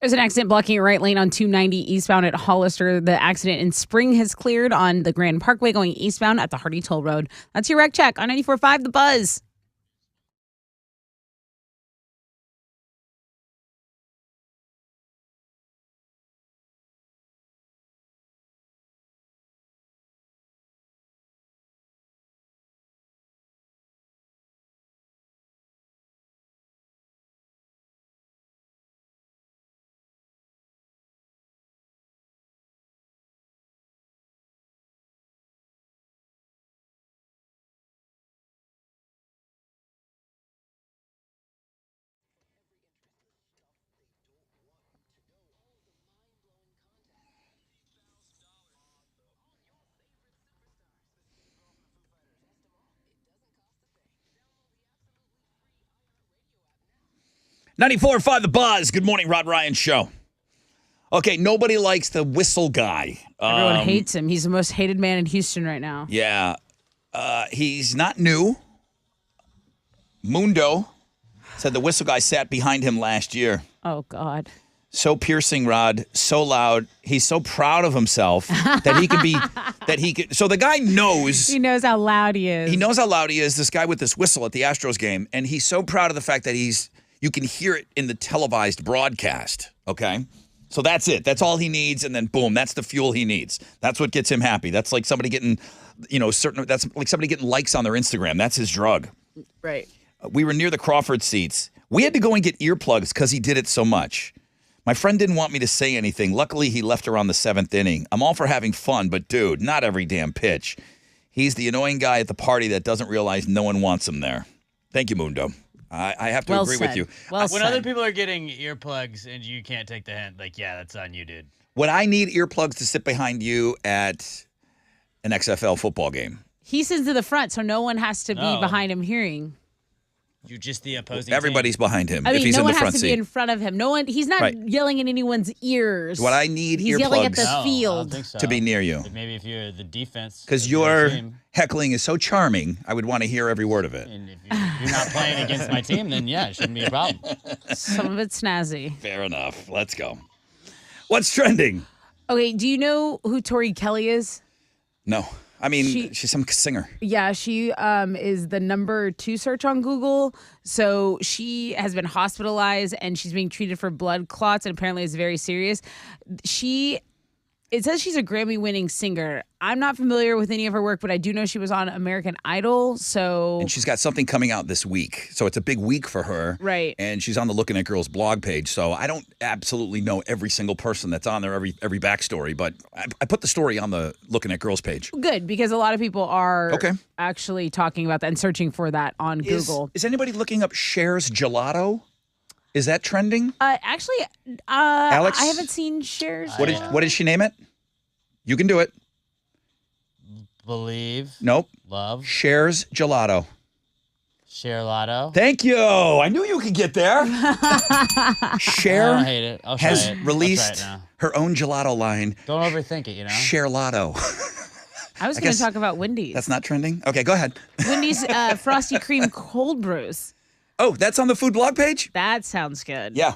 There's an accident blocking your right lane on 290 eastbound at Hollister. The accident in Spring has cleared on the Grand Parkway going eastbound at the Hardy Toll Road. That's your wreck check on 94.5 The Buzz. .94.5 The Buzz. Good morning, Rod Ryan Show. Okay, nobody likes the whistle guy. Everyone hates him. He's the most hated man in Houston right now. Yeah. He's not new. Mundo said the whistle guy sat behind him last year. Oh, God. So piercing, Rod, so loud. He's so proud of himself that he could. So the guy knows. He knows how loud he is. He knows how loud he is, this guy with this whistle at the Astros game. And he's so proud of the fact that you can hear it in the televised broadcast. Okay. So that's it. That's all he needs. And then boom, that's the fuel he needs. That's what gets him happy. That's like somebody getting, that's like somebody getting likes on their Instagram. That's his drug. Right. We were near the Crawford seats. We had to go and get earplugs because he did it so much. My friend didn't want me to say anything. Luckily, he left around the 7th inning. I'm all for having fun, but dude, not every damn pitch. He's the annoying guy at the party that doesn't realize no one wants him there. Thank you, Mundo. I have to agree with you. When other people are getting earplugs and you can't take the hint, yeah, that's on you, dude. Would I need earplugs to sit behind you at an XFL football game? He sits to the front, so no one has to be behind him hearing. You're just the opposing Everybody's team. behind him I mean, if he's no in one the front has to seat. be in front of him. No one. He's not yelling in anyone's ears. What I need He's earplugs yelling at the field. to be near you. Maybe if you're the defense. Because your heckling is so charming, I would want to hear every word of it. And if you're not playing against my team, then yeah, it shouldn't be a problem. Some of it's snazzy. Fair enough. Let's go. What's trending? Okay, do you know who Tori Kelly is? No. I mean, she's some singer. Yeah, she is the number 2 search on Google. So she has been hospitalized and she's being treated for blood clots and apparently it's very serious. It says she's a Grammy-winning singer. I'm not familiar with any of her work, but I do know she was on American Idol. And she's got something coming out this week. So it's a big week for her. Right. And she's on the Looking at Girls blog page. So I don't absolutely know every single person that's on there, every backstory. But I put the story on the Looking at Girls page. Good, because a lot of people are actually talking about that and searching for that on Google. Is anybody looking up Cher's Gelato? Is that trending? Actually, Alex? I haven't seen Cher's. What did she name it? You can do it. Believe. Nope. Love. Cher's Gelato. Share Lotto. Thank you. I knew you could get there. Cher I hate it. has released her own gelato line. Don't overthink it, you know? Share Lotto. I was going to talk about Wendy's. That's not trending? Okay, go ahead. Wendy's Frosty Cream Cold Brews. Oh, that's on the food blog page? That sounds good. Yeah.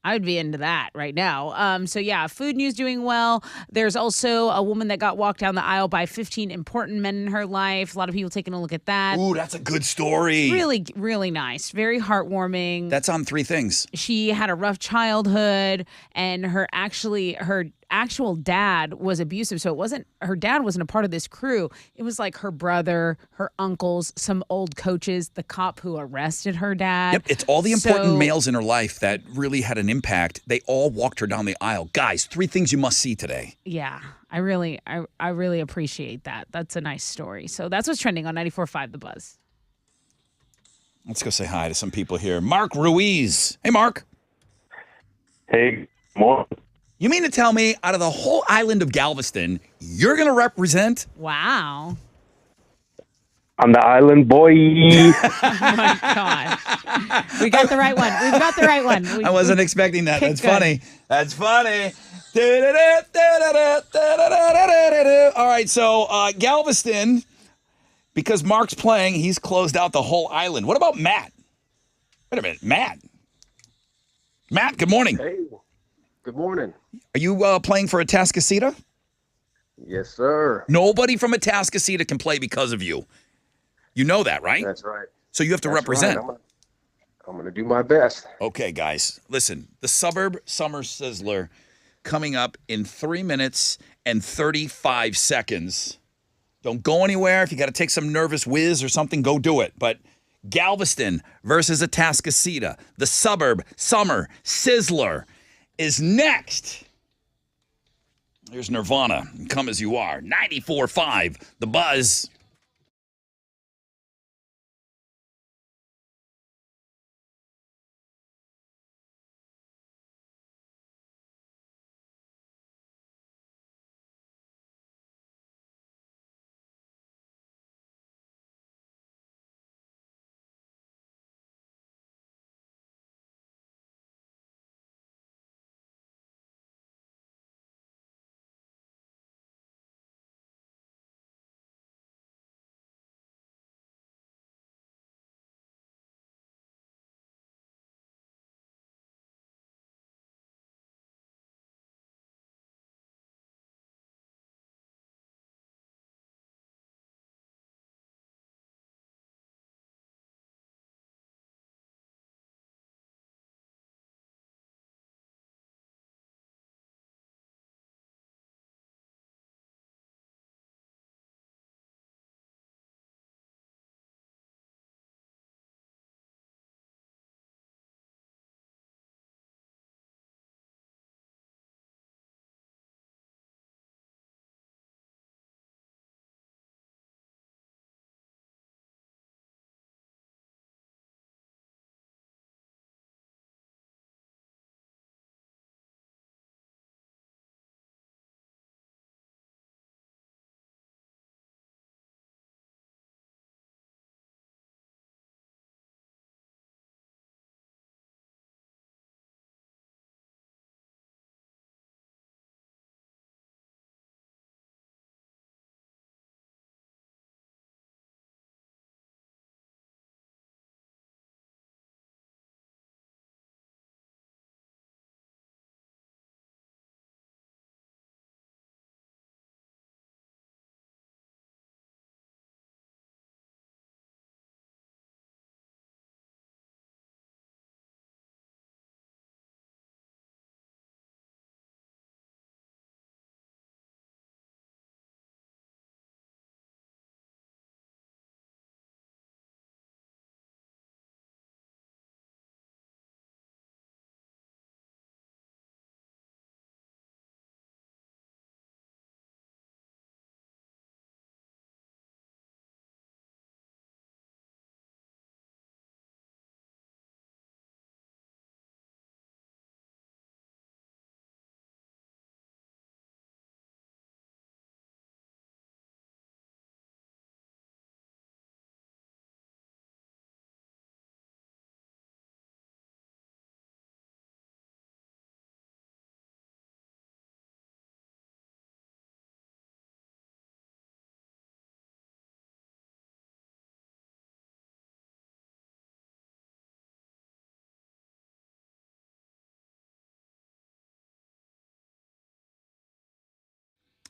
I would be into that right now. So yeah, food news doing well. There's also a woman that got walked down the aisle by 15 important men in her life. A lot of people taking a look at that. Ooh, that's a good story. Really, really nice. Very heartwarming. That's on 3 things. She had a rough childhood, and her actual dad was abusive. So her dad wasn't a part of this crew. It was like her brother, her uncles, some old coaches, the cop who arrested her dad. Yep, it's all the important males in her life that really had an impact. They all walked her down the aisle. Guys, 3 things you must see today. Yeah, I really appreciate that. That's a nice story. So that's what's trending on 94.5 The Buzz. Let's go say hi to some people here. Mark Ruiz. Hey, Mark. Hey, more. You mean to tell me out of the whole island of Galveston, you're going to represent? Wow. I'm the island boy. Oh, my God. We got the right one. We've got the right one. I wasn't expecting that. That's funny. That's funny. All right, so Galveston, because Mark's playing, he's closed out the whole island. What about Matt? Wait a minute, Matt. Matt, good morning. Good morning. Are you playing for Atascocita? Yes, sir. Nobody from Atascocita can play because of you. You know that, right? That's right. So you have to That's represent. Right. I'm going to do my best. Okay, guys, listen. The Suburb Summer Sizzler coming up in 3 minutes and 35 seconds. Don't go anywhere. If you got to take some nervous whiz or something, go do it. But Galveston versus Atascocita, the Suburb Summer Sizzler is next. Here's Nirvana, Come As You Are, 94.5, The Buzz.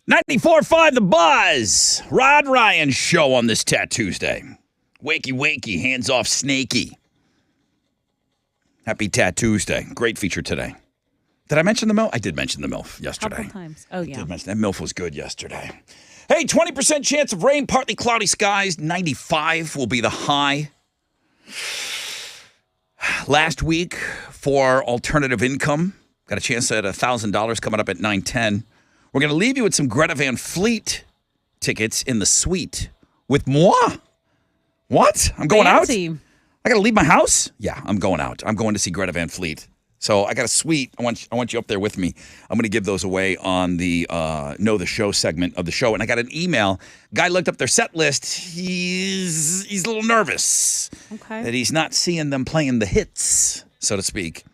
.5 The Buzz. Rod Ryan Show on this Tuesday. Wakey, wakey, hands off snaky. Happy Tuesday. Great feature today. Did I mention the MILF? I did mention the MILF yesterday. Couple times. Oh, yeah. Did mention that MILF was good yesterday. Hey, 20% chance of rain, partly cloudy skies. 95 will be the high. Last week for alternative income, got a chance at $1,000 coming up at 9:10. We're going to leave you with some Greta Van Fleet tickets in the suite with moi. What? I'm going Fancy. out? I got to leave my house? Yeah, I'm going out. I'm going to see Greta Van Fleet. So I got a suite. I want you up there with me. I'm going to give those away on the Know the Show segment of the show. And I got an email. Guy looked up their set list. He's a little nervous that he's not seeing them playing the hits, so to speak,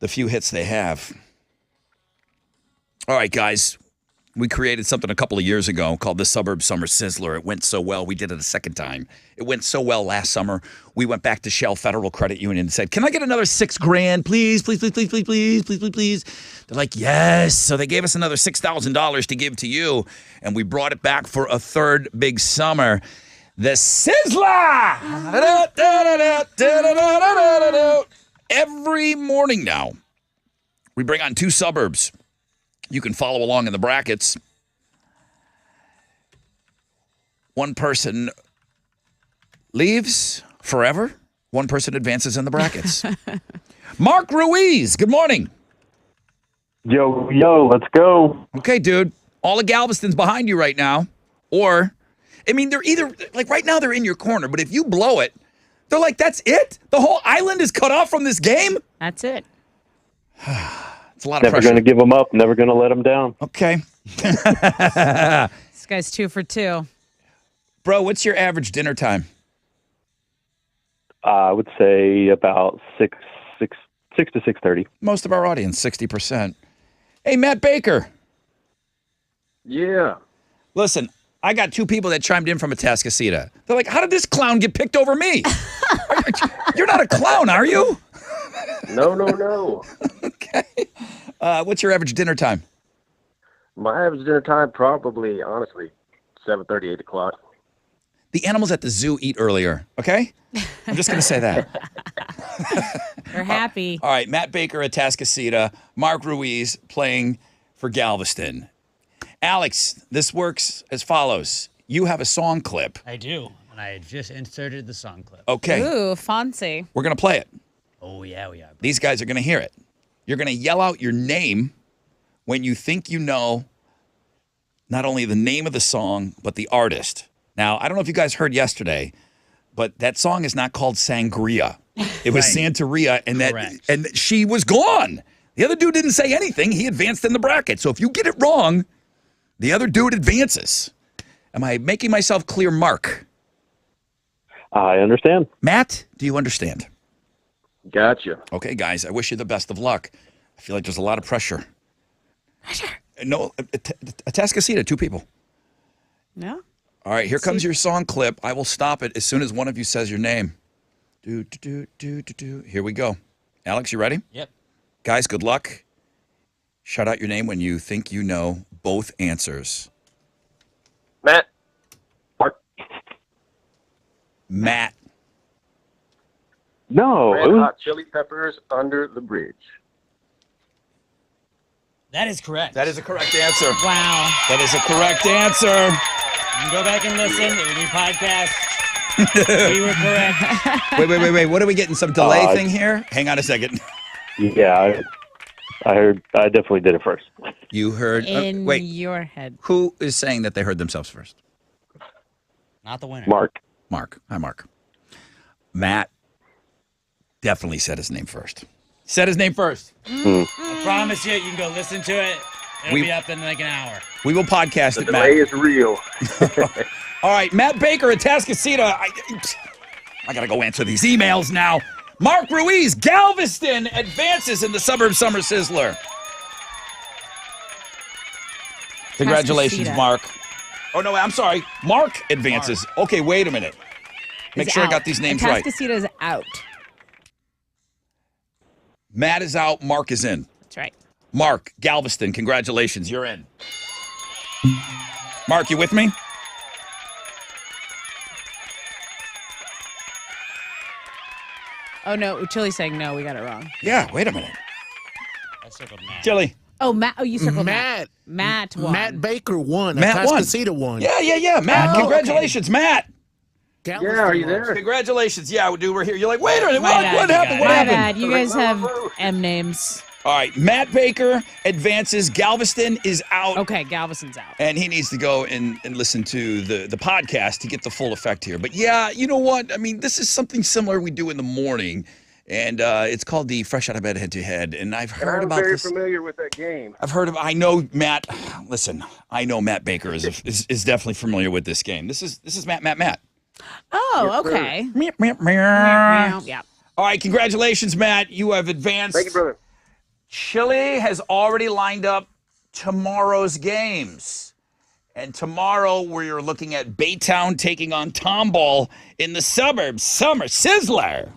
the few hits they have. All right, guys. We created something a couple of years ago called the Suburb Summer Sizzler. It went so well, we did it a second time. It went so well last summer, we went back to Shell Federal Credit Union and said, "Can I get another $6,000, please, please, please, please, please, please, please, please, please?" They're like, "Yes." So they gave us another $6,000 to give to you, and we brought it back for a third big summer. The Sizzler! Every morning now, we bring on two suburbs. You can follow along in the brackets. One person leaves forever. One person advances in the brackets. Mark Ruiz, good morning. Yo, let's go. Okay, dude. All of Galveston's behind you right now. Or, I mean, they're either, like right now they're in your corner, but if you blow it, they're like, that's it? The whole island is cut off from this game? That's it. It's a lot of Never pressure. going to give them up. Never going to let them down. Okay. This guy's 2 for 2. Bro, what's your average dinner time? I would say about 6 to 6:30. Most of our audience, 60%. Hey, Matt Baker. Yeah. Listen, I got two people that chimed in from Atascocita. They're like, how did this clown get picked over me? You're not a clown, are you? No. Okay. What's your average dinner time? My average dinner time probably, honestly, 7:30, 8 o'clock. The animals at the zoo eat earlier, okay? I'm just going to say that. They're happy. All right, Matt Baker at Atascocita, Mark Ruiz playing for Galveston. Alex, this works as follows. You have a song clip. I do, and I just inserted the song clip. Okay. Ooh, fancy. We're going to play it. Oh, yeah, we are. These guys are going to hear it. You're going to yell out your name when you think you know not only the name of the song, but the artist. Now, I don't know if you guys heard yesterday, but that song is not called Sangria. It was Santeria, and she was gone. The other dude didn't say anything. He advanced in the bracket. So if you get it wrong, the other dude advances. Am I making myself clear, Mark? I understand. Matt, do you understand? Gotcha. Okay, guys, I wish you the best of luck. I feel like there's a lot of pressure. No, Atascocita, two people. No? All right, here comes your song clip. I will stop it as soon as one of you says your name. Here we go. Alex, you ready? Yep. Guys, good luck. Shout out your name when you think you know both answers. Matt. Mark. Matt. No. Red Hot Chili Peppers, Under the Bridge. That is correct. That is a correct answer. Wow. That is a correct answer. You can go back and listen. It was a new podcast. We were correct. Wait. What are we getting? Some delay thing here? Hang on a second. Yeah, I heard. I definitely did it first. You heard. In wait. your head. Who is saying that they heard themselves first? Not the winner. Mark. Hi, Mark. Matt definitely said his name first. Said his name first. I promise you, you can go listen to it. It'll be up in like an hour. We will podcast The it, Matt. delay is real. All right, Matt Baker at Atascocita. I got to go answer these emails now. Mark Ruiz, Galveston advances in the Suburb Summer Sizzler. Congratulations, Atascocita. Mark. Oh, no, I'm sorry. Mark advances. Okay, wait a minute. Make Is sure I out. got these names right. Atascocita is out. Matt is out. Mark is in. That's right. Mark, Galveston, congratulations. You're in. Mark, you with me? Oh, no. Chili's saying no. We got it wrong. Yeah, wait a minute. I circled Matt. Chili. Oh, Matt. Oh, you circled Matt. Matt won. Matt Baker won. Matt won. Atascocita won. Yeah. Matt, Oh, congratulations, Matt. Galveston Yeah, are you won. there? Congratulations. Yeah, dude, we're here. You're like, wait a minute. My What, bad, what you happened? guys. What My happened? bad. You guys have M names. All right, Matt Baker advances. Galveston is out. Okay, Galveston's out. And he needs to go and listen to the podcast to get the full effect here. But yeah, you know what? I mean, this is something similar we do in the morning. And it's called the Fresh Out of Bed Head to Head. And I've heard I'm about very this. familiar with that game. I know Matt. Listen, I know Matt Baker is definitely familiar with this game. This is Matt. Oh, okay. Yeah. All right, congratulations, Matt. You have advanced. Thank you, brother. Chili has already lined up tomorrow's games. And tomorrow we're looking at Baytown taking on Tomball in the Suburbs Summer Sizzler.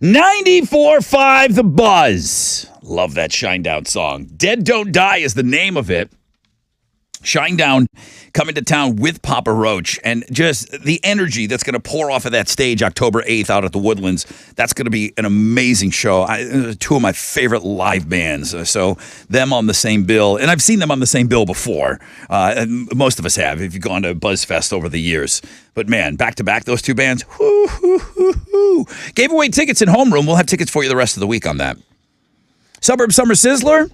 "94.5 The Buzz." Love that Shinedown song. "Dead Don't Die" is the name of it. Shinedown coming to town with Papa Roach, and just the energy that's going to pour off of that stage October 8th out at the Woodlands. That's going to be an amazing show. Two of my favorite live bands. So them on the same bill, and I've seen them on the same bill before. And most of us have if you've gone to BuzzFest over the years. But man, back to back, those two bands. Whoo, hoo, hoo, hoo. Gave away tickets in Homeroom. We'll have tickets for you the rest of the week on that. Suburb Summer Sizzler.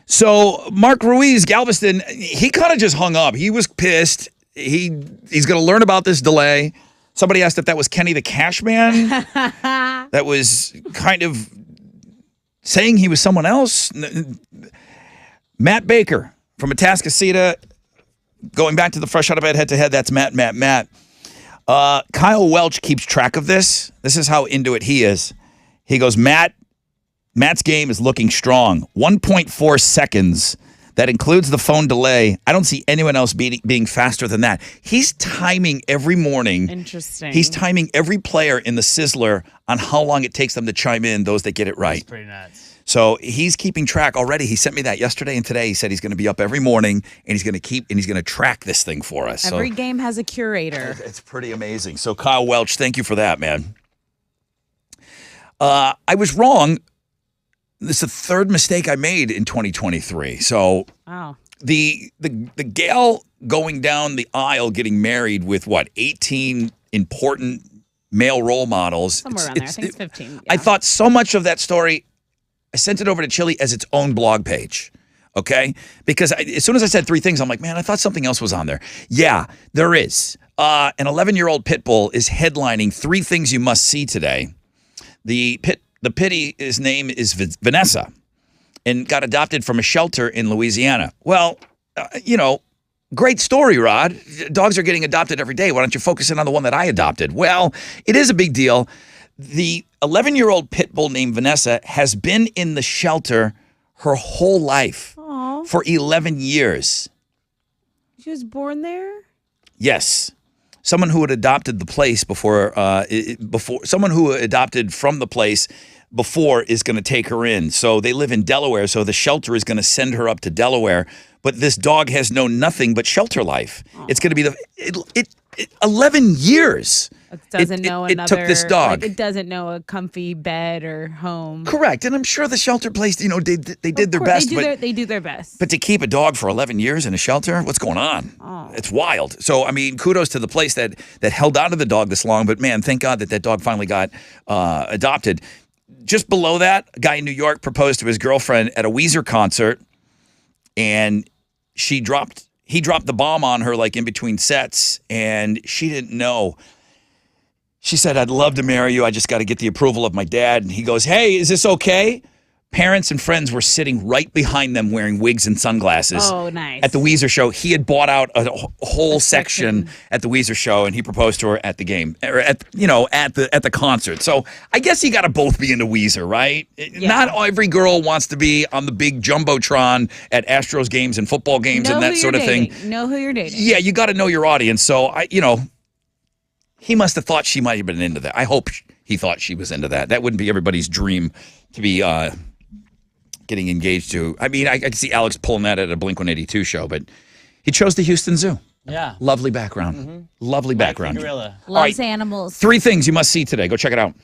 So Mark Ruiz, Galveston, he kind of just hung up. He was pissed. He's going to learn about this delay. Somebody asked if that was Kenny the Cash Man. That was kind of saying he was someone else. Matt Baker from Atascocita, going back to the Fresh Out of Bed head-to-head, that's Matt. Kyle Welch keeps track of this. This is how into it he is. He goes, Matt's game is looking strong. 1.4 seconds. That includes the phone delay. I don't see anyone else being faster than that. He's timing every morning. Interesting. He's timing every player in the Sizzler on how long it takes them to chime in, those that get it right. That's pretty nuts. So he's keeping track already. He sent me that yesterday and today. He said he's going to be up every morning and he's going to track this thing for us. Every game has a curator. It's pretty amazing. So Kyle Welch, thank you for that, man. I was wrong. This is the third mistake I made in 2023. So Wow. the gal going down the aisle getting married with 18 important male role models. Somewhere around there. I think it's 15. I thought so much of that story. I sent it over to Chili as its own blog page. Okay? Because as soon as I said three things, I'm like, man, I thought something else was on there. Yeah, there is. An 11-year-old pit bull is headlining three things you must see today. The pitty, his name is Vanessa, and got adopted from a shelter in Louisiana. Well, great story, Rod. Dogs are getting adopted every day. Why don't you focus in on the one that I adopted? Well, it is a big deal. The 11-year-old pit bull named Vanessa has been in the shelter her whole life for 11 years. She was born there? Yes. Someone who had adopted the place before someone who adopted from the place before is going to take her in. So they live in Delaware, so the shelter is going to send her up to Delaware. But this dog has known nothing but shelter life. It's going to be 11 years. It doesn't know it another. took this dog. Like, it doesn't know a comfy bed or home. Correct. And I'm sure the shelter place, they did their best. They do their best. But to keep a dog for 11 years in a shelter, what's going on? Oh. It's wild. So, I mean, kudos to the place that held on to the dog this long. But, man, thank God that dog finally got adopted. Just below that, a guy in New York proposed to his girlfriend at a Weezer concert, and he dropped the bomb on her like in between sets, and she didn't know. She said, "I'd love to marry you. I just got to get the approval of my dad." And he goes, "Hey, is this okay?" Parents and friends were sitting right behind them wearing wigs and sunglasses. Oh, nice. At the Weezer show. He had bought out a whole section at the Weezer show, and he proposed to her at the game, or at the concert. So I guess you got to both be into Weezer, right? Yeah. Not every girl wants to be on the big jumbotron at Astros games and football games and that sort of thing. Know who you're dating. Yeah, you got to know your audience. So he must have thought she might have been into that. I hope he thought she was into that. That wouldn't be everybody's dream to be getting engaged to. I mean, I could see Alex pulling that at a Blink-182 show, but he chose the Houston Zoo. Yeah. Lovely background. Mm-hmm. Lovely Like background. the gorilla. Loves animals. Three things you must see today. Go check it out.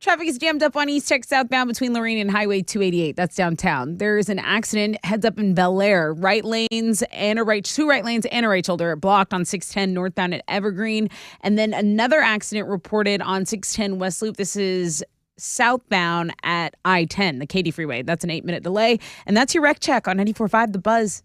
Traffic is jammed up on East Tech southbound between Lorraine and Highway 288. That's downtown. There is an accident heads up in Bel Air. Two right lanes and a right shoulder are blocked on 610 northbound at Evergreen. And then another accident reported on 610 West Loop. This is southbound at I-10, the Katy Freeway. That's an 8-minute delay. And that's your wreck check on 94.5 The Buzz.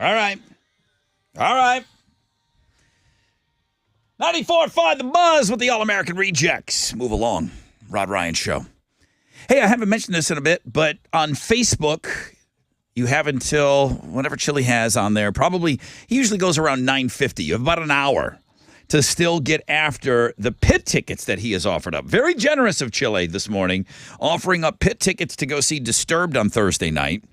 All right. All right. 94.5 The Buzz with the All-American Rejects. Move along. Rod Ryan Show. Hey, I haven't mentioned this in a bit, but on Facebook, you have until whatever Chili has on there. Probably, he usually goes around 9:50. You have about an hour to still get after the pit tickets that he has offered up. Very generous of Chile this morning, offering up pit tickets to go see Disturbed on Thursday night.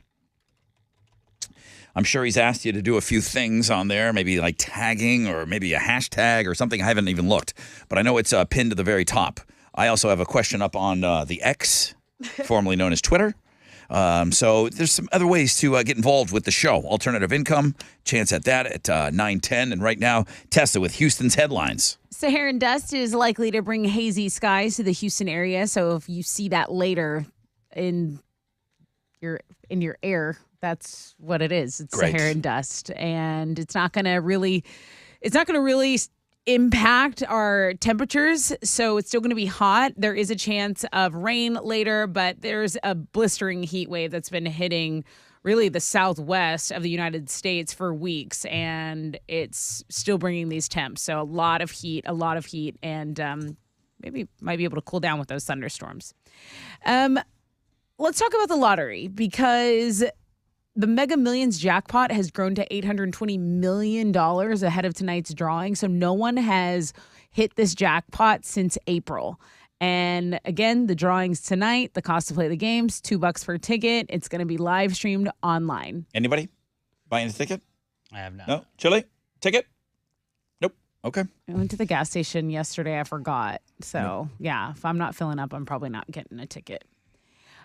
I'm sure he's asked you to do a few things on there, maybe like tagging or maybe a hashtag or something. I haven't even looked, but I know it's pinned to the very top. I also have a question up on the X, formerly known as Twitter. So there's some other ways to get involved with the show. Alternative income, chance at that at 9:10. And right now, Tessa with Houston's headlines. Saharan dust is likely to bring hazy skies to the Houston area. So if you see that later in your air, that's what it is. It's Great. Saharan dust, and it's not going to really impact our temperatures. So it's still going to be hot. There is a chance of rain later, but there's a blistering heat wave that's been hitting really the southwest of the United States for weeks, and it's still bringing these temps. So a lot of heat, and maybe might be able to cool down with those thunderstorms. Let's talk about the lottery, because the Mega Millions jackpot has grown to $820 million ahead of tonight's drawing. So no one has hit this jackpot since April. And again, the drawing's tonight. The cost to play the game's $2 per ticket. It's going to be live streamed online. Anybody buying a ticket? I have not. No? Chile? Ticket? Nope. Okay. I went to the gas station yesterday. I forgot. So, yeah, if I'm not filling up, I'm probably not getting a ticket.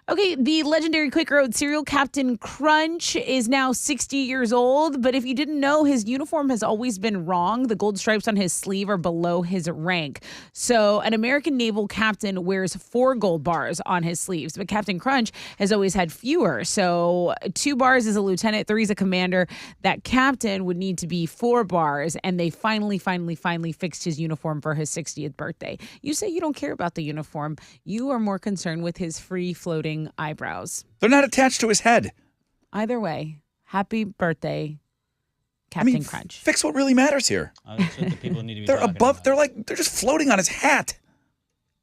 Okay, the legendary Quick Road cereal Captain Crunch is now 60 years old, but if you didn't know, his uniform has always been wrong. The gold stripes on his sleeve are below his rank. So an American naval captain wears 4 gold bars on his sleeves, but Captain Crunch has always had fewer. So 2 bars is a lieutenant, 3 is a commander. That captain would need to be 4 bars, and they finally fixed his uniform for his 60th birthday. You say you don't care about the uniform. You are more concerned with his free-floating eyebrows. They're not attached to his head. Either way, happy birthday, Captain Crunch. Fix what really matters here. That's what the people need to be They're talking above. about. They're just floating on his hat.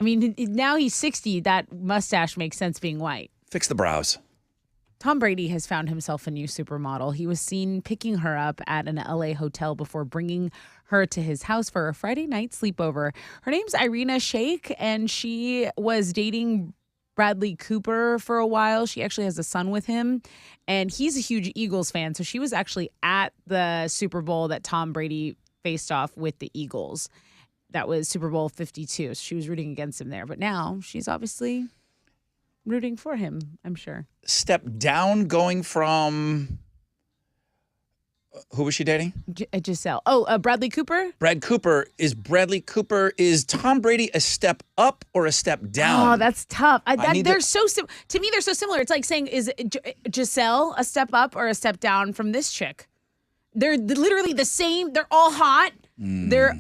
I mean, now he's 60. That mustache makes sense being white. Fix the brows. Tom Brady has found himself a new supermodel. He was seen picking her up at an LA hotel before bringing her to his house for a Friday night sleepover. Her name's Irina Shayk, and she was dating Bradley Cooper for a while. She actually has a son with him, and he's a huge Eagles fan. So she was actually at the Super Bowl that Tom Brady faced off with the Eagles. That was Super Bowl 52. So she was rooting against him there. But now she's obviously rooting for him, I'm sure. Step down going from... Who was she dating? Giselle. Oh, Bradley Cooper? Brad Cooper. Is Tom Brady a step up or a step down? Oh, that's tough. They're so to me, they're so similar. It's like saying, is Giselle a step up or a step down from this chick? They're literally the same. They're all hot. They're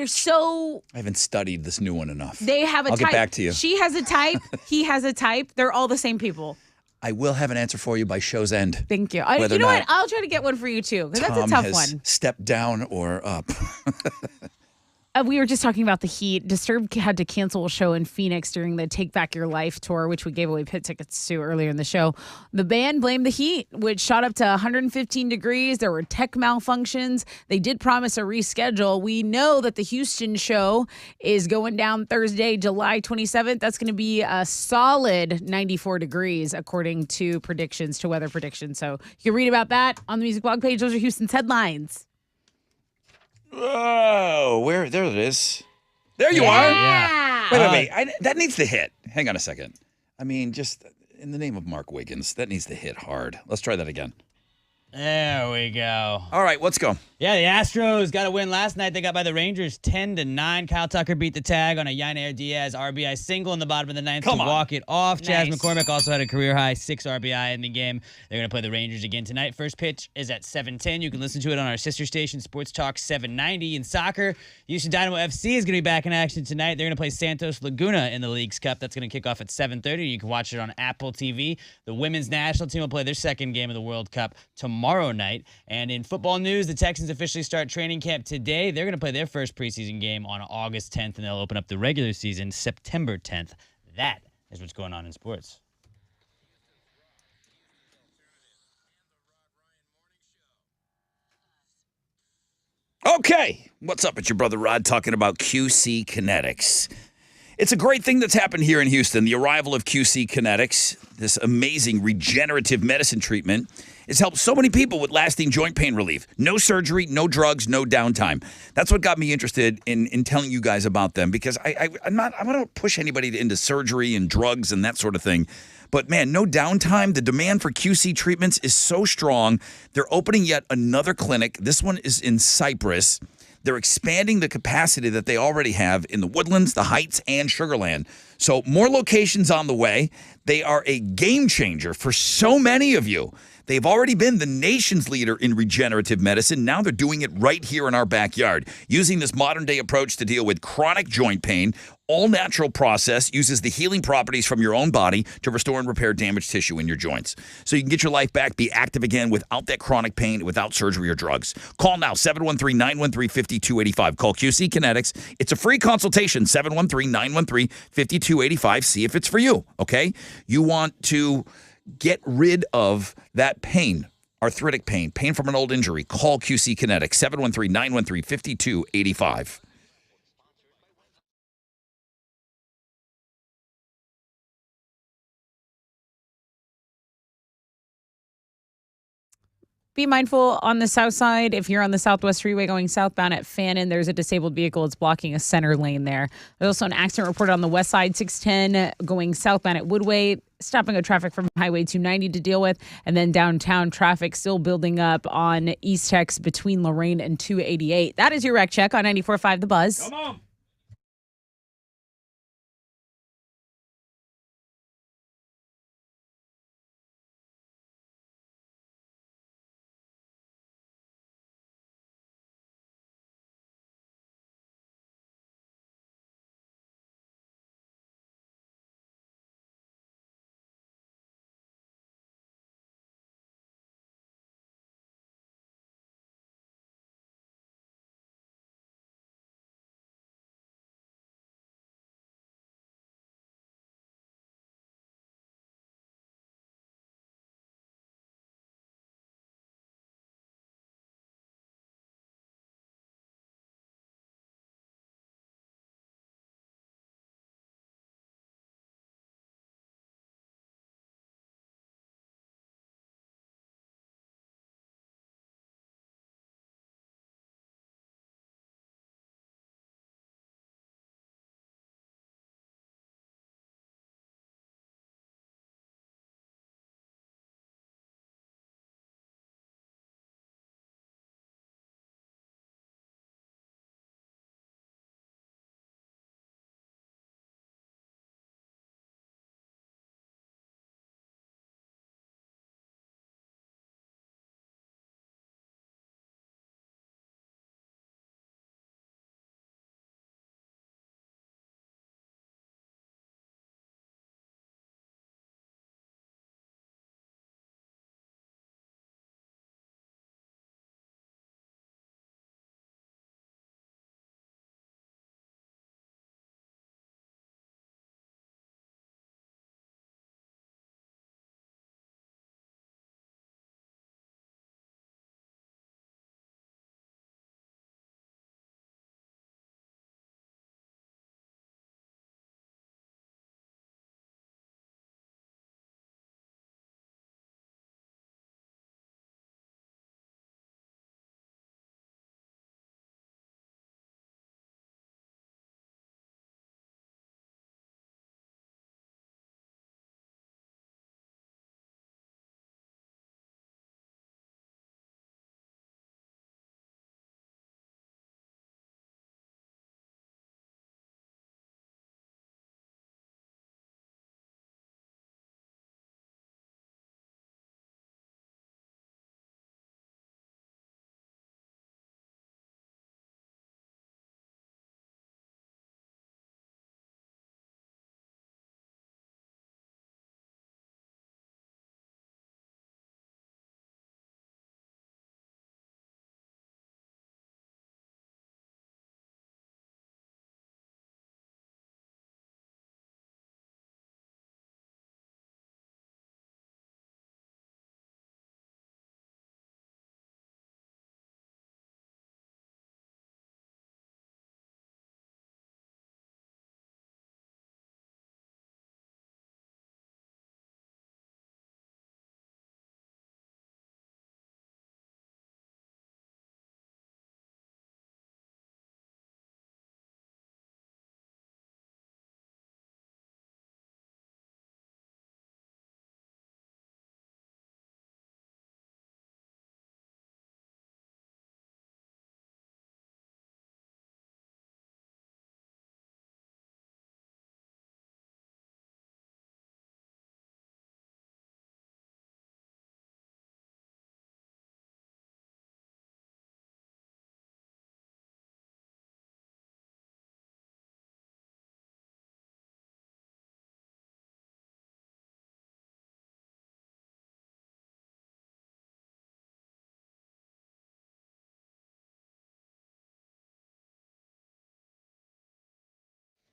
so... I haven't studied this new one enough. They have a type. I'll get back to you. She has a type. He has a type. They're all the same people. I will have an answer for you by show's end. Thank you. You know what? I'll try to get one for you, too, because that's a tough one. Step down or up. We were just talking about the heat. Disturbed had to cancel a show in Phoenix during the Take Back Your Life tour, which we gave away pit tickets to earlier in the show. The band blamed the heat, which shot up to 115 degrees. There were tech malfunctions. They did promise a reschedule. We know that the Houston show is going down Thursday, July 27th. That's going to be a solid 94 degrees, according to weather predictions. So you can read about that on the music blog page. Those are Houston's headlines. Oh, there it is. There you are. Yeah. Wait. That needs to hit. Hang on a second. I mean, just in the name of Mark Wiggins, that needs to hit hard. Let's try that again. There we go. All right, let's go. Yeah, the Astros got a win last night. They got by the Rangers 10-9. Kyle Tucker beat the tag on a Yainer Diaz RBI single in the bottom of the ninth to walk it off. Chas McCormick also had a career-high 6 RBI in the game. They're going to play the Rangers again tonight. First pitch is at 7:10. You can listen to it on our sister station, Sports Talk 790. In soccer, Houston Dynamo FC is going to be back in action tonight. They're going to play Santos Laguna in the League's Cup. That's going to kick off at 7:30. You can watch it on Apple TV. The women's national team will play their second game of the World Cup tomorrow night. And in football news, the Texans officially start training camp today. They're going to play their first preseason game on August 10th, and they'll open up the regular season September 10th. That is what's going on in sports. Oh, Okay, what's up? It's your brother Rod talking about QC Kinetics. It's a great thing that's happened here in Houston. The arrival of QC Kinetics, this amazing regenerative medicine treatment, has helped so many people with lasting joint pain relief. No surgery, no drugs, no downtime. That's what got me interested in telling you guys about them, because I don't push anybody into surgery and drugs and that sort of thing. But man, no downtime. The demand for QC treatments is so strong. They're opening yet another clinic. This one is in Cypress. They're expanding the capacity that they already have in the Woodlands, the Heights, and Sugarland. So more locations on the way. They are a game changer for so many of you. They've already been the nation's leader in regenerative medicine. Now they're doing it right here in our backyard, using this modern-day approach to deal with chronic joint pain. All-natural process uses the healing properties from your own body to restore and repair damaged tissue in your joints. So you can get your life back, be active again without that chronic pain, without surgery or drugs. Call now, 713-913-5285. Call QC Kinetics. It's a free consultation, 713-913-5285. See if it's for you, okay? You want to get rid of that pain, arthritic pain, pain from an old injury. Call QC Kinetics, 713-913-5285. Be mindful on the south side. If you're on the Southwest Freeway going southbound at Fannin, there's a disabled vehicle. It's blocking a center lane there. There's also an accident reported on the west side, 610 going southbound at Woodway, stopping a traffic from Highway 290 to deal with. And then downtown traffic still building up on East Tex between Lorraine and 288. That is your wreck check on 94.5 The Buzz. Come on.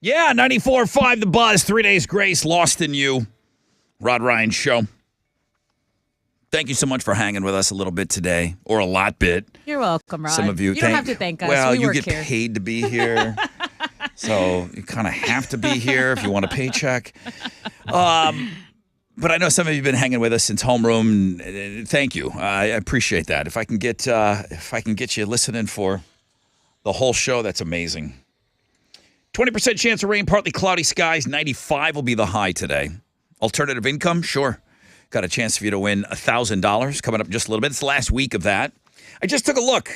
Yeah, 94.5 The Buzz. 3 Days Grace, Lost in You. Rod Ryan Show. Thank you so much for hanging with us a little bit today, or a lot bit. You're welcome, Rod. Some of you don't have to thank us. Well, we you work get here. paid to be here. So you kind of have to be here if you want a paycheck. But I know some of you have been hanging with us since homeroom. Thank you. I appreciate that. If I can get you listening for the whole show, that's amazing. 20% chance of rain, partly cloudy skies. 95 will be the high today. Alternative income, sure. Got a chance for you to win $1,000 coming up in just a little bit. It's the last week of that. I just took a look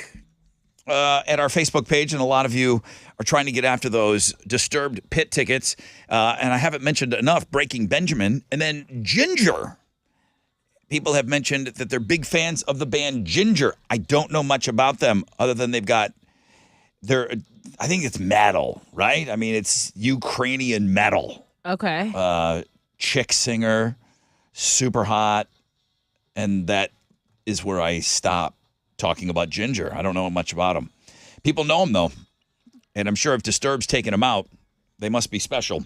at our Facebook page, and a lot of you are trying to get after those Disturbed pit tickets. And I haven't mentioned enough Breaking Benjamin and then Ginger. People have mentioned that they're big fans of the band Ginger. I don't know much about them other than I think it's metal, right? I mean, it's Ukrainian metal. Okay. Chick singer, super hot. And that is where I stop talking about Ginger. I don't know much about them. People know them, though. And I'm sure if Disturbed's taking them out, they must be special.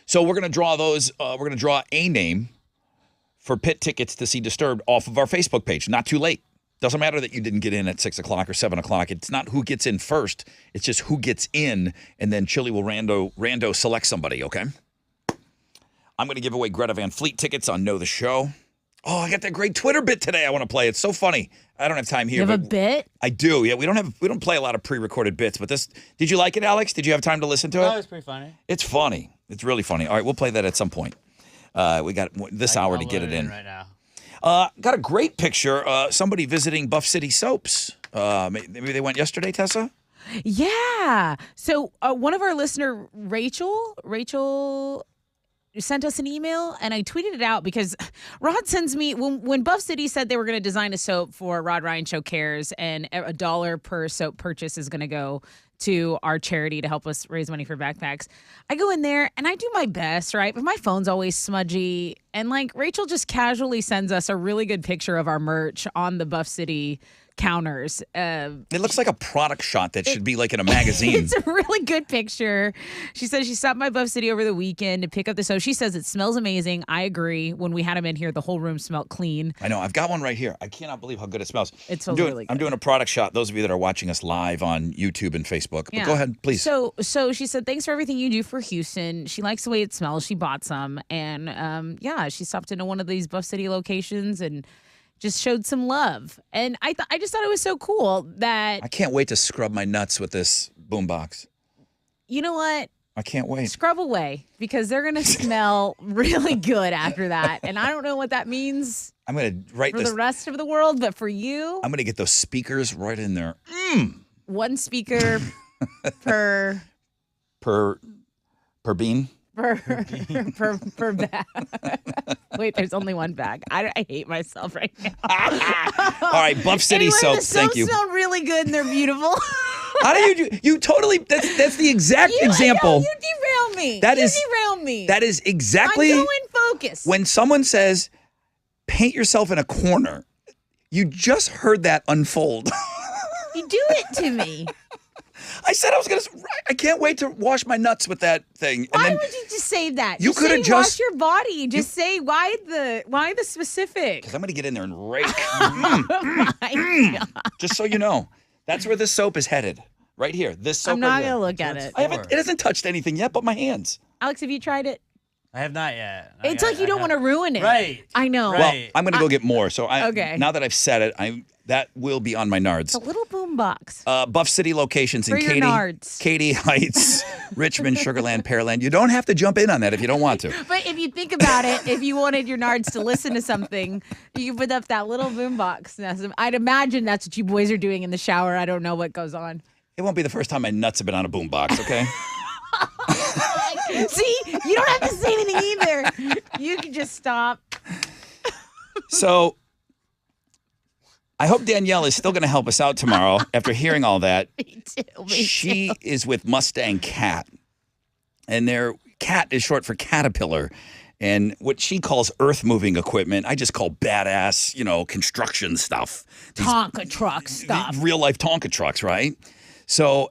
So we're going to draw those. We're going to draw a name for pit tickets to see Disturbed off of our Facebook page. Not too late. Doesn't matter that you didn't get in at 6 o'clock or 7 o'clock. It's not who gets in first. It's just who gets in, and then Chili will rando select somebody, okay? I'm going to give away Greta Van Fleet tickets on Know the Show. Oh, I got that great Twitter bit today I want to play. It's so funny. I don't have time here. You have a bit? I do. Yeah, we don't play a lot of pre-recorded bits, but this. Did you like it, Alex? Did you have time to listen to it? Oh, it's pretty funny. It's funny. It's really funny. All right, we'll play that at some point. We got this hour to get it in right now. Got a great picture. Somebody visiting Buff City Soaps. Maybe they went yesterday, Tessa? Yeah. So one of our listener, Rachel sent us an email, and I tweeted it out because Rod sends me, when Buff City said they were going to design a soap for Rod Ryan Show Cares, and $1 per soap purchase is going to go to our charity to help us raise money for backpacks. I go in there and I do my best, right? But my phone's always smudgy. And like Rachel just casually sends us a really good picture of our merch on the Buff City counters. It looks like a product shot that should be like in a magazine. It's a really good picture. She says she stopped by Buff City over the weekend to pick up the soap. She says it smells amazing. I agree. When we had them in here, the whole room smelled clean. I know. I've got one right here. I cannot believe how good it smells. It smells really good. I'm doing a product shot. Those of you that are watching us live on YouTube and Facebook. Yeah. But go ahead, please. So she said, thanks for everything you do for Houston. She likes the way it smells. She bought some. And she stopped into one of these Buff City locations and just showed some love. And I just thought it was so cool that... I can't wait to scrub my nuts with this boombox. You know what? I can't wait. Scrub away, because they're going to smell really good after that. And I don't know what that means I'm going to write for the rest of the world, but for you... I'm going to get those speakers right in there. One speaker per bean? per bag. Wait, there's only one bag. I hate myself right now. All right, Buff City anyway, soaps. Thank you. The soaps smell really good and they're beautiful. How do you do? You totally. That's the exact example. You derail me. That you is derail me. That is exactly. I'm going focus. When someone says, "Paint yourself in a corner," you just heard that unfold. You do it to me. I said I was going to. I can't wait to wash my nuts with that thing. Why would you just say that? You could have just wash your body. Just say why the specific. Because I'm going to get in there and rake. Oh my God. Just so you know, that's where this soap is headed. Right here. This soap. I'm not right going to here. look at it. I haven't. It hasn't touched anything yet, but my hands. Alex, have you tried it? I have not yet. It's like you don't want to ruin it. Right. I know. Well, I'm going to go get more. So Okay. Now that I've said it, that will be on my nards. It's a little boom box. Buff City locations in For your nards. Katy Heights, Richmond, Sugarland, Pearland. You don't have to jump in on that if you don't want to. But if you think about it, if you wanted your nards to listen to something, you put up that little boom box. I'd imagine that's what you boys are doing in the shower. I don't know what goes on. It won't be the first time my nuts have been on a boom box, okay? See, you don't have to say anything either. You can just stop. So I hope Danielle is still going to help us out tomorrow after hearing all that. Me too. She is with Mustang Cat, and their cat is short for Caterpillar. And what she calls earth-moving equipment, I just call badass, construction stuff. Tonka truck stuff. Real-life Tonka trucks, right? So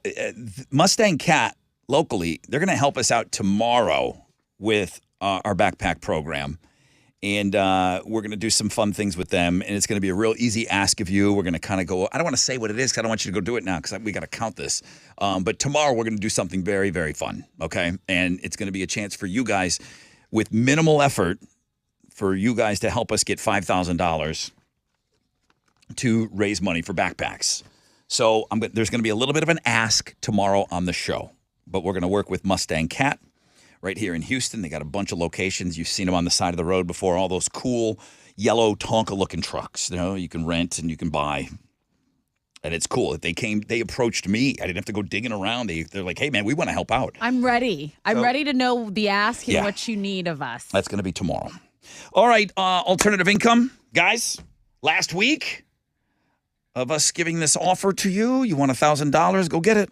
Mustang Cat locally, they're going to help us out tomorrow with our backpack program. And we're going to do some fun things with them. And it's going to be a real easy ask of you. We're going to kind of go, I don't want to say what it is because I don't want you to go do it now because we got to count this. But tomorrow we're going to do something very, very fun. Okay. And it's going to be a chance for you guys with minimal effort for you guys to help us get $5,000 to raise money for backpacks. So there's going to be a little bit of an ask tomorrow on the show. But we're going to work with Mustang Cat right here in Houston. They got a bunch of locations. You've seen them on the side of the road before, all those cool yellow Tonka-looking trucks. You can rent and you can buy. And it's cool. They approached me. I didn't have to go digging around. They're like, hey, man, we want to help out. I'm ready. I'm ready to know the ask and what you need of us. That's going to be tomorrow. All right, alternative income. Guys, last week of us giving this offer to you, you want $1,000, go get it.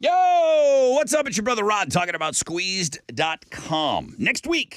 Yo, what's up? It's your brother Rod talking about squeezed.com. Next week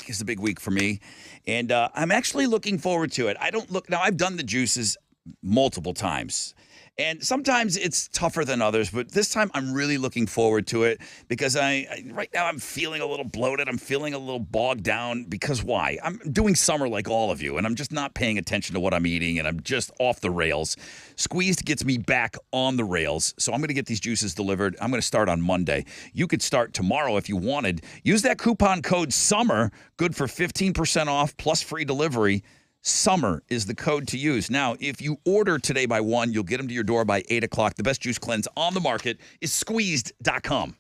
is the big week for me, and I'm actually looking forward to it. I've done the juices multiple times, and sometimes it's tougher than others, but this time I'm really looking forward to it because right now I'm feeling a little bloated. I'm feeling a little bogged down because why? I'm doing summer like all of you, and I'm just not paying attention to what I'm eating, and I'm just off the rails. Squeezed gets me back on the rails, so I'm going to get these juices delivered. I'm going to start on Monday. You could start tomorrow if you wanted. Use that coupon code SUMMER, good for 15% off plus free delivery. Summer is the code to use. Now, if you order today by 1, you'll get them to your door by 8 o'clock. The best juice cleanse on the market is squeezed.com.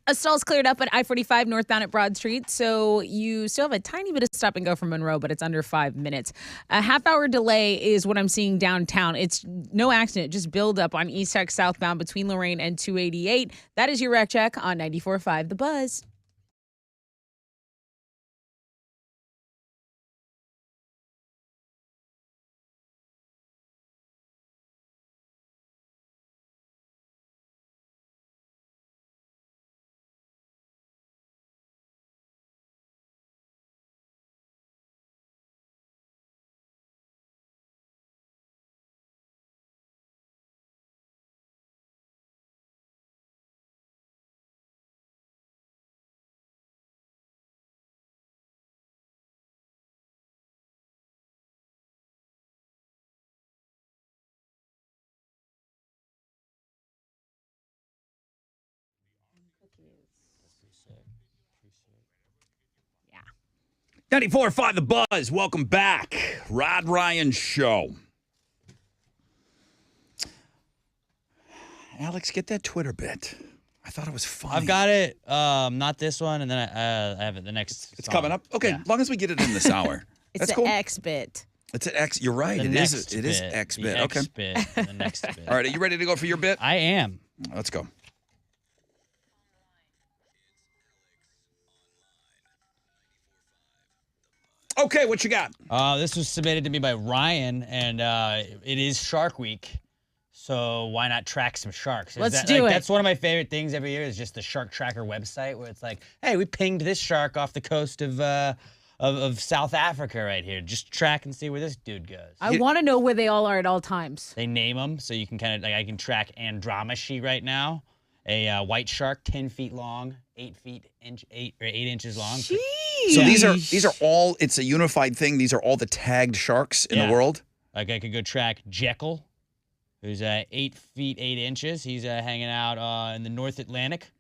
A stall's cleared up at I-45 northbound at Broad Street, so you still have a tiny bit of stop and go from Monroe, but it's under 5 minutes. A half-hour delay is what I'm seeing downtown. It's no accident, just build up on East Tech southbound between Lorraine and 288. That is your wreck check on 94.5 The Buzz. Yeah. 94.5 The Buzz. Welcome back. Rod Ryan Show. Alex, get that Twitter bit. I thought it was funny. I've got it. Not this one, and then I have it the next. It's song. coming up. Okay, Yeah. as long as we get it in this hour. It's That's the cool. X bit. It's an X. You're right. The It next is. It is bit, X the bit. X Okay. bit, and the next bit. All right. Are you ready to go for your bit? I am. Let's go. Okay, what you got? This was submitted to me by Ryan, and it is Shark Week. So why not track some sharks? Let's do it. That's one of my favorite things every year is just the Shark Tracker website where it's like, hey, we pinged this shark off the coast of South Africa right here. Just track and see where this dude goes. I want to know where they all are at all times. They name them so you can kind of like I can track Andromache right now, a white shark, 10 feet long, 8 inches long. So these are all. It's a unified thing. These are all the tagged sharks in the world. Like I could go track Jekyll, who's 8 feet 8 inches. He's hanging out in the North Atlantic,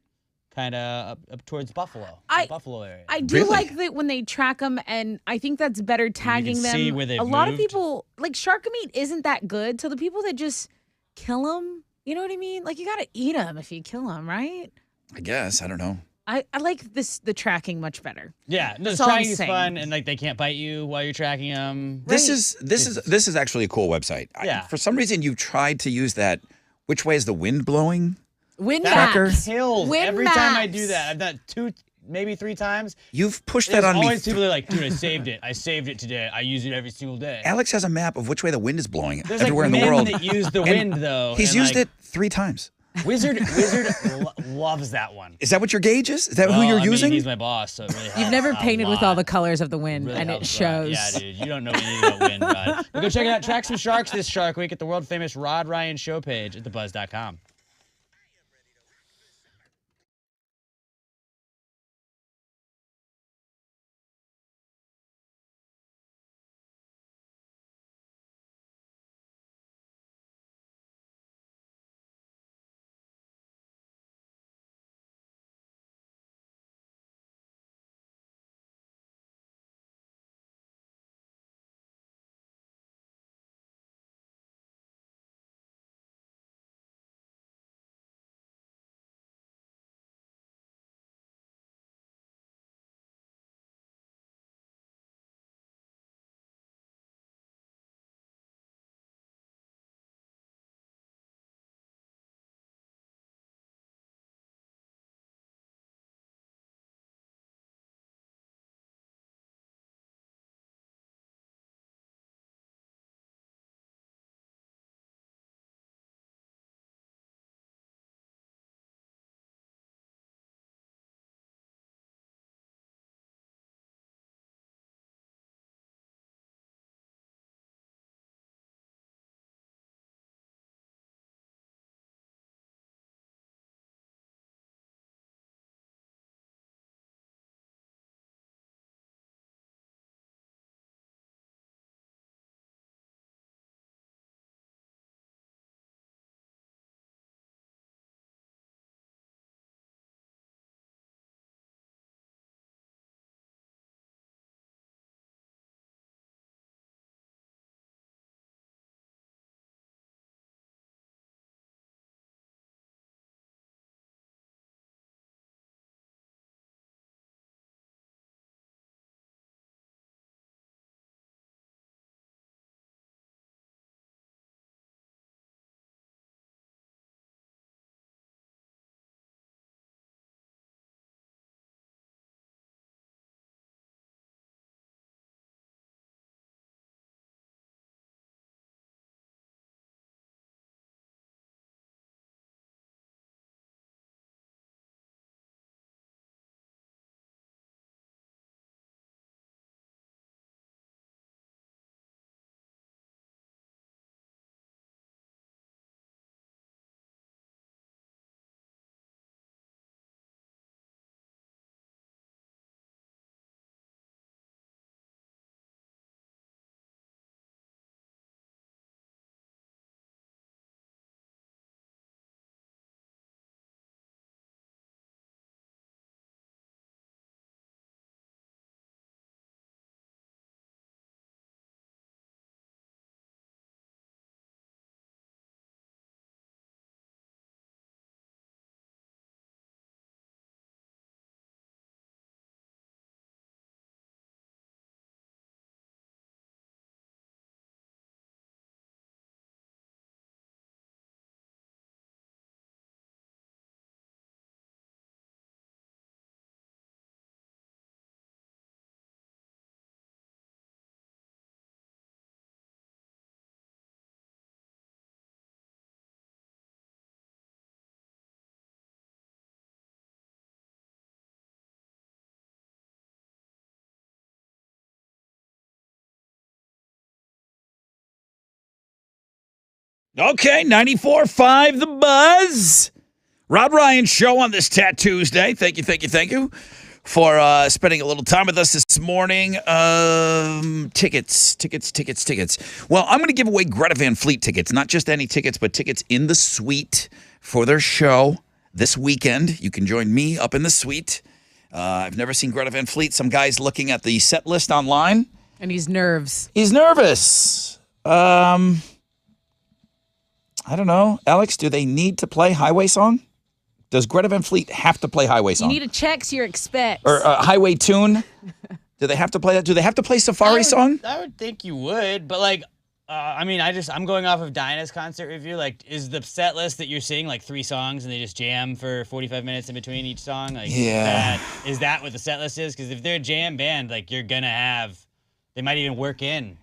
kind of up towards Buffalo, the Buffalo area. I do like that when they track them, and I think that's better tagging them. see where they've a lot of moved. people like shark meat isn't that good, so the people that just kill them, you know what I mean? Like you gotta eat them if you kill them, right? I guess. I don't know. I like the tracking much better. Yeah, no, the That's all I'm tracking is saying. fun, and like they can't bite you while you're tracking them. This is actually a cool website. Yeah. For some reason, you've tried to use that. Which way is the wind blowing? Wind That maps. kills Wind every time I maps. do that. I've done 2, maybe 3 times. You've pushed There's that on me. always people that are like, dude, I saved it. I saved it today. I use it every single day. Alex has a map of which way the wind is blowing There's everywhere like in the men world. that use the And wind though. He's and, used like, it 3 times. Wizard loves that one. Is that what your gauge is? Is that who Well, you're I mean, using? he's my boss, so it really helps. You've never a painted with all lot. the colors of the wind, Really and it helps a lot. shows. Yeah, dude, you don't know anything about wind, Rod. But go check it out. Track some sharks this Shark Week at the world famous Rod Ryan Show page at thebuzz.com. Okay, 94.5 The Buzz. Rod Ryan Show on this Tuesday. Thank you for spending a little time with us this morning. Tickets. Well, I'm going to give away Greta Van Fleet tickets. Not just any tickets, but tickets in the suite for their show this weekend. You can join me up in the suite. I've never seen Greta Van Fleet. Some guy's looking at the set list online. And he's nervous. He's nervous. I don't know. Alex, do they need to play Highway Song? Does Greta Van Fleet have to play Highway Song? You need to check your expects. Or Highway Tune? Do they have to play that? Do they have to play Safari Song? I would think you would, but like, I'm going off of Dinah's concert review. Like, is the set list that you're seeing like 3 songs and they just jam for 45 minutes in between each song? Like, yeah. Is that what the set list is? Because if they're a jam band, like you're gonna have, they might even work in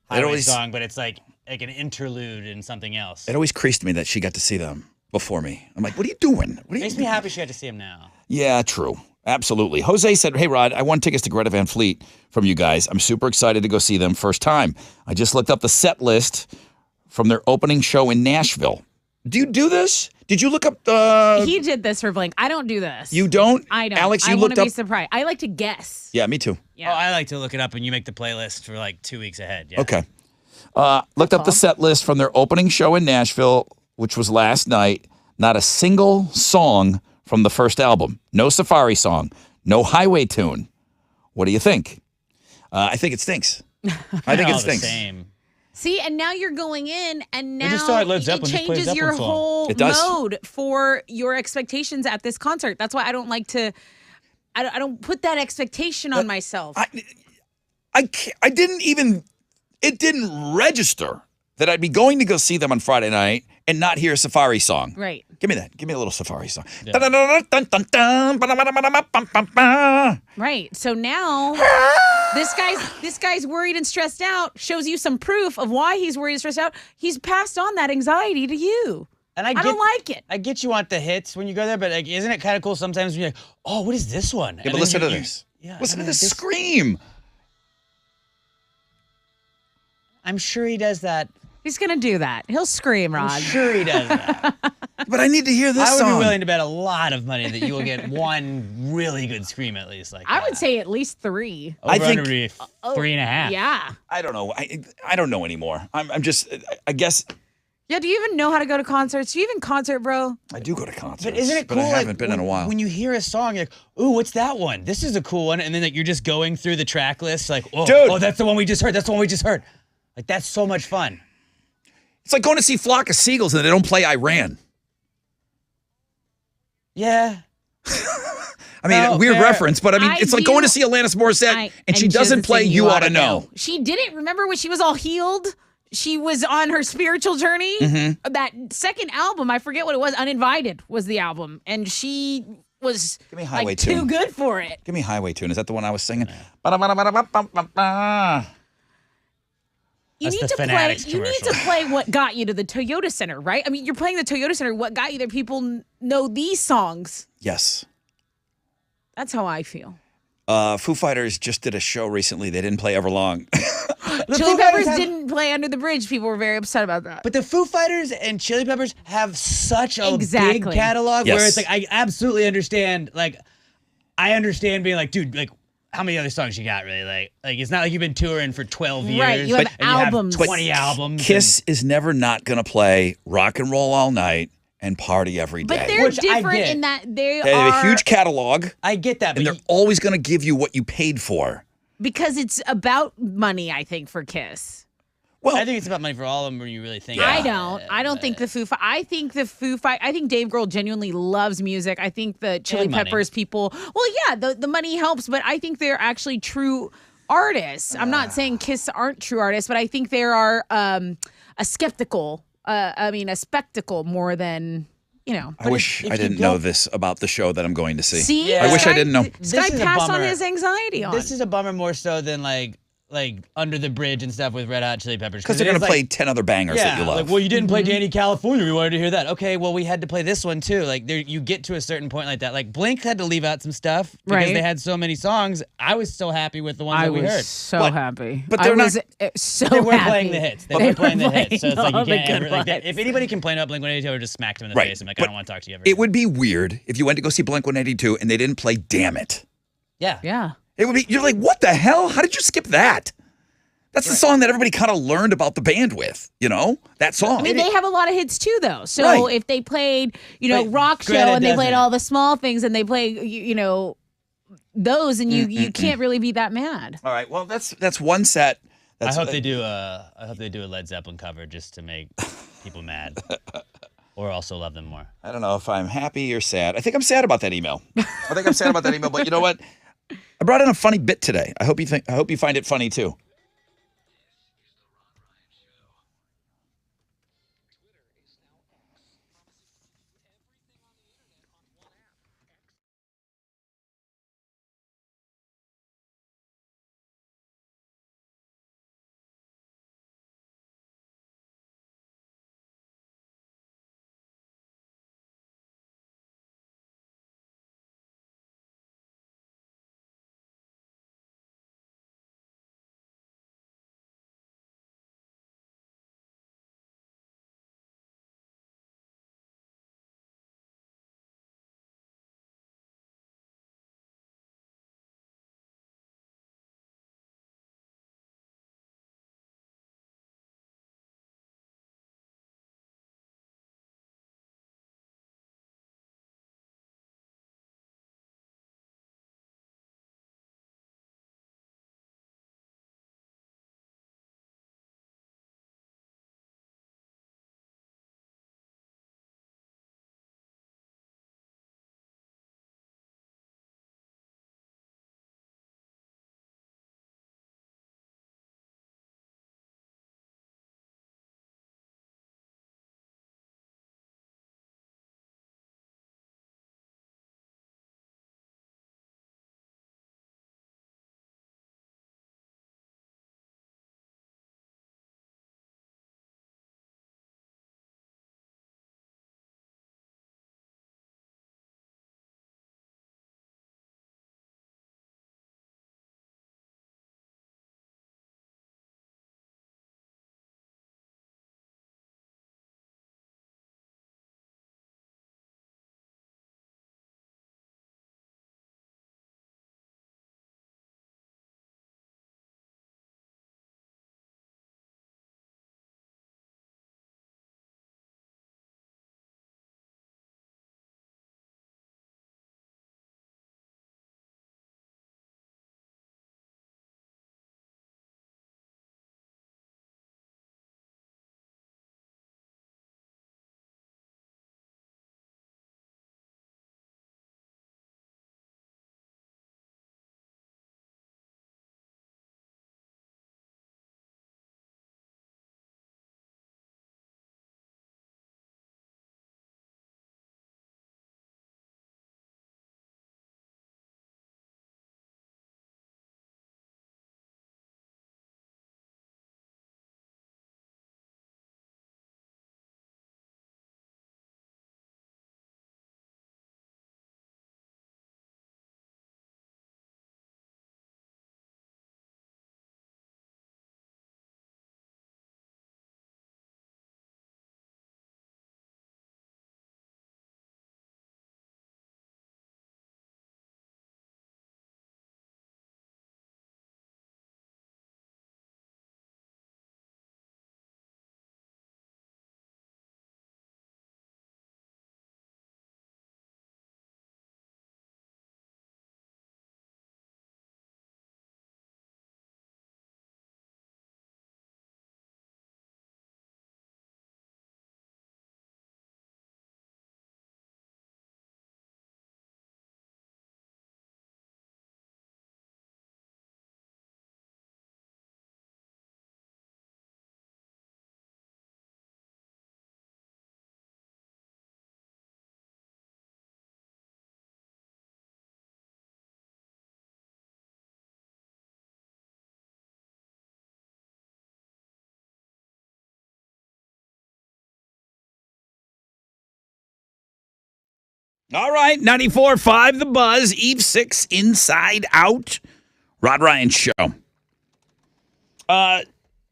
Highway Song, but it's like an interlude in something else. It always creased me that she got to see them before me. I'm like, what are you doing? Makes me happy she got to see him now. Yeah, true. Absolutely. Jose said, hey, Rod, I won tickets to Greta Van Fleet from you guys. I'm super excited to go see them first time. I just looked up the set list from their opening show in Nashville. Do you do this? Did you look up He did this for Blink. I don't do this. You don't? I don't. Alex, you I looked want to up? be surprised. I like to guess. Yeah, me too. Yeah. Oh, I like to look it up and you make the playlist for like 2 weeks ahead. Yeah. Okay. Looked up the set list from their opening show in Nashville, which was last night. Not a single song from the first album. No Safari Song. No Highway Tune. What do you think? I think it stinks. I think it stinks. The same. See, and now you're going in, and now just saw it Led it Zeppelin, just play a changes Zeppelin your song. whole It does. mode for your expectations at this concert. That's why I don't like to. I don't put that expectation on myself. I didn't even. It didn't register that I'd be going to go see them on Friday night and not hear a Safari Song. Right. Give me that. Give me a little Safari Song. Right. So now this guy's worried and stressed out. Shows you some proof of why he's worried and stressed out. He's passed on that anxiety to you. And I don't like it. I get you want the hits when you go there, but like, isn't it kind of cool sometimes when you're like, oh, what is this one? Yeah, but listen to this. Yeah, Listen to this scream. I'm sure he does that. He's going to do that. He'll scream, Rod. I'm sure he does that. But I need to hear this I would song. be willing to bet a lot of money that you will get one really good scream at least. Like I would say at least 3. I think- under 3.5. Yeah. I don't know. I don't know anymore. I'm just. I guess Yeah, do you even know how to go to concerts? Do you even concert, bro? I do go to concerts. But isn't it cool? But I haven't like, been in a while. When you hear a song, you're like, ooh, what's that one? This is a cool one. And then like, you're just going through the track list, like, oh, Dude. oh, that's the one we just heard. That's the one we just heard. Like, that's so much fun. It's like going to see Flock of Seagulls and they don't play Iran. Yeah. I mean, No, weird fair. reference, but I mean, I it's like do- going to see Alanis Morissette and she she doesn't play sing You Oughta Know. She didn't. Remember when she was all healed? She was on her spiritual journey. Mm-hmm. That second album, I forget what it was. Uninvited was the album, and she was Give me Highway like too Tune. good for it. Give me Highway Tune. Is that the one I was singing? You That's need the to play. Fanatics You need to commercial. play what got you to the Toyota Center, right? I mean, you're playing the Toyota Center. What got you there? People know these songs. Yes. That's how I feel. Foo Fighters just did a show recently. They didn't play Everlong. Chili Foo Fighters Peppers have- didn't play Under the Bridge. People were very upset about that. But the Foo Fighters and Chili Peppers have such a Exactly. big catalog Yes. where it's like, I absolutely understand. Like, I understand being like, dude, like, how many other songs you got really? Like it's not like you've been touring for 12 years. Right, you have and albums. You have 20 albums. Kiss is never not going to play Rock and Roll All Night and Party Every Day. But they're Which I different get. in that they They have are a huge catalog, I get that, but and they're always going to give you what you paid for. because it's about money. I think for Kiss. Well, I think it's about money for all of them when you really think I about it. don't think the Foo. I think Dave Grohl genuinely loves music. I think the Chili And money. Peppers people. Well, yeah, the money helps, but I think they're actually true artists. I'm not saying Kiss aren't true artists, but I think there are a spectacle more than I wish if I you didn't know don't- this about the show that I'm going to see. See, Yeah. I wish I didn't know. This guy This is a passed on bummer. his anxiety on. This is a bummer more so than like like Under the Bridge and stuff with Red Hot Chili Peppers. Because they're it going is, to like, play 10 other bangers that you love. Like, well, you didn't play Danny California. We wanted to hear that. Okay, well, we had to play this one too. Like, you get to a certain point like that. Like, Blink had to leave out some stuff because they had so many songs. I was so happy with the ones that we heard. I was so happy. But they're not. So They weren't happy. playing the hits. They weren't playing the hits. So it's like all you the can't good ever, like, ones. if anybody complained about Blink-182, I would just smacked them in the Right. face. I'm like, I But don't want to talk to you ever. It would be weird if you went to go see Blink-182 and they didn't play Damn It. Yeah. Yeah. It would be. You're like, what the hell? How did you skip that? That's the song that everybody kind of learned about the band with, that song. I mean, they have a lot of hits too, though. So Right. if they played, But Rock Show Greta and they played doesn't. all the small things and they play, those, and you can't really be that mad. All right. Well, that's one set. I That's, hope they do a Led Zeppelin cover just to make people mad, or also love them more. I don't know if I'm happy or sad. I think I'm sad about that email. But you know what? I brought in a funny bit today. I hope you find it funny too. All right, 94.5 The Buzz, Eve 6, Inside Out. Rod Ryan Show.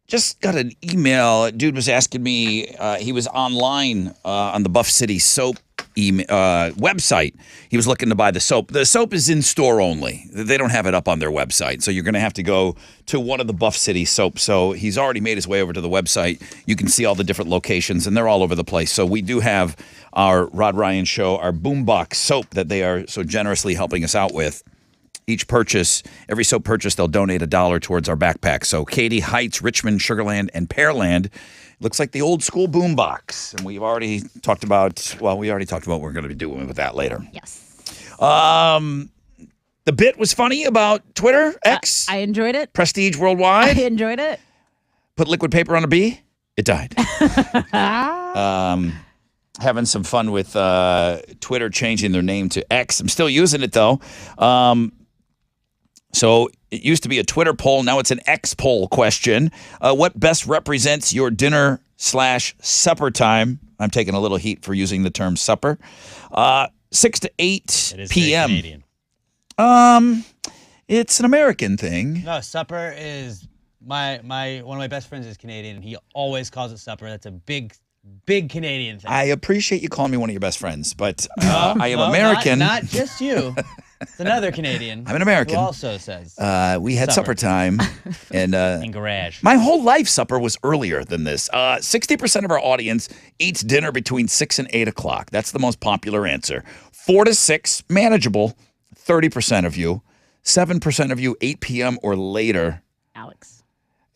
Just got an email. A dude was asking me, he was online on the Buff City Soap website. He was looking to buy the soap. The soap is in store only. They don't have it up on their website. So you're going to have to go to one of the Buff City Soaps. So he's already made his way over to the website. You can see all the different locations, and they're all over the place. So we do have our Rod Ryan Show, our Boombox soap that they are so generously helping us out with. Each purchase, every soap purchase, they'll donate $1 towards our backpack. So Katy, Heights, Richmond, Sugarland, and Pearland. Looks like the old school boombox. And we already talked about what we're going to be doing with that later. Yes. The bit was funny about Twitter, X. I enjoyed it. Prestige Worldwide. I enjoyed it. Put liquid paper on a bee. It died. Having some fun with Twitter changing their name to X. I'm still using it, though. So it used to be a Twitter poll. Now it's an X poll question. What best represents your dinner/supper time? I'm taking a little heat for using the term supper. 6 to 8 p.m. Canadian. It's an American thing. No, supper is one of my best friends is Canadian. He always calls it supper. That's a big Canadian thing. I appreciate you calling me one of your best friends, but I am American. Not just you. It's another Canadian. I'm an American. Who also says we had supper time, and in garage. My whole life, supper was earlier than this. 60% of our audience eats dinner between 6 and 8 o'clock. That's the most popular answer. 4 to 6, manageable. 30% of you. 7% of you, 8 p.m. or later.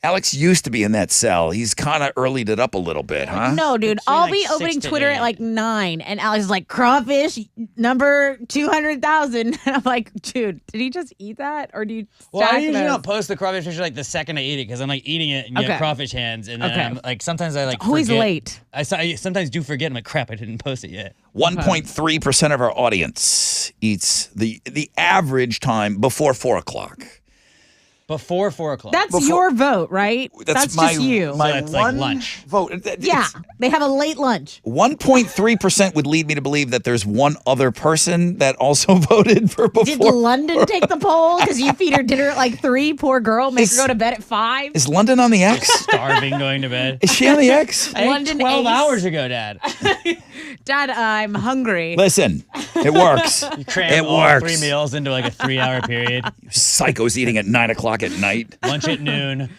Alex used to be in that cell. He's kind of earlied it up a little bit, huh? No, dude. Between I'll like be 6 opening to Twitter 8. at like 9, and Alex is like, crawfish number 200,000. And I'm like, dude, did he just eat that? Or do you Well, I stack usually those? don't post the crawfish picture like the second I eat it because I'm like eating it and you Okay. have crawfish hands. And then Okay. I'm like, sometimes I like Always forget. late. I sometimes do forget. I'm like, crap, I didn't post it yet. 1.3% of our audience eats the average time before 4 o'clock. Before 4 o'clock. That's your vote, right? That's my, just you. My So it's like one lunch. vote. Yeah, they have a late lunch. 1.3% would lead me to believe that there's one other person that also voted for before. Did London take the poll? Because you feed her dinner at like 3, poor girl. Make her go to bed at 5. Is London on the X? Starving going to bed. Is she on the X? I ate London 12 Ace. hours ago, Dad. Dad, I'm hungry. Listen, it works. You cram It all works. 3 meals into like a 3-hour period. Psychos eating at 9 o'clock at night. Lunch at noon.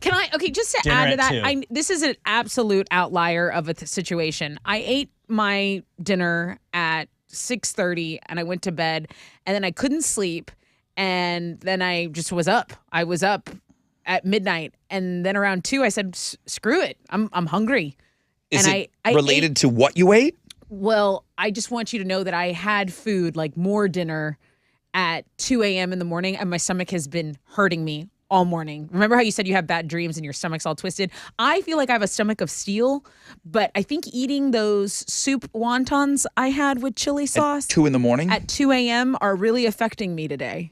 Can I? Okay, just to Dinner add to at that, 2. this is an absolute outlier of a situation. I ate my dinner at 6:30, and I went to bed, and then I couldn't sleep, and then I just was up. I was up at midnight, and then around 2, I said, "Screw it, I'm hungry." Is and it I related ate, to what you ate? Well, I just want you to know that I had food, like more dinner, at 2 a.m. in the morning, and my stomach has been hurting me all morning. Remember how you said you have bad dreams and your stomach's all twisted? I feel like I have a stomach of steel, but I think eating those soup wontons I had with chili sauce 2 in the morning? at 2 a.m. are really affecting me today.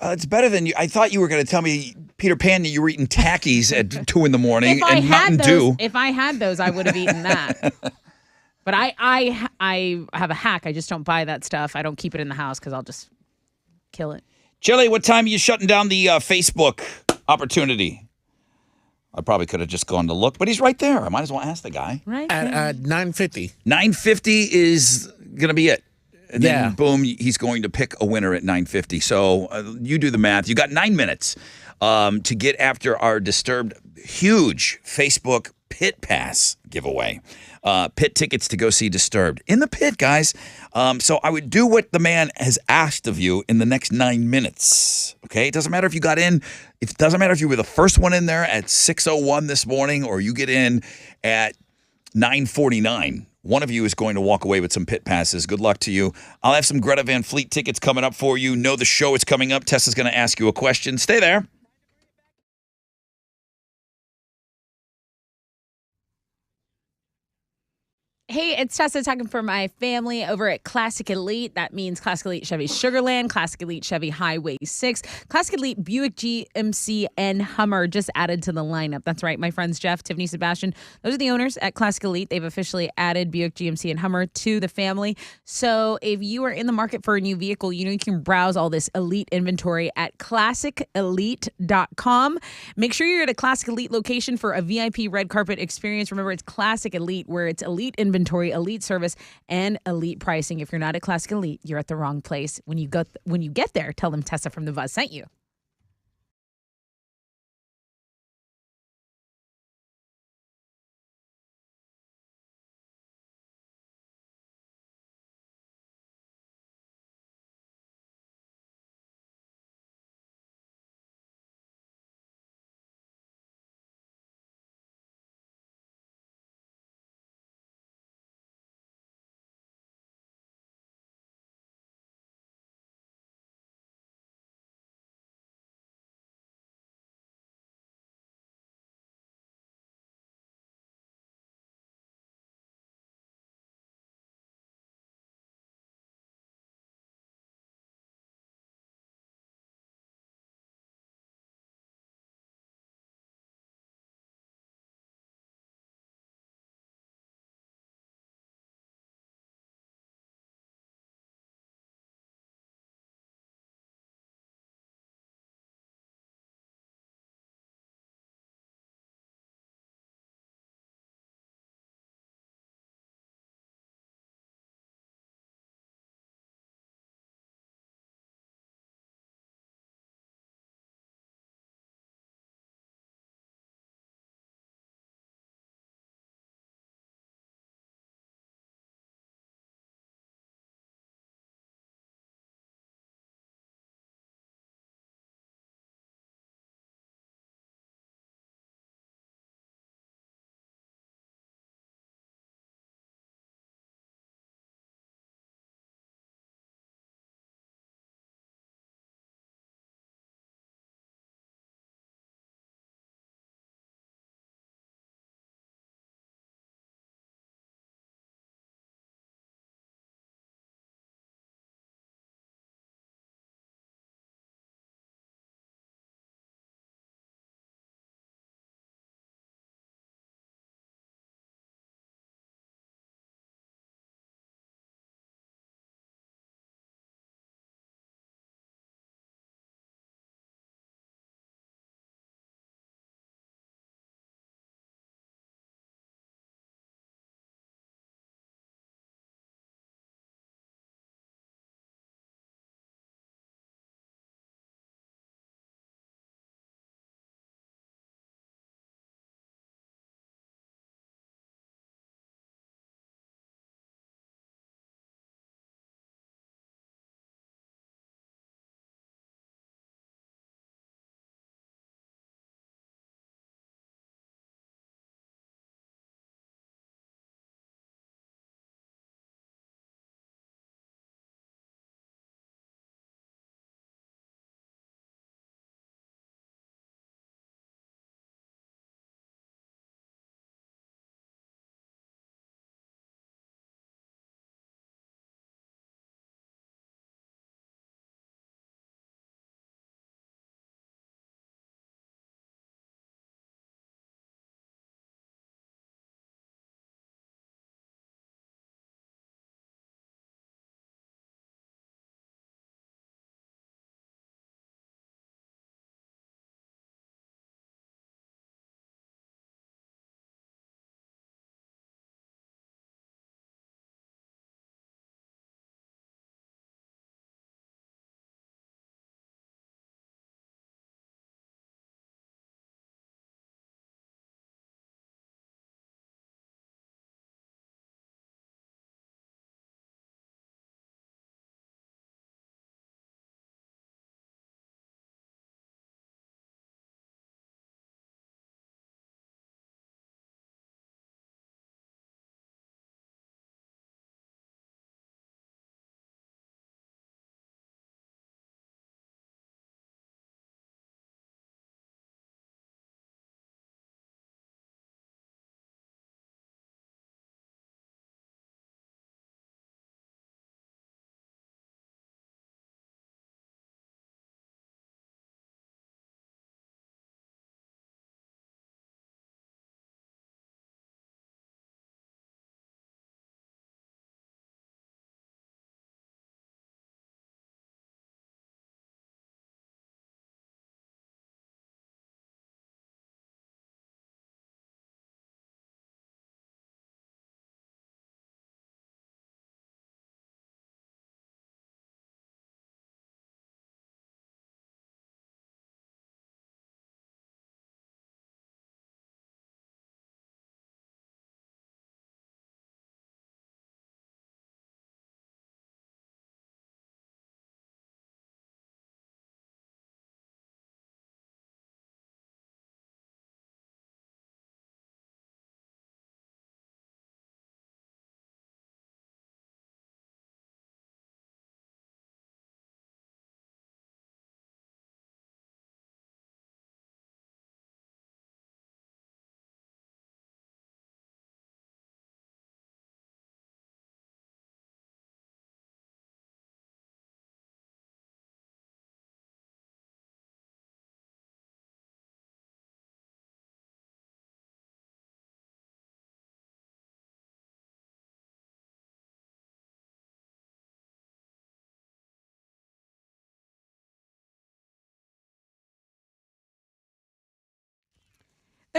It's better than you. I thought you were going to tell me, Peter Pan, that you were eating Takis at 2 in the morning If I and had Mountain those, Dew. if I had those, I would have eaten that. But I have a hack. I just don't buy that stuff. I don't keep it in the house because I'll just kill it. Chili, what time are you shutting down the Facebook opportunity? I probably could have just gone to look, but he's right there. I might as well ask the guy. Right. At 9:50. 9:50 is going to be it. And then, Yeah. boom, he's going to pick a winner at 9:50. So you do the math. You got 9 minutes to get after our Disturbed huge Facebook Pit Pass giveaway. Pit tickets to go see Disturbed. In the pit, guys. So I would do what the man has asked of you in the next 9 minutes. Okay? It doesn't matter if you got in. It doesn't matter if you were the first one in there at 6:01 this morning or you get in at 9:49. One of you is going to walk away with some pit passes. Good luck to you. I'll have some Greta Van Fleet tickets coming up for you. Know the show is coming up. Tessa's going to ask you a question. Stay there. Hey, it's Tessa talking for my family over at Classic Elite. That means Classic Elite Chevy Sugarland, Classic Elite Chevy Highway 6, Classic Elite Buick GMC, and Hummer just added to the lineup. That's right. My friends Jeff, Tiffany, Sebastian, those are the owners at Classic Elite. They've officially added Buick GMC and Hummer to the family. So if you are in the market for a new vehicle, you can browse all this Elite inventory at ClassicElite.com. Make sure you're at a Classic Elite location for a VIP red carpet experience. Remember, it's Classic Elite, where it's elite inventory, elite service, and elite pricing. If you're not at Classic Elite, you're at the wrong place. When you get there, tell them Tessa from the Buzz sent you.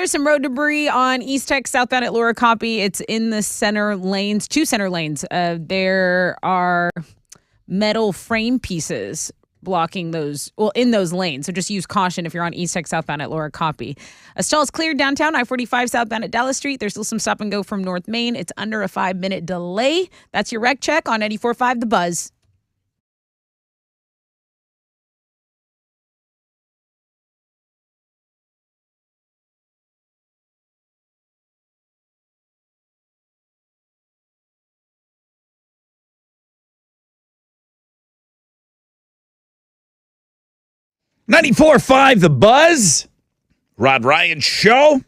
There's some road debris on East Tech southbound at Laura Copy. It's in the center lanes, 2 center lanes. There are metal frame pieces blocking those, in those lanes. So just use caution if you're on East Tech southbound at Laura Copy. A stall is cleared downtown, I-45 southbound at Dallas Street. There's still some stop and go from North Main. It's under a 5-minute delay. That's your wreck check on 94.5 The Buzz. .94.5 The Buzz, Rod Ryan Show,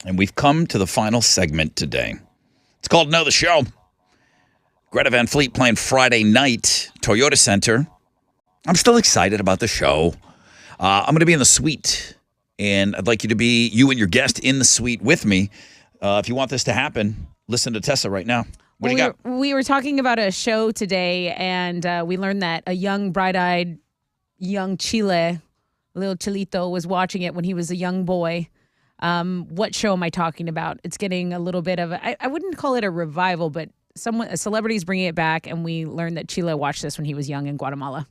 and we've come to the final segment today. It's called Know the Show. Greta Van Fleet playing Friday night, Toyota Center. I'm still excited about the show. I'm going to be in the suite, and I'd like you to be, you and your guest, in the suite with me. If you want this to happen, listen to Tessa right now. What do you got? We were talking about a show today, and we learned that a young, bright-eyed young Chile, little Chilito, was watching it when he was a young boy. What show am I talking about? It's getting a little bit of I wouldn't call it a revival, but a celebrity's bringing it back, and we learned that Chile watched this when he was young in Guatemala.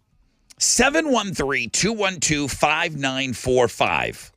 713-212-5945.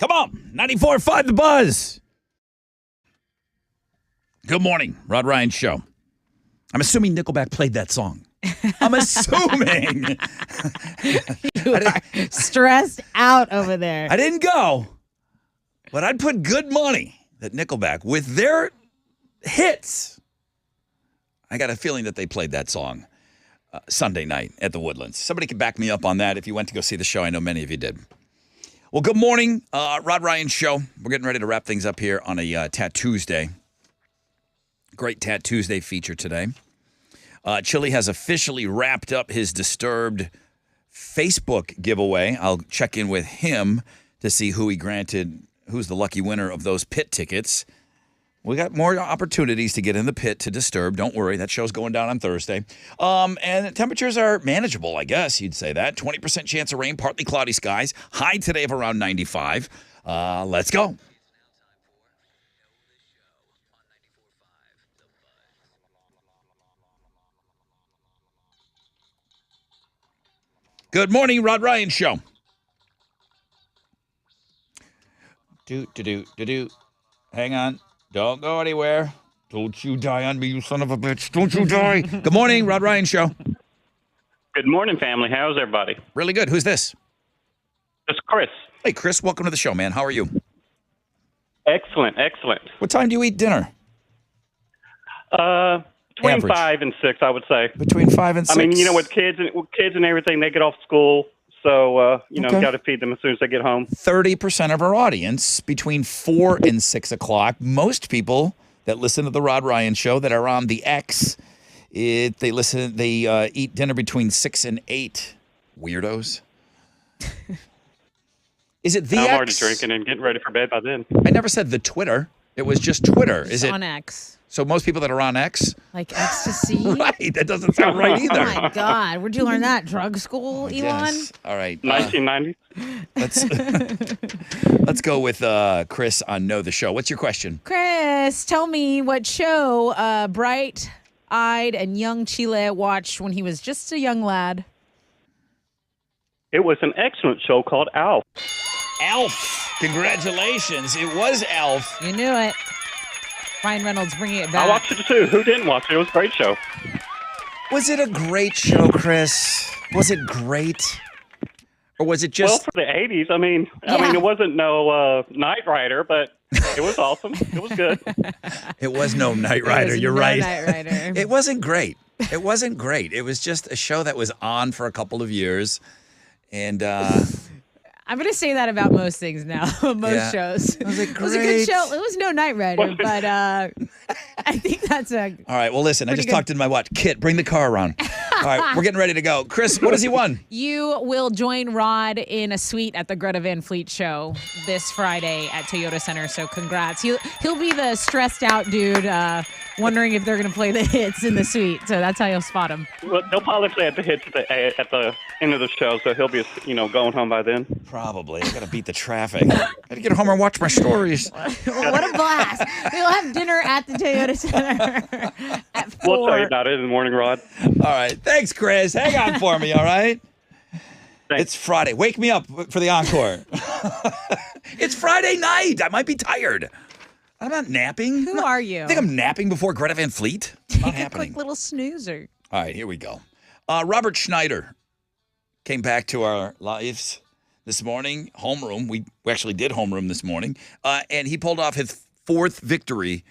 Come on, 94.5 The Buzz. Good morning, Rod Ryan Show. I'm assuming Nickelback played that song. I'm assuming. You are stressed out over there. I didn't go, but I'd put good money that Nickelback, with their hits, I got a feeling that they played that song Sunday night at the Woodlands. Somebody can back me up on that if you went to go see the show. I know many of you did. Well, good morning, Rod Ryan Show. We're getting ready to wrap things up here on a Tat-Tuesday. Great Tat-Tuesday feature today. Chili has officially wrapped up his Disturbed Facebook giveaway. I'll check in with him to see who's the lucky winner of those pit tickets. We got more opportunities to get in the pit to Disturbed. Don't worry, that show's going down on Thursday. And the temperatures are manageable, I guess you'd say that. 20% chance of rain, partly cloudy skies. High today of around 95. Let's go. Good morning, Rod Ryan Show. Hang on. Don't go anywhere. Don't you die on me, you son of a bitch. Don't you die. Good morning, Rod Ryan Show. Good morning, family. How's everybody? Really good. Who's this? It's Chris. Hey, Chris. Welcome to the show, man. How are you? Excellent, excellent. What time do you eat dinner? Between Average. 5 and 6, I would say. Between 5 and 6? I mean, with kids and everything, they get off school, so, Okay. got to feed them as soon as they get home. 30% of our audience between 4 and 6 o'clock. Most people that listen to the Rod Ryan Show that are on the X, they eat dinner between 6 and 8. Weirdos. Is it the I'm X? already drinking and getting ready for bed by then. I never said the Twitter. It was just Twitter. Is it on X? So most people that are on X? Like ecstasy? Right. That doesn't sound right either. Oh, my God. Where'd you learn that? Drug school, Elon? Yes. All right. 1990. Let's go with Chris on Know the Show. What's your question? Chris, tell me what show bright-eyed and young Chile watched when he was just a young lad. It was an excellent show called Alf. Alf. Congratulations. It was Alf. You knew it. Ryan Reynolds bringing it back. I watched it too. Who didn't watch it? It was a great show. Was it a great show, Chris? Was it great? Or was it just... Well, for the 80s, I mean, it wasn't no Knight Rider, but it was awesome. It was good. It was no Knight Rider. You're right. Knight Rider. It wasn't great. It wasn't great. It was just a show that was on for a couple of years. And I'm going to say that about most things now, shows. Was it It was a good great? show. It was no Knight Rider, but I think that's a... All right, well, listen, I Pretty just good. talked into my watch. Kit, bring the car around. All right, we're getting ready to go. Chris, what has he won? You will join Rod in a suite at the Greta Van Fleet show this Friday at Toyota Center, so congrats. He'll be the stressed out dude wondering if they're going to play the hits in the suite, so that's how you'll spot him. Well, they'll probably play at the hits at the end of the show, so he'll be, going home by then. Probably. I got to beat the traffic. I got to get home and watch my stories. What a blast. We'll have dinner at the Toyota Center at 4. We'll tell you about it in the morning, Rod. All right, thanks, Chris. Hang on for me, all right? It's Friday. Wake me up for the encore. It's Friday night. I might be tired. I'm not napping. Who are you? I think I'm napping before Greta Van Fleet. Not Take a happening. quick little snoozer. All right, here we go. Robert Schneider came back to our lives this morning. Homeroom. We actually did homeroom this morning. And he pulled off his 4th victory,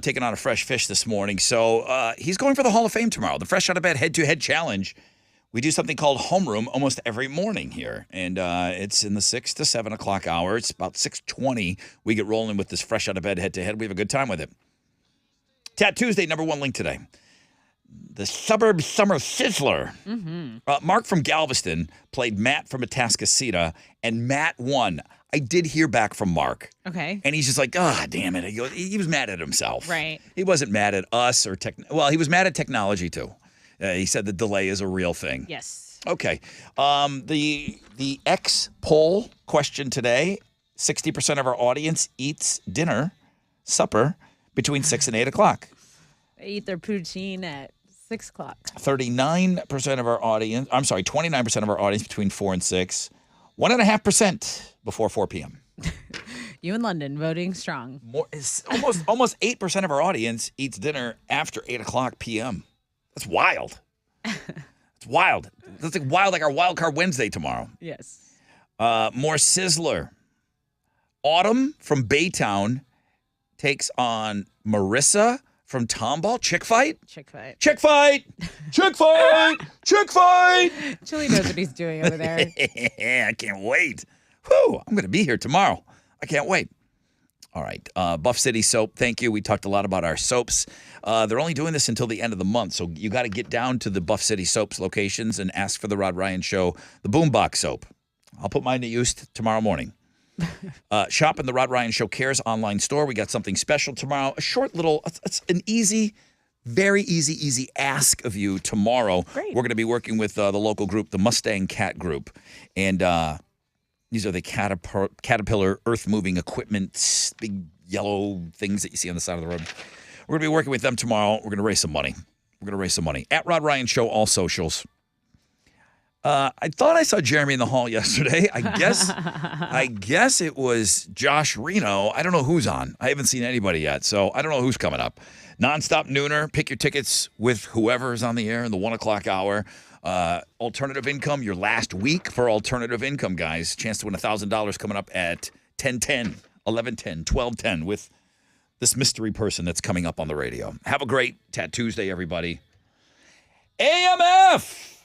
taking on a fresh fish this morning. So he's going for the Hall of Fame tomorrow. The Fresh Out of Bed head-to-head challenge. We do something called homeroom almost every morning here. And it's in the 6 to 7 o'clock hour. It's about 6:20. We get rolling with this Fresh Out of Bed head-to-head. We have a good time with it. Tat-Tuesday, number 1 link today. The Suburb Summer Sizzler. Mark from Galveston played Matt from Atascocita, and Matt won. I did hear back from Mark. Okay. And he's just like, damn it. He was mad at himself. Right. He wasn't mad at us or well, he was mad at technology too. He said the delay is a real thing. Yes. Okay. The X poll question today, 60% of our audience eats supper, between 6 and 8 o'clock. They eat their poutine at 6 o'clock. 29% of our audience, 29% of our audience between 4 and 6. 1.5% before 4 p.m. You in London voting strong. More is almost 8% of our audience eats dinner after 8:00 p.m. That's wild. It's wild. That's like wild, like our Wild Card Wednesday tomorrow. Yes. More Sizzler. Autumn from Baytown takes on Marissa from Tomball. Chick fight? Chick fight. Chick fight! Chick fight! Chick fight! Chili knows what he's doing over there. I can't wait. Whew, I'm going to be here tomorrow. I can't wait. All right. Buff City Soap, thank you. We talked a lot about our soaps. They're only doing this until the end of the month, so you got to get down to the Buff City Soaps locations and ask for the Rod Ryan Show, the Boombox Soap. I'll put mine to use tomorrow morning. Shop in the Rod Ryan Show Cares online store. We got something special tomorrow. A short little, it's an easy, very easy ask of you tomorrow. Great. We're going to be working with the local group, the Mustang Cat Group. And these are the Caterpillar earth-moving equipment, big yellow things that you see on the side of the road. We're going to be working with them tomorrow. We're going to raise some money. At Rod Ryan Show, all socials. I thought I saw Jeremy in the hall yesterday. I guess it was Josh Reno. I don't know who's on. I haven't seen anybody yet, so I don't know who's coming up. Nonstop Nooner. Pick your tickets with whoever is on the air in the 1 o'clock hour. Alternative Income, your last week for Alternative Income, guys. Chance to win $1,000 coming up at 10:10, 11:10, 12:10 with this mystery person that's coming up on the radio. Have a great Tat Tuesday, everybody. AMF!